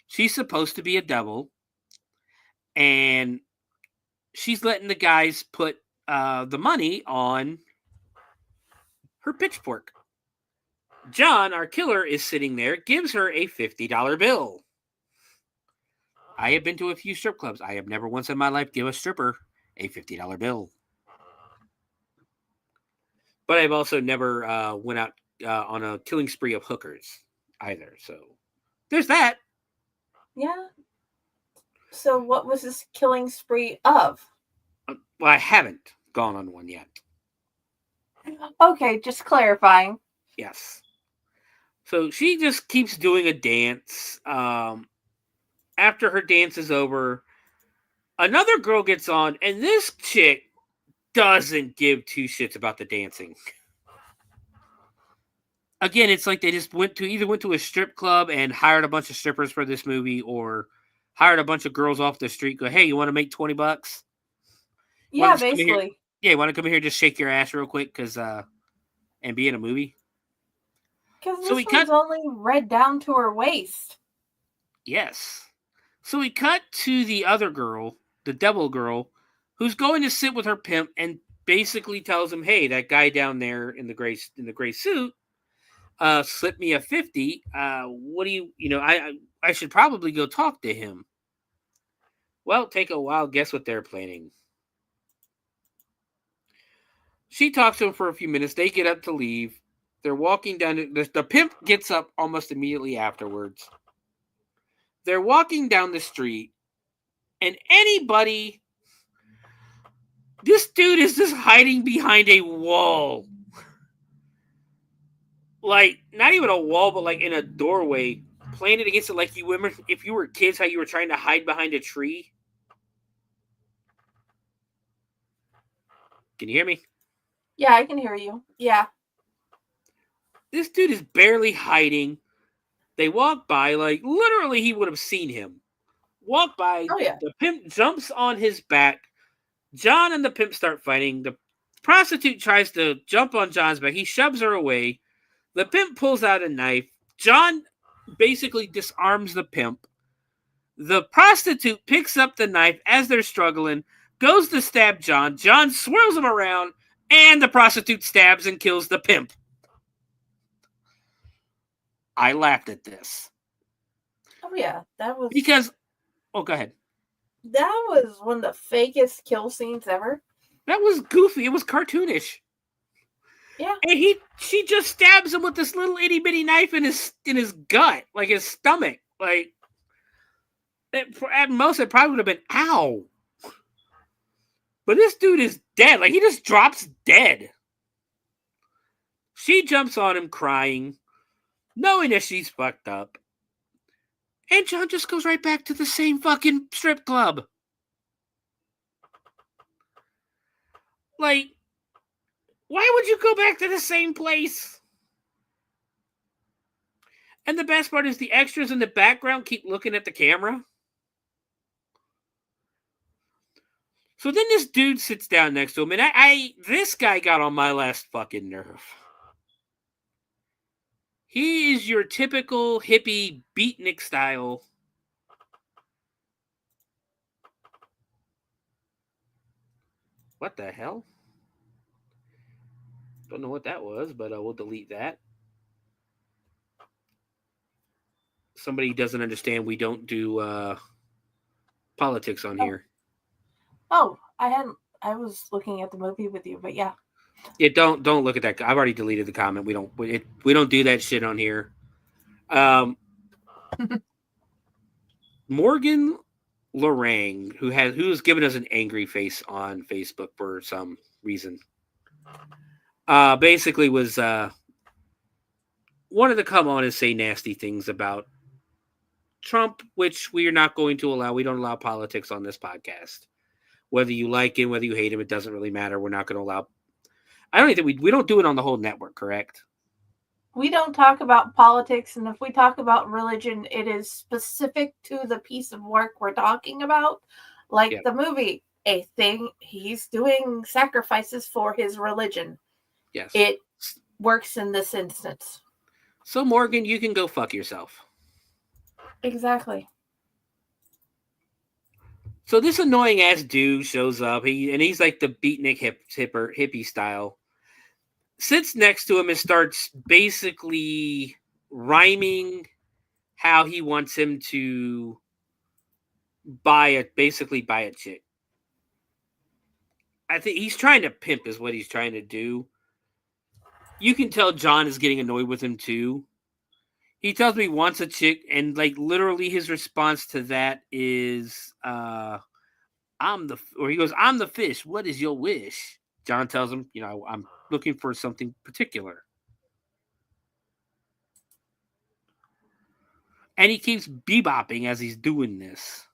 She's supposed to be a double, and she's letting the guys put the money on her pitchfork. John, our killer, is sitting there, gives her a $50 bill. I have been to a few strip clubs. I have never once in my life given a stripper a $50 bill. But I've also never went out on a killing spree of hookers either. So there's that. Yeah. So what was this killing spree of? Well, I haven't gone on one yet. Okay, just clarifying. Yes. So she just keeps doing a dance. After her dance is over, another girl gets on, and this chick doesn't give two shits about the dancing. Again, it's like they just went to a strip club and hired a bunch of strippers for this movie, or hired a bunch of girls off the street. Go, hey, you want to make $20? Yeah, basically. Yeah, you want to come here, just shake your ass real quick, and be in a movie. Because this one's only red down to her waist. Yes. So we cut to the other girl, the devil girl, who's going to sit with her pimp and basically tells him, hey, that guy down there in the gray suit slipped me a 50. What do you I should probably go talk to him. Well, take a while. Guess what they're planning? She talks to him for a few minutes. They get up to leave. They're walking down. The pimp gets up almost immediately afterwards. They're walking down the street, and this dude is just hiding behind a wall. Like, not even a wall, but like in a doorway, playing it against it like you remember if you were kids, how you were trying to hide behind a tree. Can you hear me? Yeah, I can hear you. Yeah. This dude is barely hiding. They walk by, like, literally he would have seen him. Walk by, Oh, yeah. the pimp jumps on his back. John and the pimp start fighting. The prostitute tries to jump on John's back. He shoves her away. The pimp pulls out a knife. John basically disarms the pimp. The prostitute picks up the knife as they're struggling, goes to stab John. John swirls him around, and the prostitute stabs and kills the pimp. I laughed at this. Oh, yeah. That was... Because... Oh, go ahead. That was one of the fakest kill scenes ever. That was goofy. It was cartoonish. Yeah. And she just stabs him with this little itty bitty knife in his gut, like his stomach. Like, at most, it probably would have been ow. But this dude is dead. Like, he just drops dead. She jumps on him crying, knowing that she's fucked up. And John just goes right back to the same fucking strip club. Like, why would you go back to the same place? And the best part is the extras in the background keep looking at the camera. So then this dude sits down next to him, and this guy got on my last fucking nerve. He is your typical hippie beatnik style. What the hell? Don't know what that was, but we'll delete that. Somebody doesn't understand we don't do politics on here. Oh, I was looking at the movie with you, but yeah. Yeah, don't look at that. I've already deleted the comment. We don't do that shit on here. Morgan Lorang, who's given us an angry face on Facebook for some reason, basically was wanted to come on and say nasty things about Trump, which we are not going to allow. We don't allow politics on this podcast. Whether you like him, whether you hate him, it doesn't really matter. We're not going to allow. I don't think we don't do it on the whole network, correct? We don't talk about politics, and if we talk about religion, it is specific to the piece of work we're talking about. Like the movie, a thing, he's doing sacrifices for his religion. Yes. It works in this instance. So, Morgan, you can go fuck yourself. Exactly. So this annoying ass dude shows up. He's like the beatnik hippie style. Sits next to him and starts basically rhyming how he wants him to buy a chick. I think he's trying to pimp is what he's trying to do. You can tell John is getting annoyed with him too. He tells me he wants a chick, and like literally his response to that is I'm the fish. What is your wish? John tells him, I'm looking for something particular. And he keeps bebopping as he's doing this.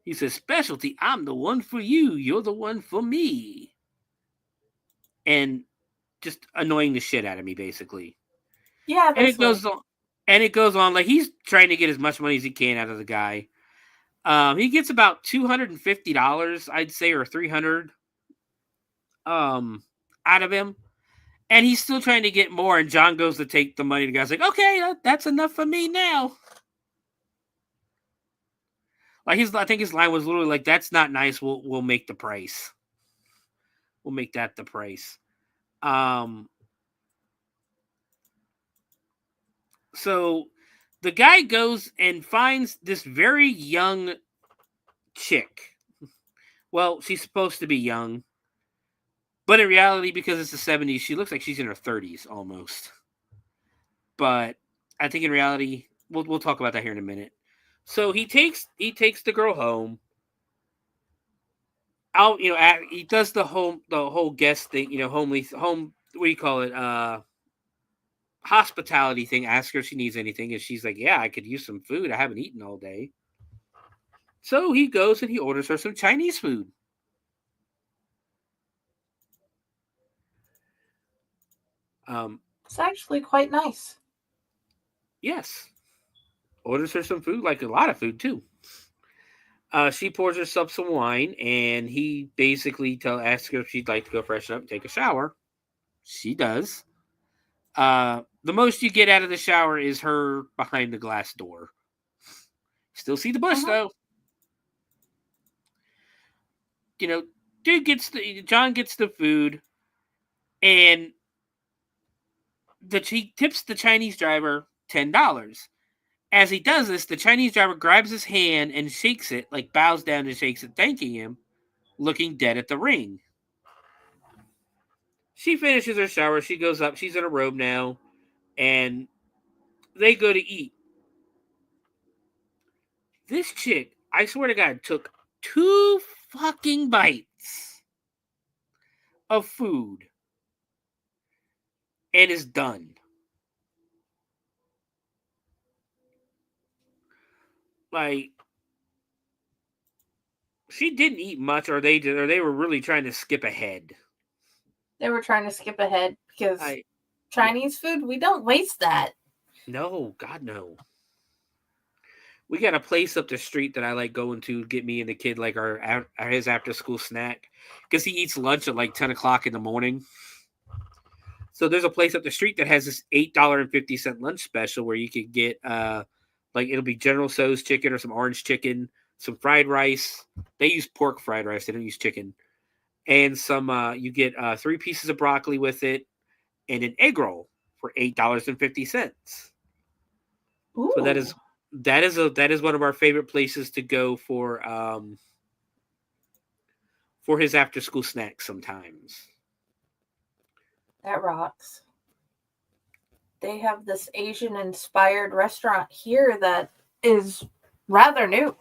He says, specialty, I'm the one for you. You're the one for me. And just annoying the shit out of me, basically. Yeah, and it goes on like he's trying to get as much money as he can out of the guy. He gets about $250, I'd say, or $300 out of him. And he's still trying to get more, and John goes to take the money. The guy's like, okay, that's enough for me now. Like I think his line was literally like, that's not nice, we'll make the price. We'll make that the price. So the guy goes and finds this very young chick. Well, she's supposed to be young. But in reality, because it's the 70s, she looks like she's in her 30s almost. But I think in reality, we'll talk about that here in a minute. So he takes the girl home. He does the whole guest thing, home, what do you call it? Hospitality thing. Ask her if she needs anything, and she's like, yeah, I could use some food. I haven't eaten all day. So he goes and he orders her some Chinese food. It's actually quite nice. Yes. Orders her some food, like a lot of food too. She pours herself some wine, and he basically asks her if she'd like to go freshen up and take a shower. She does. The most you get out of the shower is her behind the glass door. Still see the bush though. You know, John gets the food, and he tips the Chinese driver $10. As he does this, the Chinese driver grabs his hand and shakes it, like bows down and shakes it, thanking him, looking dead at the ring. She finishes her shower. She goes up. She's in a robe now, and they go to eat. This chick, I swear to God, took 2 fucking bites of food and is done. Like, she didn't eat much, or they were really trying to skip ahead. They were trying to skip ahead because Chinese food, we don't waste that. No, God, no. We got a place up the street that I like going to get me and the kid like his after school snack, because he eats lunch at like 10 o'clock in the morning. So there's a place up the street that has this $8.50 lunch special where you could get like it'll be General Tso's chicken or some orange chicken, some fried rice. They use pork fried rice. They don't use chicken. And some you get 3 pieces of broccoli with it and an egg roll for $8.50. Ooh. So that is one of our favorite places to go for his after school snacks sometimes. That rocks. They have this Asian inspired restaurant here that is rather new.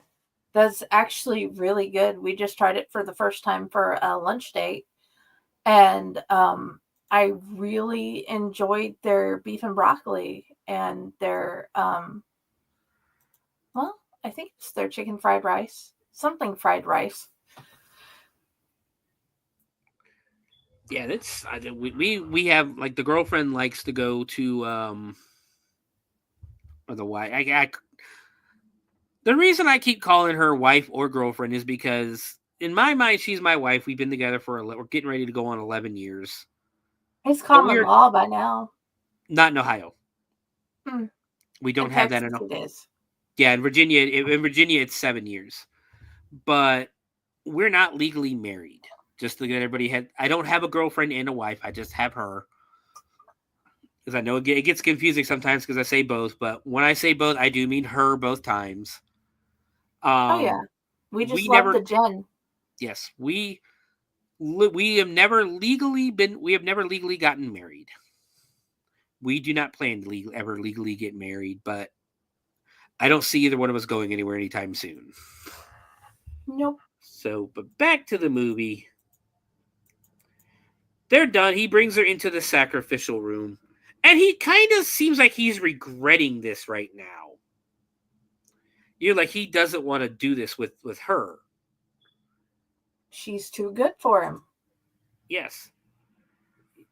That's actually really good. We just tried it for the first time for a lunch date. And I really enjoyed their beef and broccoli and their I think it's their chicken fried rice. Something fried rice. Yeah, that's we have, like, the girlfriend likes to go to or the wife. The reason I keep calling her wife or girlfriend is because in my mind she's my wife. We've been together we're getting ready to go on 11 years. It's common law by now. Not in Ohio. We don't have that in Ohio. It is. Yeah, in Virginia it's 7 years. But we're not legally married. Just to get everybody I don't have a girlfriend and a wife. I just have her. Because I know it gets confusing sometimes because I say both. But when I say both, I do mean her both times. Oh yeah, we love the Jen. Yes, we have never legally gotten married. We do not plan to ever legally get married, but I don't see either one of us going anywhere anytime soon. Nope. So, but back to the movie. They're done. He brings her into the sacrificial room. And he kind of seems like he's regretting this right now. Like he doesn't want to do this with her. She's too good for him. Yes.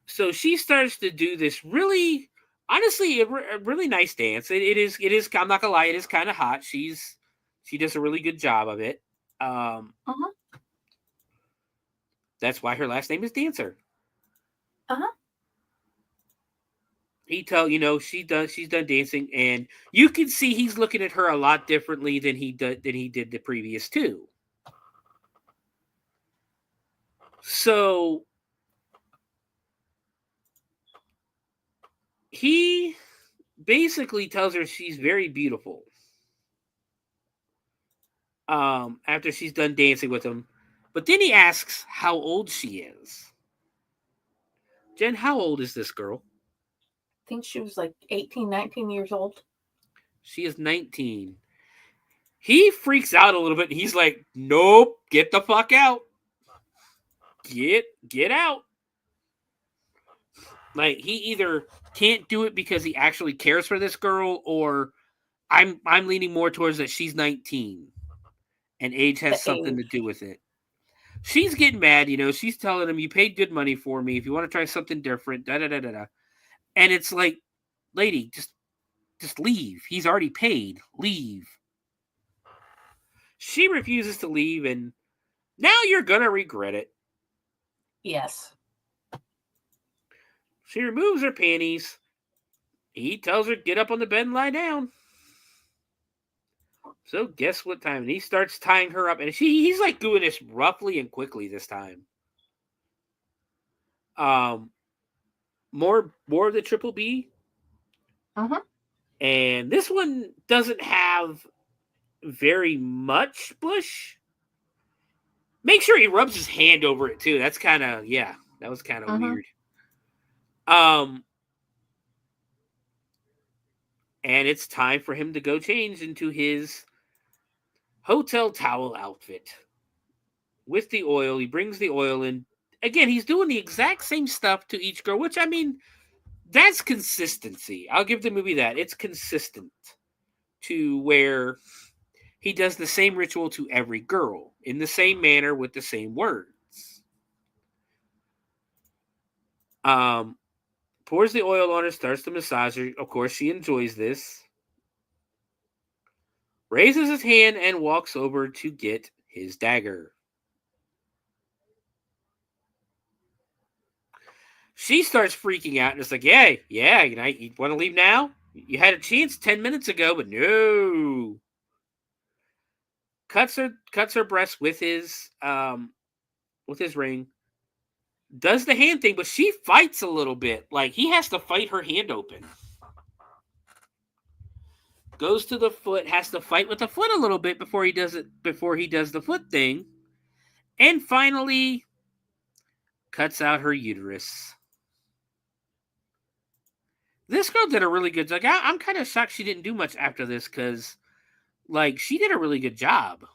So she starts to do this really, honestly, a really nice dance. It is. I'm not gonna lie. It is kind of hot. She does a really good job of it. That's why her last name is Dancer. She's done dancing, and you can see he's looking at her a lot differently than he did the previous two. So he basically tells her she's very beautiful. After she's done dancing with him, but then he asks how old she is. Jen, how old is this girl? I think she was like 18, 19 years old. She is 19. He freaks out a little bit. And he's like, nope, get the fuck out. Get out. Like, he either can't do it because he actually cares for this girl, or I'm leaning more towards that she's 19 and age has something to do with it. She's getting mad, she's telling him, you paid good money for me. If you want to try something different, da-da-da-da-da. And it's like, lady, just leave. He's already paid. Leave. She refuses to leave, and now you're gonna regret it. Yes. She removes her panties. He tells her, get up on the bed and lie down. So guess what time? And he starts tying her up. And he's like doing this roughly and quickly this time. More of the Triple B. Uh-huh. And this one doesn't have very much bush. Make sure he rubs his hand over it too. That's kind of, that was kind of weird. And it's time for him to go change into his hotel towel outfit with the oil. He brings the oil in. Again, he's doing the exact same stuff to each girl, which, I mean, that's consistency. I'll give the movie that. It's consistent to where he does the same ritual to every girl in the same manner with the same words. Pours the oil on her, starts to massage her. Of course, she enjoys this. Raises his hand and walks over to get his dagger. She starts freaking out and it's like, you want to leave now? You had a chance 10 minutes ago, but no. Cuts her breast with his ring. Does the hand thing, but she fights a little bit. Like, he has to fight her hand open. Goes to the foot, has to fight with the foot a little bit before he does the foot thing. And finally cuts out her uterus. This girl did a really good job. I'm kind of shocked she didn't do much after this because, like, she did a really good job.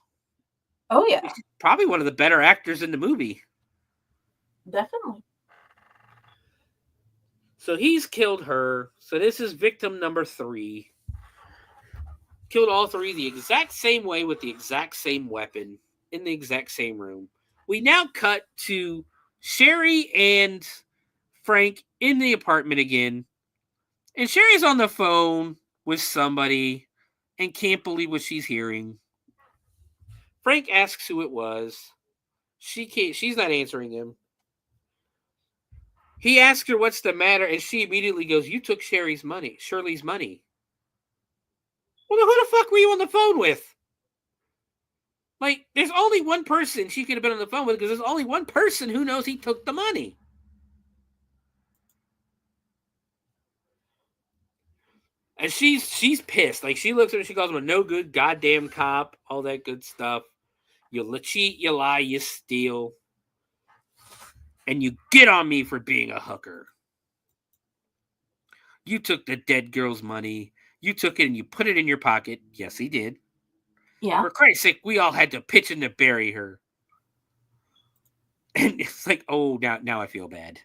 Oh, yeah. She's probably one of the better actors in the movie. Definitely. So he's killed her. So this is victim number 3. Killed all 3 the exact same way with the exact same weapon in the exact same room. We now cut to Sherry and Frank in the apartment again. And Sherry's on the phone with somebody and can't believe what she's hearing. Frank asks who it was. She's not answering him. He asks her what's the matter, and she immediately goes, you took Shirley's money. Well, then who the fuck were you on the phone with? Like, there's only one person she could have been on the phone with because there's only one person who knows he took the money. And she's pissed. Like, she looks at him and she calls him a no good goddamn cop, all that good stuff. You cheat, you lie, you steal. And you get on me for being a hooker. You took the dead girl's money. You took it and you put it in your pocket. Yes, he did. Yeah. For Christ's sake, we all had to pitch in to bury her. And it's like, oh, now I feel bad.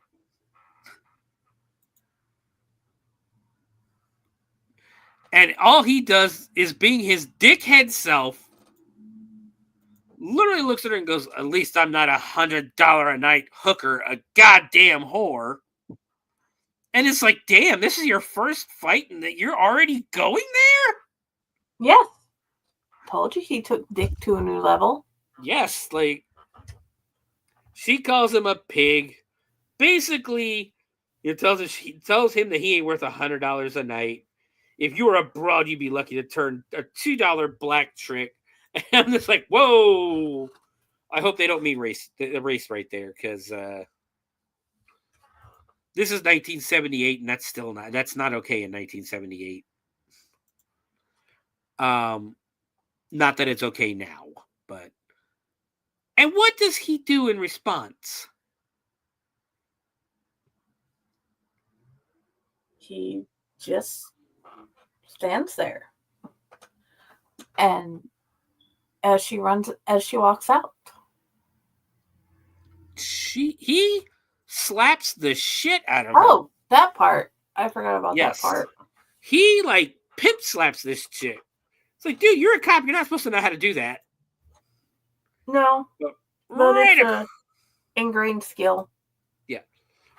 And all he does is being his dickhead self. Literally looks at her and goes, at least I'm not $100 a night hooker, a goddamn whore. And it's like, damn, this is your first fight and that you're already going there? Yes. Told you he took dick to a new level. Yes, like, she calls him a pig. Basically, she tells him that he ain't worth $100 a night. If you were a broad, you'd be lucky to turn a $2 black trick. And I'm just like, whoa. I hope they don't mean the race right there, because this is 1978, and that's not okay in 1978. Not that it's okay now, but. And what does he do in response? He just stands there. And as she walks out. He slaps the shit out of her. Oh, that part. I forgot about that part. He, like, pimp slaps this chick. It's like, dude, you're a cop. You're not supposed to know how to do that. No. But it's an ingrained skill. Yeah.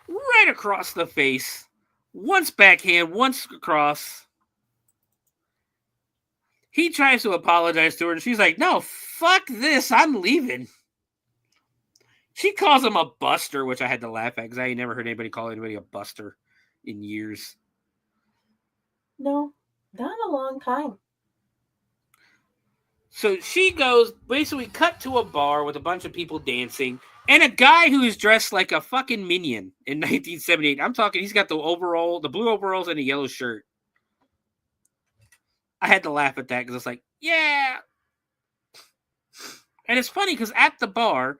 Right across the face. Once backhand, once across. He tries to apologize to her, and she's like, no, fuck this. I'm leaving. She calls him a buster, which I had to laugh at because I ain't never heard anybody call anybody a buster in years. No, not in a long time. So she goes, basically cut to a bar with a bunch of people dancing and a guy who is dressed like a fucking minion in 1978. I'm talking, he's got the blue overalls and a yellow shirt. I had to laugh at that because it's like, yeah. And it's funny because at the bar,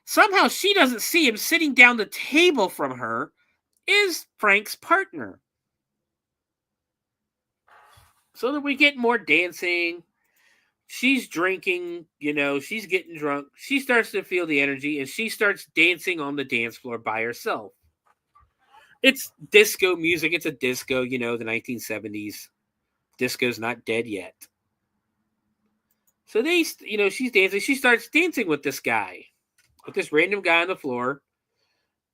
somehow she doesn't see him sitting down the table from her is Frank's partner. So that we get more dancing. She's drinking, she's getting drunk. She starts to feel the energy and she starts dancing on the dance floor by herself. It's disco music. It's a disco, the 1970s. Disco's not dead yet. So she's dancing. She starts dancing with this guy, with this random guy on the floor.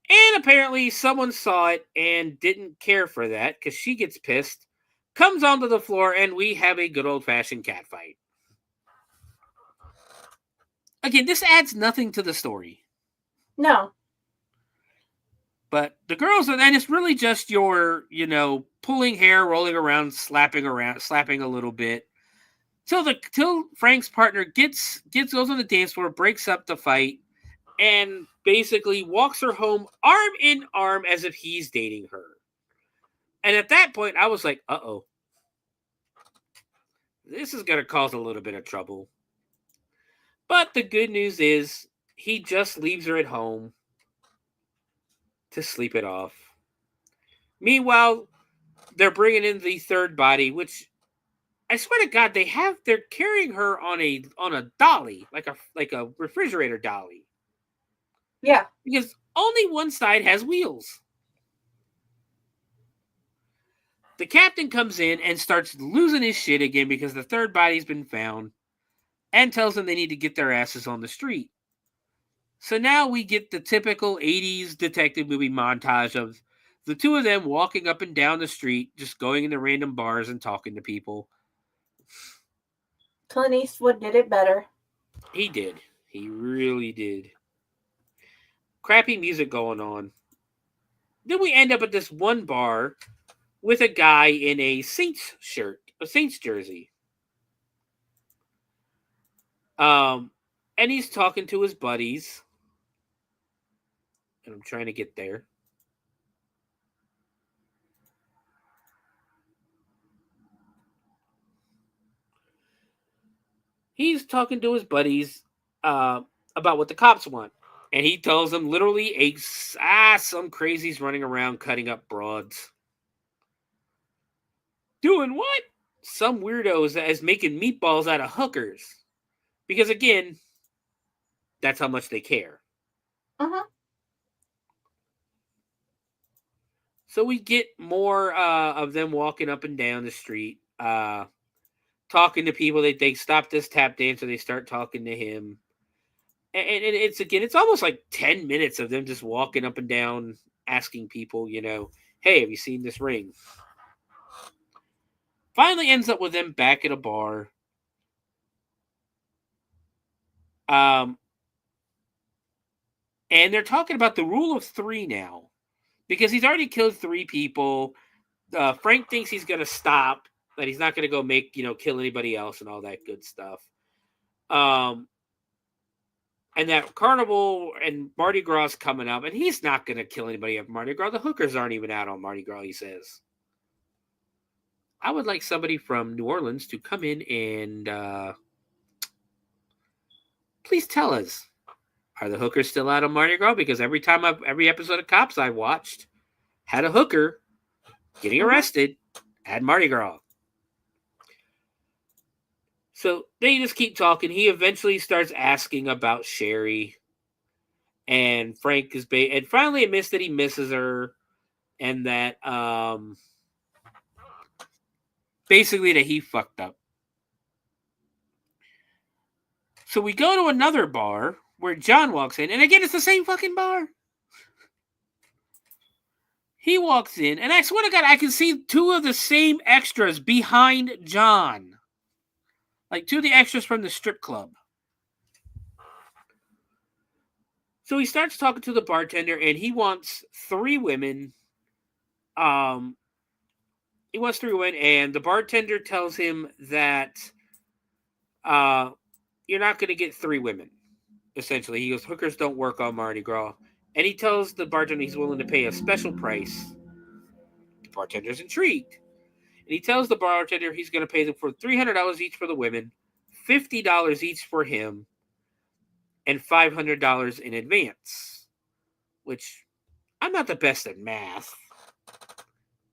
And apparently someone saw it and didn't care for that because she gets pissed, comes onto the floor, and we have a good old-fashioned cat fight. Again, this adds nothing to the story. No. But the girls, and it's really just your, pulling hair, rolling around, slapping a little bit. Till Frank's partner goes on the dance floor, breaks up the fight, and basically walks her home arm in arm as if he's dating her. And at that point, I was like, uh-oh. This is going to cause a little bit of trouble. But the good news is he just leaves her at home to sleep it off. Meanwhile, they're bringing in the third body, which I swear to God, they're carrying her on a dolly, like a refrigerator dolly. Yeah. Because only one side has wheels. The captain comes in and starts losing his shit again because the third body's been found and tells them they need to get their asses on the street. So now we get the typical 80s detective movie montage of the two of them walking up and down the street, just going into random bars and talking to people. Clint Eastwood did it better. He did. He really did. Crappy music going on. Then we end up at this one bar with a guy in a Saints shirt, a Saints jersey. And he's talking to his buddies. And I'm trying to get there. He's talking to his buddies about what the cops want. And he tells them literally some crazies running around cutting up broads. Doing what? Some weirdos as making meatballs out of hookers. Because again, that's how much they care. Uh-huh. So we get more of them walking up and down the street, talking to people. They stop this tap dancer. They start talking to him. And it's almost like 10 minutes of them just walking up and down, asking people, hey, have you seen this ring? Finally ends up with them back at a bar. And they're talking about the rule of 3 now. Because he's already killed 3 people. Frank thinks he's going to stop. That he's not going to go kill anybody else and all that good stuff. And that Carnival and Mardi Gras coming up. And he's not going to kill anybody at Mardi Gras. The hookers aren't even out on Mardi Gras, he says. I would like somebody from New Orleans to come in and please tell us. Are the hookers still out on Mardi Gras? Because every episode of Cops I watched had a hooker getting arrested at Mardi Gras. So they just keep talking. He eventually starts asking about Sherry. And Frank and finally admits that he misses her. And that basically that he fucked up. So we go to another bar where John walks in. And again, it's the same fucking bar. He walks in, and I swear to God, I can see two of the same extras behind John. Like two of the extras from the strip club. So he starts talking to the bartender, and he wants 3 women. He wants 3 women, and the bartender tells him that you're not going to get 3 women, essentially. He goes, hookers don't work on Mardi Gras. And he tells the bartender he's willing to pay a special price. The bartender's intrigued. And he tells the bartender he's going to pay them for $300 each for the women, $50 each for him, and $500 in advance. Which, I'm not the best at math.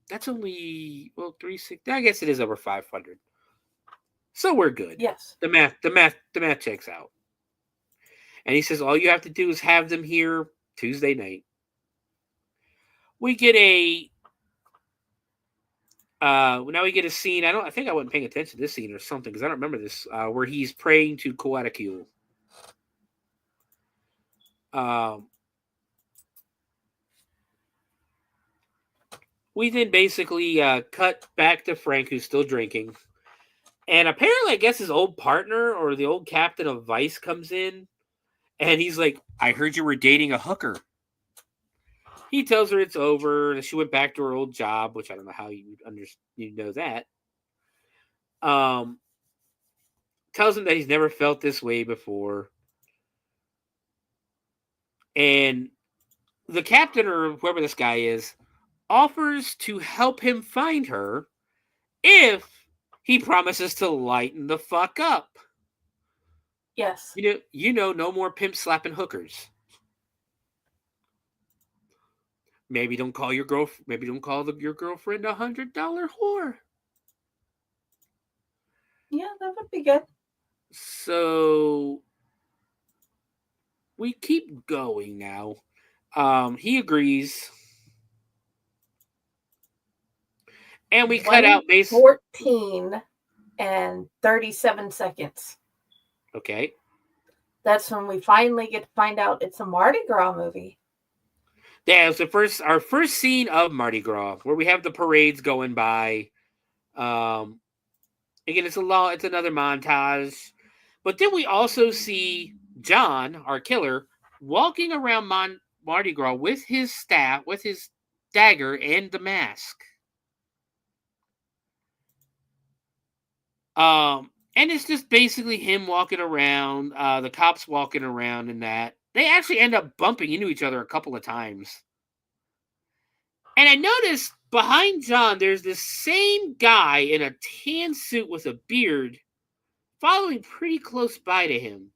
That's only, 360. I guess it is over 500. So we're good. Yes. The math checks out. And he says all you have to do is have them here Tuesday night. We get now we get a scene. I think I wasn't paying attention to this scene or something because I don't remember this. Where he's praying to Coatlicue. We then basically cut back to Frank, who's still drinking. And apparently, I guess his old partner or the old captain of Vice comes in. And he's like, I heard you were dating a hooker. He tells her it's over. And she went back to her old job, which I don't know how you know that. Tells him that he's never felt this way before. And the captain or whoever this guy is offers to help him find her if he promises to lighten the fuck up. Yes. You know, no more pimp slapping hookers. Maybe don't call your girlfriend. Maybe don't call your girlfriend $100 whore. Yeah, that would be good. So we keep going now. He agrees. And we cut out 14 and 37 seconds. Okay. That's when we finally get to find out it's a Mardi Gras movie. Yeah, it's our first scene of Mardi Gras, where we have the parades going by. Again, it's another montage. But then we also see John, our killer, walking around Mardi Gras with his staff, with his dagger and the mask. And it's just basically him walking around, the cops walking around and that. They actually end up bumping into each other a couple of times. And I noticed behind John, there's this same guy in a tan suit with a beard following pretty close by to him.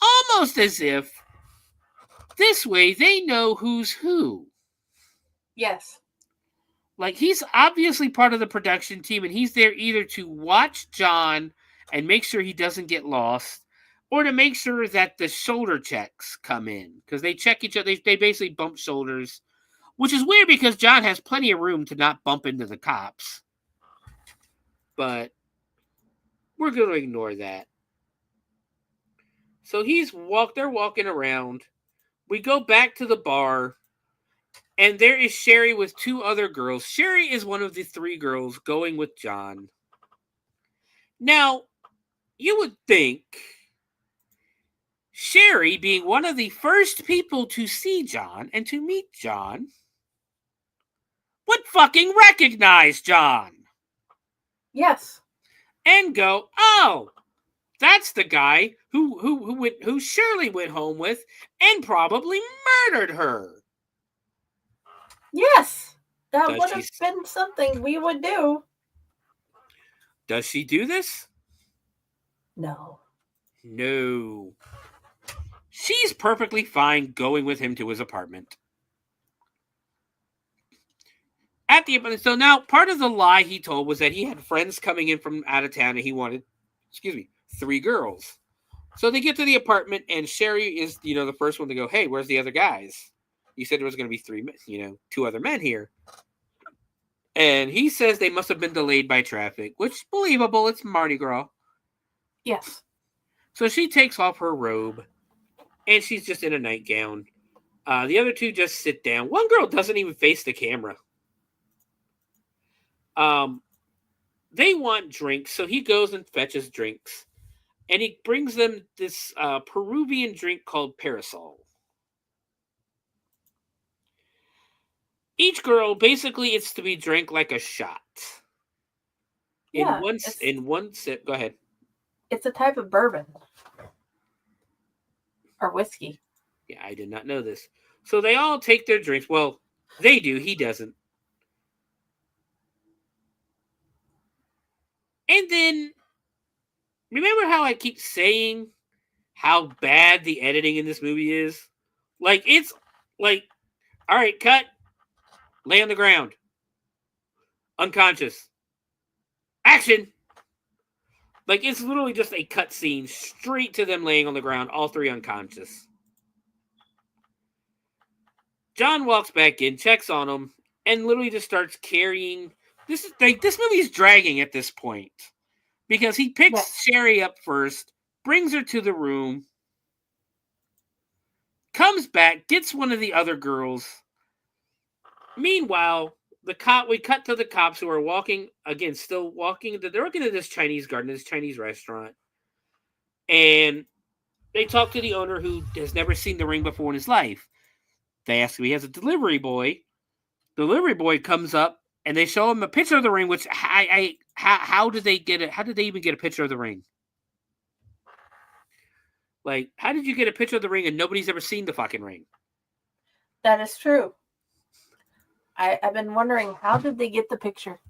Almost as if this way they know who's who. Yes. Like, he's obviously part of the production team, and he's there either to watch John and make sure he doesn't get lost, or to make sure that the shoulder checks come in. Because they check each other. They basically bump shoulders, which is weird because John has plenty of room to not bump into the cops. But we're going to ignore that. So they're walking around. We go back to the bar. And there is Sherry with 2 other girls. Sherry is one of the 3 girls going with John. Now, you would think Sherry, being one of the first people to see John and to meet John, would fucking recognize John. Yes. And go, oh, that's the guy who Shirley went home with and probably murdered her. Yes, that would have been something we would do. Does she do this? No. No. She's perfectly fine going with him to his apartment. So now, part of the lie he told was that he had friends coming in from out of town and he wanted, 3 girls. So they get to the apartment and Sherry is, the first one to go, hey, where's the other guys? You said there was going to be 2 other men here. And he says they must have been delayed by traffic, which is believable. It's Mardi Gras. Yes. So she takes off her robe, and she's just in a nightgown. The other two just sit down. One girl doesn't even face the camera. They want drinks, so he goes and fetches drinks. And he brings them this Peruvian drink called Parasol. Each girl, basically, it's to be drank like a shot. In one sip. Go ahead. It's a type of bourbon. Or whiskey. Yeah, I did not know this. So they all take their drinks. Well, they do. He doesn't. And then, remember how I keep saying how bad the editing in this movie is? Like, it's like, all right, cut. Lay on the ground. Unconscious. Action. Like, it's literally just a cut scene straight to them laying on the ground, all three unconscious. John walks back in, checks on them, and literally just starts carrying. This movie is dragging at this point because he picks Sherry up first, brings her to the room, comes back, gets one of the other girls. Meanwhile, we cut to the cops who are walking again, still walking. They're working in this Chinese garden, this Chinese restaurant, and they talk to the owner who has never seen the ring before in his life. They ask him, he has a delivery boy. The delivery boy comes up and they show him a picture of the ring, which how did they get it? How did they even get a picture of the ring? Like, how did you get a picture of the ring and nobody's ever seen the fucking ring? That is true. I've been wondering, how did they get the picture?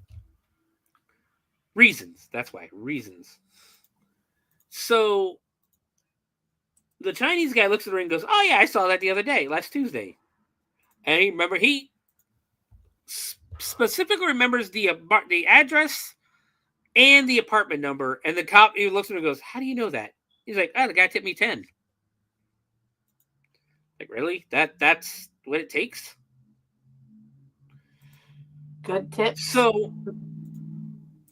Reasons. That's why. Reasons. So the Chinese guy looks at the ring and goes, oh yeah, I saw that the other day, last Tuesday. And he specifically remembers the address and the apartment number. And the cop, he looks at him and goes, how do you know that? He's like, oh, the guy tipped me 10. Like, really? That's what it takes? Good tip. So,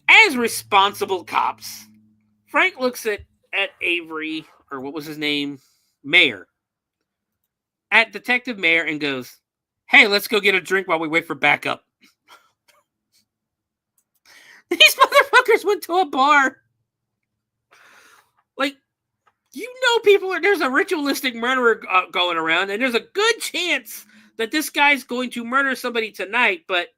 as responsible cops, Frank looks at Avery, or what was his name? Mayer. At Detective Mayer and goes, hey, let's go get a drink while we wait for backup. These motherfuckers went to a bar. Like, you know, there's a ritualistic murderer going around, and there's a good chance that this guy's going to murder somebody tonight, but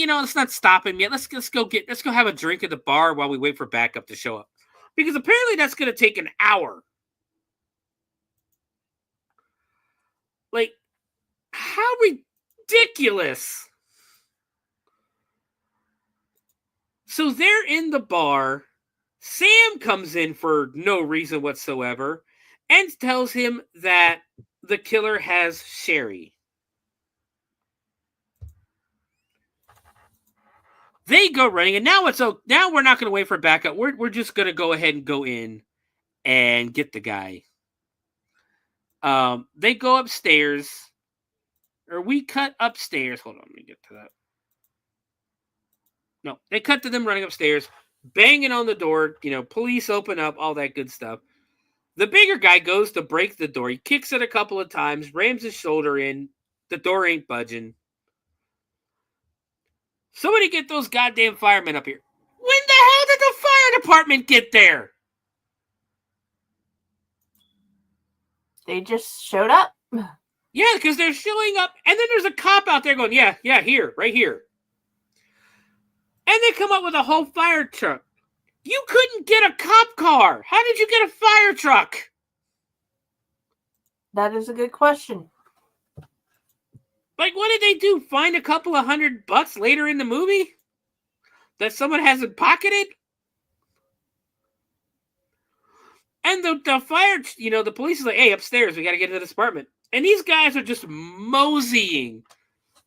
let's not stop him yet. Let's go have a drink at the bar while we wait for backup to show up. Because apparently that's going to take an hour. Like, how ridiculous. So they're in the bar. Sam comes in for no reason whatsoever and tells him that the killer has Sherry. They go running, and now we're not going to wait for backup. We're just going to go ahead and go in and get the guy. They go upstairs, or we cut upstairs. Hold on, let me get to that. No, they cut to them running upstairs, banging on the door. Police open up, all that good stuff. The bigger guy goes to break the door. He kicks it a couple of times, rams his shoulder in. The door ain't budging. Somebody get those goddamn firemen up here. When the hell did the fire department get there? They just showed up. Yeah, because they're showing up, and then there's a cop out there going, yeah, here, right here. And they come up with a whole fire truck. You couldn't get a cop car. How did you get a fire truck? That is a good question. Like, what did they do? Find a couple of $100 later in the movie that someone hasn't pocketed? And the fire, the police is like, hey, upstairs, we got to get into this apartment. And these guys are just moseying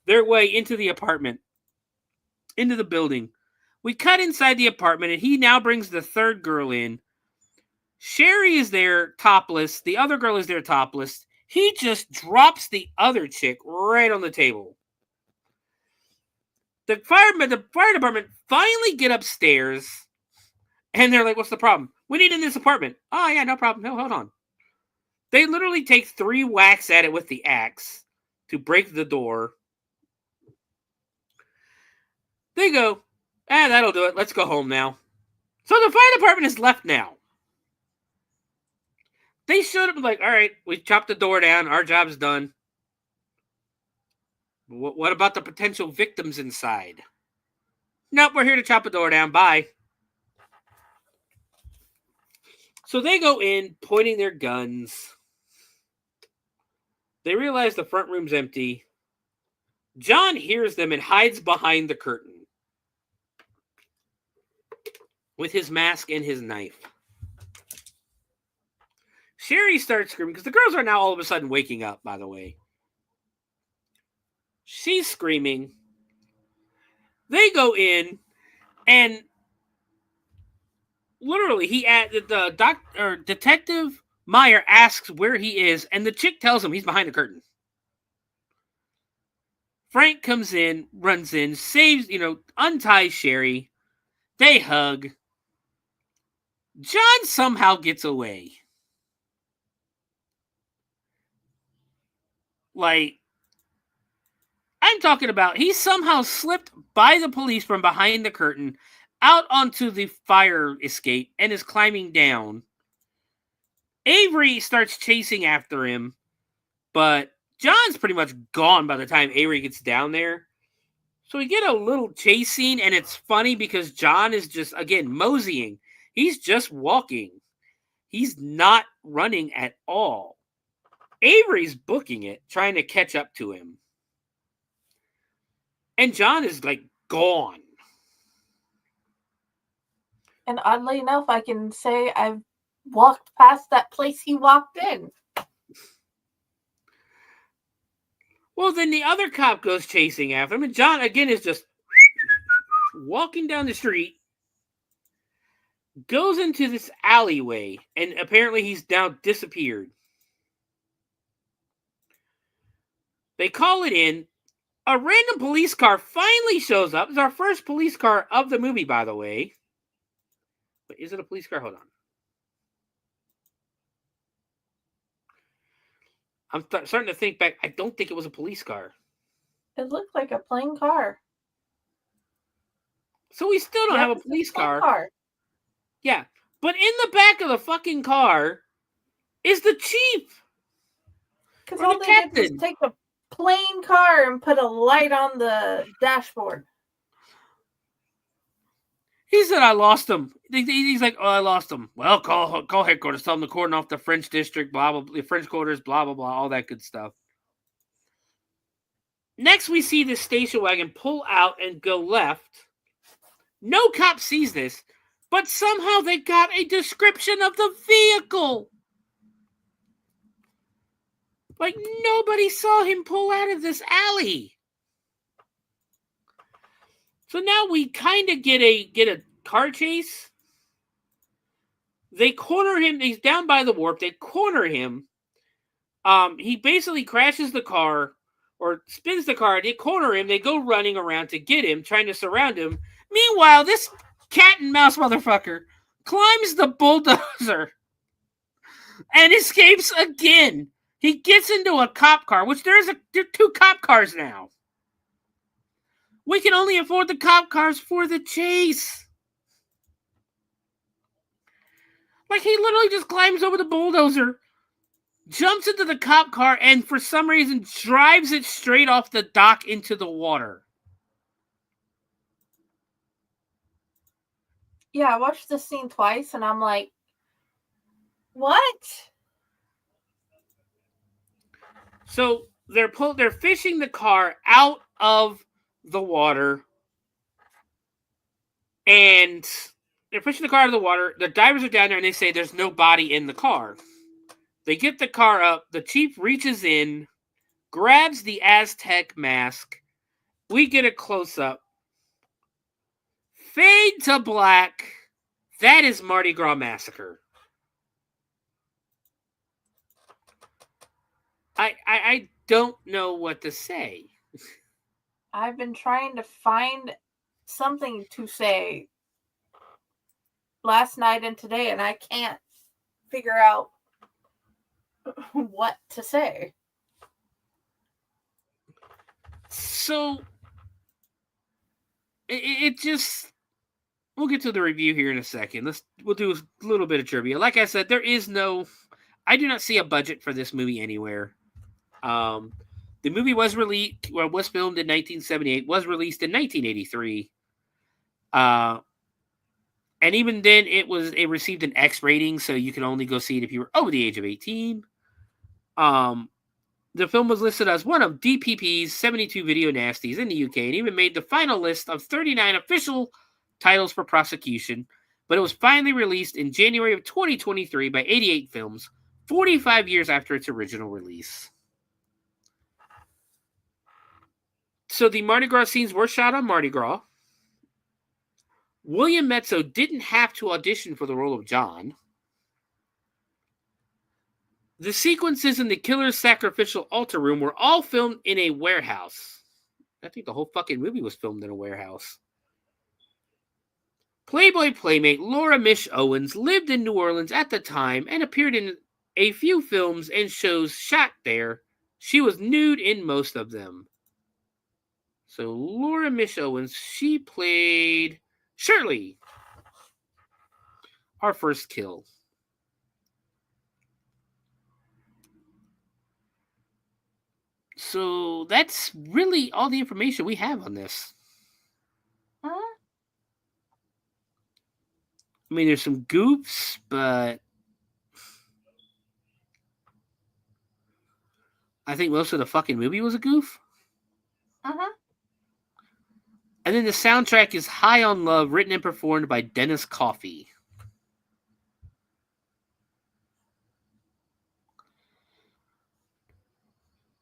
their way into the apartment, into the building. We cut inside the apartment, and he now brings the third girl in. Sherry is there topless. The other girl is there topless. He just drops the other chick right on the table. The fire department finally get upstairs, and they're like, what's the problem? We need in this apartment. Oh, yeah, no problem. No, hold on. They literally take 3 whacks at it with the axe to break the door. They go, that'll do it. Let's go home now. So the fire department is left now. They showed up like, all right, we chopped the door down. Our job's done. What about the potential victims inside? Nope, we're here to chop the door down. Bye. So they go in, pointing their guns. They realize the front room's empty. John hears them and hides behind the curtain with his mask and his knife. Sherry starts screaming because the girls are now all of a sudden waking up, by the way. She's screaming. They go in and literally Detective Meyer asks where he is, and the chick tells him he's behind the curtain. Frank comes in, runs in, saves, unties Sherry. They hug. John somehow gets away. Like, I'm talking about he somehow slipped by the police from behind the curtain out onto the fire escape and is climbing down. Avery starts chasing after him, but John's pretty much gone by the time Avery gets down there. So we get a little chase scene, and it's funny because John is just, again, moseying. He's just walking. He's not running at all. Avery's booking it, trying to catch up to him. And John is, like, gone. And oddly enough, I can say I've walked past that place he walked in. Well, then the other cop goes chasing after him, and John, again, is just walking down the street, goes into this alleyway, and apparently he's now disappeared. They call it in. A random police car finally shows up. It's our first police car of the movie, by the way. But is it a police car? Hold on. I'm starting to think back. I don't think it was a police car. It looked like a plain car. So we still don't have a police car. Yeah. But in the back of the fucking car is the chief. Because all they did was take a plain car and put a light on the dashboard. He said, I lost him. He's like, I lost him. Well, call headquarters. Tell them to cordon off the French district, blah, blah, blah, the French quarters, blah, blah, blah, all that good stuff. Next, we see this station wagon pull out and go left. No cop sees this, but somehow they got a description of the vehicle. Like, nobody saw him pull out of this alley. So now we kind of get a car chase. They corner him. He's down by the warp. They corner him. He basically crashes the car or spins the car. They corner him. They go running around to get him, trying to surround him. Meanwhile, this cat and mouse motherfucker climbs the bulldozer and escapes again. He gets into a cop car, which there are 2 cop cars now. We can only afford the cop cars for the chase. Like, he literally just climbs over the bulldozer, jumps into the cop car, and for some reason drives it straight off the dock into the water. Yeah, I watched this scene twice, and I'm like, what? So they're fishing the car out of the water, and they're pushing the car out of the water. The divers are down there, and they say there's no body in the car. They get the car up. The chief reaches in, grabs the Aztec mask. We get a close-up. Fade to black. That is Mardi Gras Massacre. I don't know what to say. I've been trying to find something to say last night and today, and I can't figure out what to say. So it just, we'll get to the review here in a second. We'll do a little bit of trivia. Like I said, I do not see a budget for this movie anywhere. The movie was filmed in 1978, was released in 1983. And even then, it received an X rating, so you could only go see it if you were over the age of 18. The film was listed as one of DPP's 72 video nasties in the UK, and even made the final list of 39 official titles for prosecution. But it was finally released in January of 2023 by 88 Films, 45 years after its original release. So the Mardi Gras scenes were shot on Mardi Gras. William Mezzo didn't have to audition for the role of John. The sequences in the killer's sacrificial altar room were all filmed in a warehouse. I think the whole fucking movie was filmed in a warehouse. Playboy playmate Laura Mish Owens lived in New Orleans at the time and appeared in a few films and shows shot there. She was nude in most of them. So Laura Mish Owens, she played Shirley, our first kill. So that's really all the information we have on this. I mean, there's some goofs, but I think most of the fucking movie was a goof. And then the soundtrack is High on Love, written and performed by Dennis Coffey.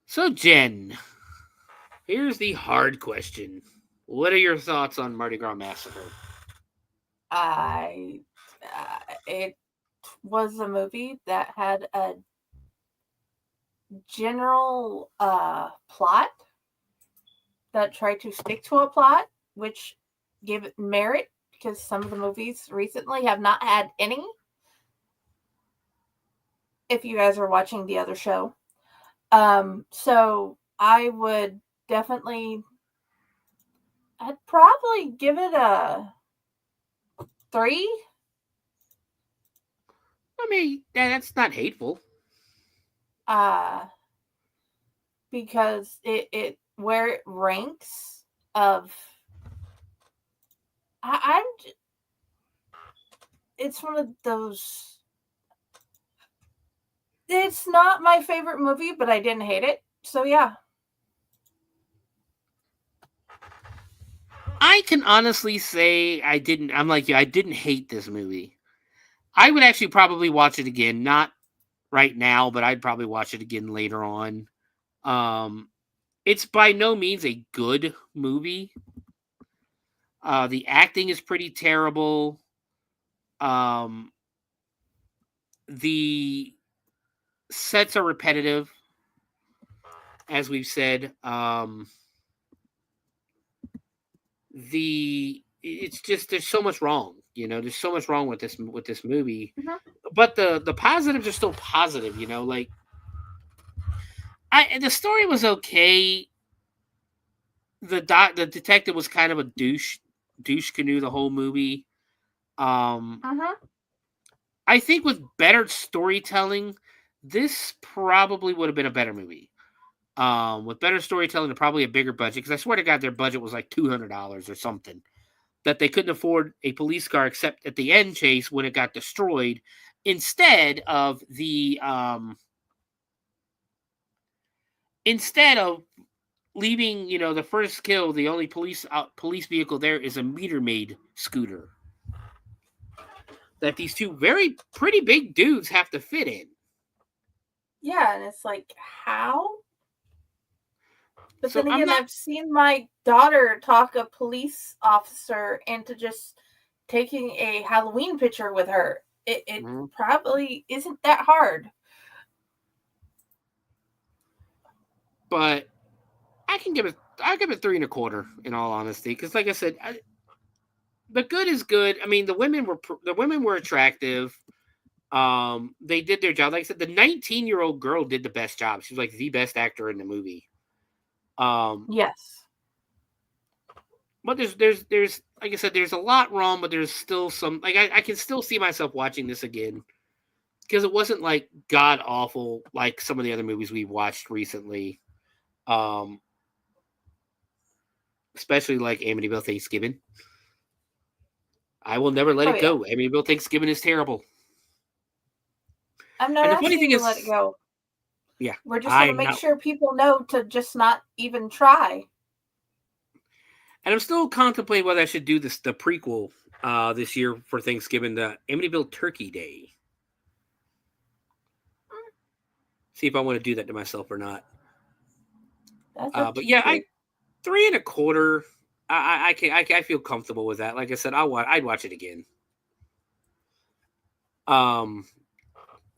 So, Jen, here's the hard question. What are your thoughts on Mardi Gras Massacre? It was a movie that had a general plot that tried to stick to a plot, which gave it merit, because some of the movies recently have not had any. If you guys are watching the other show. So I would definitely, I'd probably give it a 3. I mean, that's not hateful. Because it where it ranks of, it's one of those. It's not my favorite movie, but I didn't hate it. So yeah. I can honestly say I didn't hate this movie. I would actually probably watch it again, not right now, but I'd probably watch it again later on. It's by no means a good movie. The acting is pretty terrible. The sets are repetitive, as we've said. It's just, there's so much wrong. There's so much wrong with this movie. Mm-hmm. But the positives are still positive. Like, the story was okay. The detective was kind of a douche canoe the whole movie. I think with better storytelling, this probably would have been a better movie. With better storytelling and probably a bigger budget, because I swear to God, their budget was like $200 or something, that they couldn't afford a police car except at the end chase when it got destroyed, instead of leaving, the first kill, the only police vehicle there is a meter maid scooter that these two pretty big dudes have to fit in. Yeah, and it's like, how? But then again, I've seen my daughter talk a police officer into just taking a Halloween picture with her. It probably isn't that hard. But I give it 3.25, in all honesty, because like I said, the good is good. I mean, the women were attractive. They did their job. Like I said, the 19-year-old girl did the best job. She was like the best actor in the movie. Yes. But there's like I said, there's a lot wrong, but there's still some, like, I can still see myself watching this again because it wasn't like god awful like some of the other movies we've watched recently. Especially like Amityville Thanksgiving. I will never let it go. Amityville Thanksgiving is terrible. I'm not And the asking funny thing you is, to let it go. Yeah. We're just going to make sure people know to just not even try. And I'm still contemplating whether I should do the prequel this year for Thanksgiving, the Amityville Turkey Day. See if I want to do that to myself or not. But yeah, 3.25. I feel comfortable with that. Like I said, I'd watch it again.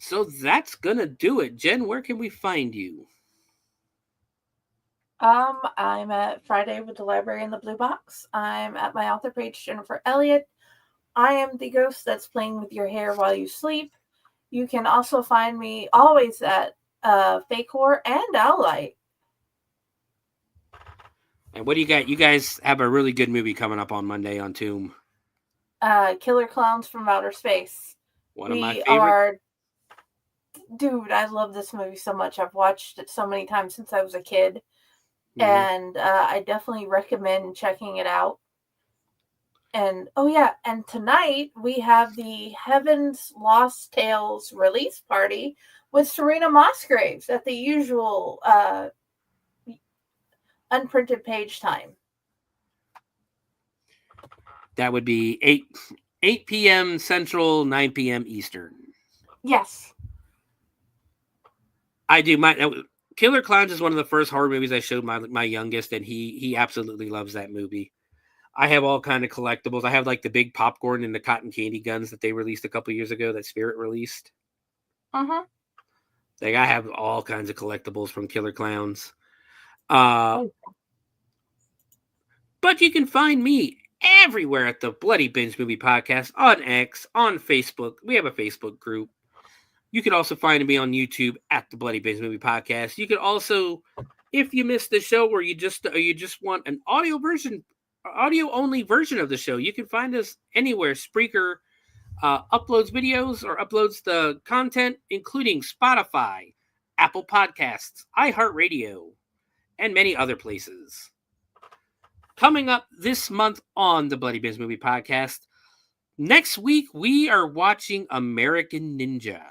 So that's gonna do it. Jen, where can we find you? I'm at Friday with the Library in the Blue Box. I'm at my author page, Jennifer Elliott. I am the ghost that's playing with your hair while you sleep. You can also find me always at Fake Horror and Owlite. And what do you got? You guys have a really good movie coming up on Monday on Tomb. Killer Clowns from Outer Space. One of my favorite. Dude, I love this movie so much. I've watched it so many times since I was a kid. Mm-hmm. And I definitely recommend checking it out. And, and tonight we have the Heaven's Lost Tales release party with Serena Mossgraves at the usual unprinted page time. That would be 8 p.m. Central, 9 p.m. Eastern. Yes. I do. Killer Clowns is one of the first horror movies I showed my youngest, and he absolutely loves that movie. I have all kind of collectibles. I have like the big popcorn and the cotton candy guns that they released a couple years ago that Spirit released. Uh-huh. Like, I have all kinds of collectibles from Killer Clowns. But you can find me everywhere at the Bloody Binge Movie Podcast, on X, on Facebook. We have a Facebook group. You can also find me on YouTube at the Bloody Binge Movie Podcast. You can also, if you missed the show or you just want an audio-only version of the show, you can find us anywhere. Spreaker uploads videos or uploads the content, including Spotify, Apple Podcasts, iHeartRadio, and many other places. Coming up this month on the Bloody Binge Movie Podcast, next week we are watching American Ninja.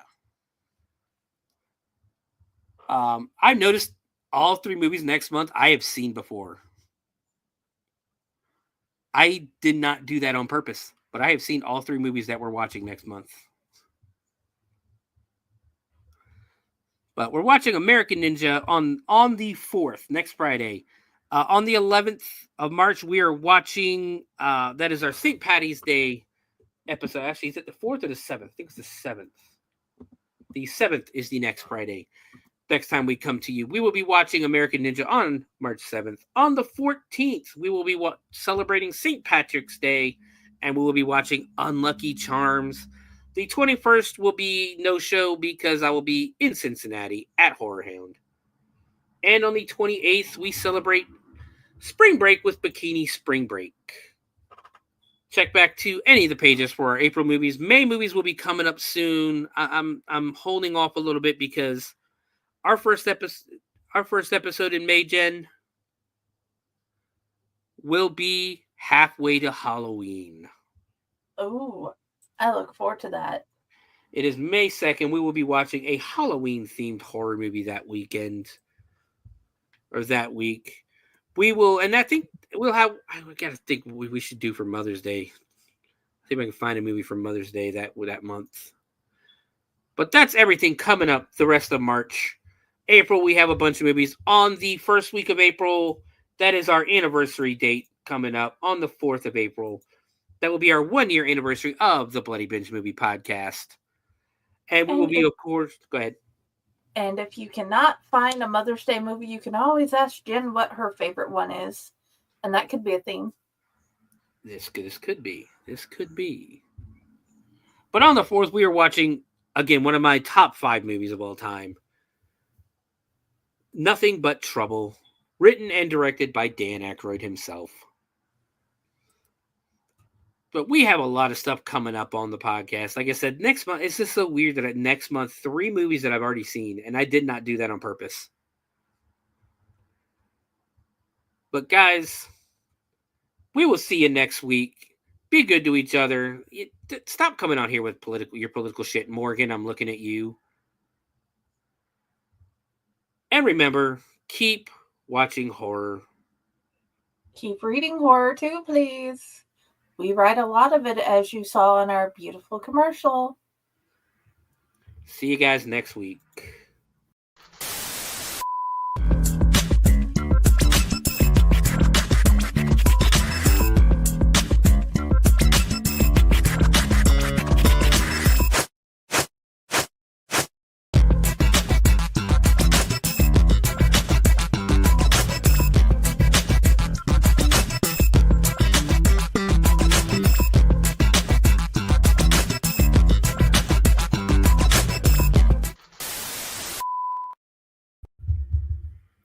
I've noticed all 3 movies next month I have seen before. I did not do that on purpose, but I have seen all 3 movies that we're watching next month. But we're watching American Ninja on the 4th, next Friday. On the 11th of March, we are watching, that is our St. Patty's Day episode. Actually, is it the 4th or the 7th? I think it's the 7th. The 7th is the next Friday. Next time we come to you, we will be watching American Ninja on March 7th. On the 14th, we will be celebrating St. Patrick's Day, and we will be watching Unlucky Charms. The 21st will be no show because I will be in Cincinnati at Horror Hound. And on the 28th, we celebrate Spring Break with Bikini Spring Break. Check back to any of the pages for our April movies. May movies will be coming up soon. I'm holding off a little bit because our first episode in May, Jen, will be halfway to Halloween. Oh, I look forward to that. It is May 2nd. We will be watching a Halloween-themed horror movie that weekend. Or that week. We will, and I think we'll have, I gotta think what we should do for Mother's Day. See if I can find a movie for Mother's Day that month. But that's everything coming up the rest of March. April, we have a bunch of movies. On the first week of April, that is our anniversary date coming up on the 4th of April. That will be our 1-year anniversary of the Bloody Binge Movie Podcast. And we will be, of course, go ahead. And if you cannot find a Mother's Day movie, you can always ask Jen what her favorite one is. And that could be a theme. This could be. But on the 4th, we are watching Again, one of my top 5 movies of all time. Nothing But Trouble, written and directed by Dan Aykroyd himself. But we have a lot of stuff coming up on the podcast. Like I said, next month, it's just so weird that next month, 3 movies that I've already seen, and I did not do that on purpose. But guys, we will see you next week. Be good to each other. Stop coming out here with your political shit. Morgan, I'm looking at you. And remember, keep watching horror. Keep reading horror too, please. We write a lot of it, as you saw in our beautiful commercial. See you guys next week.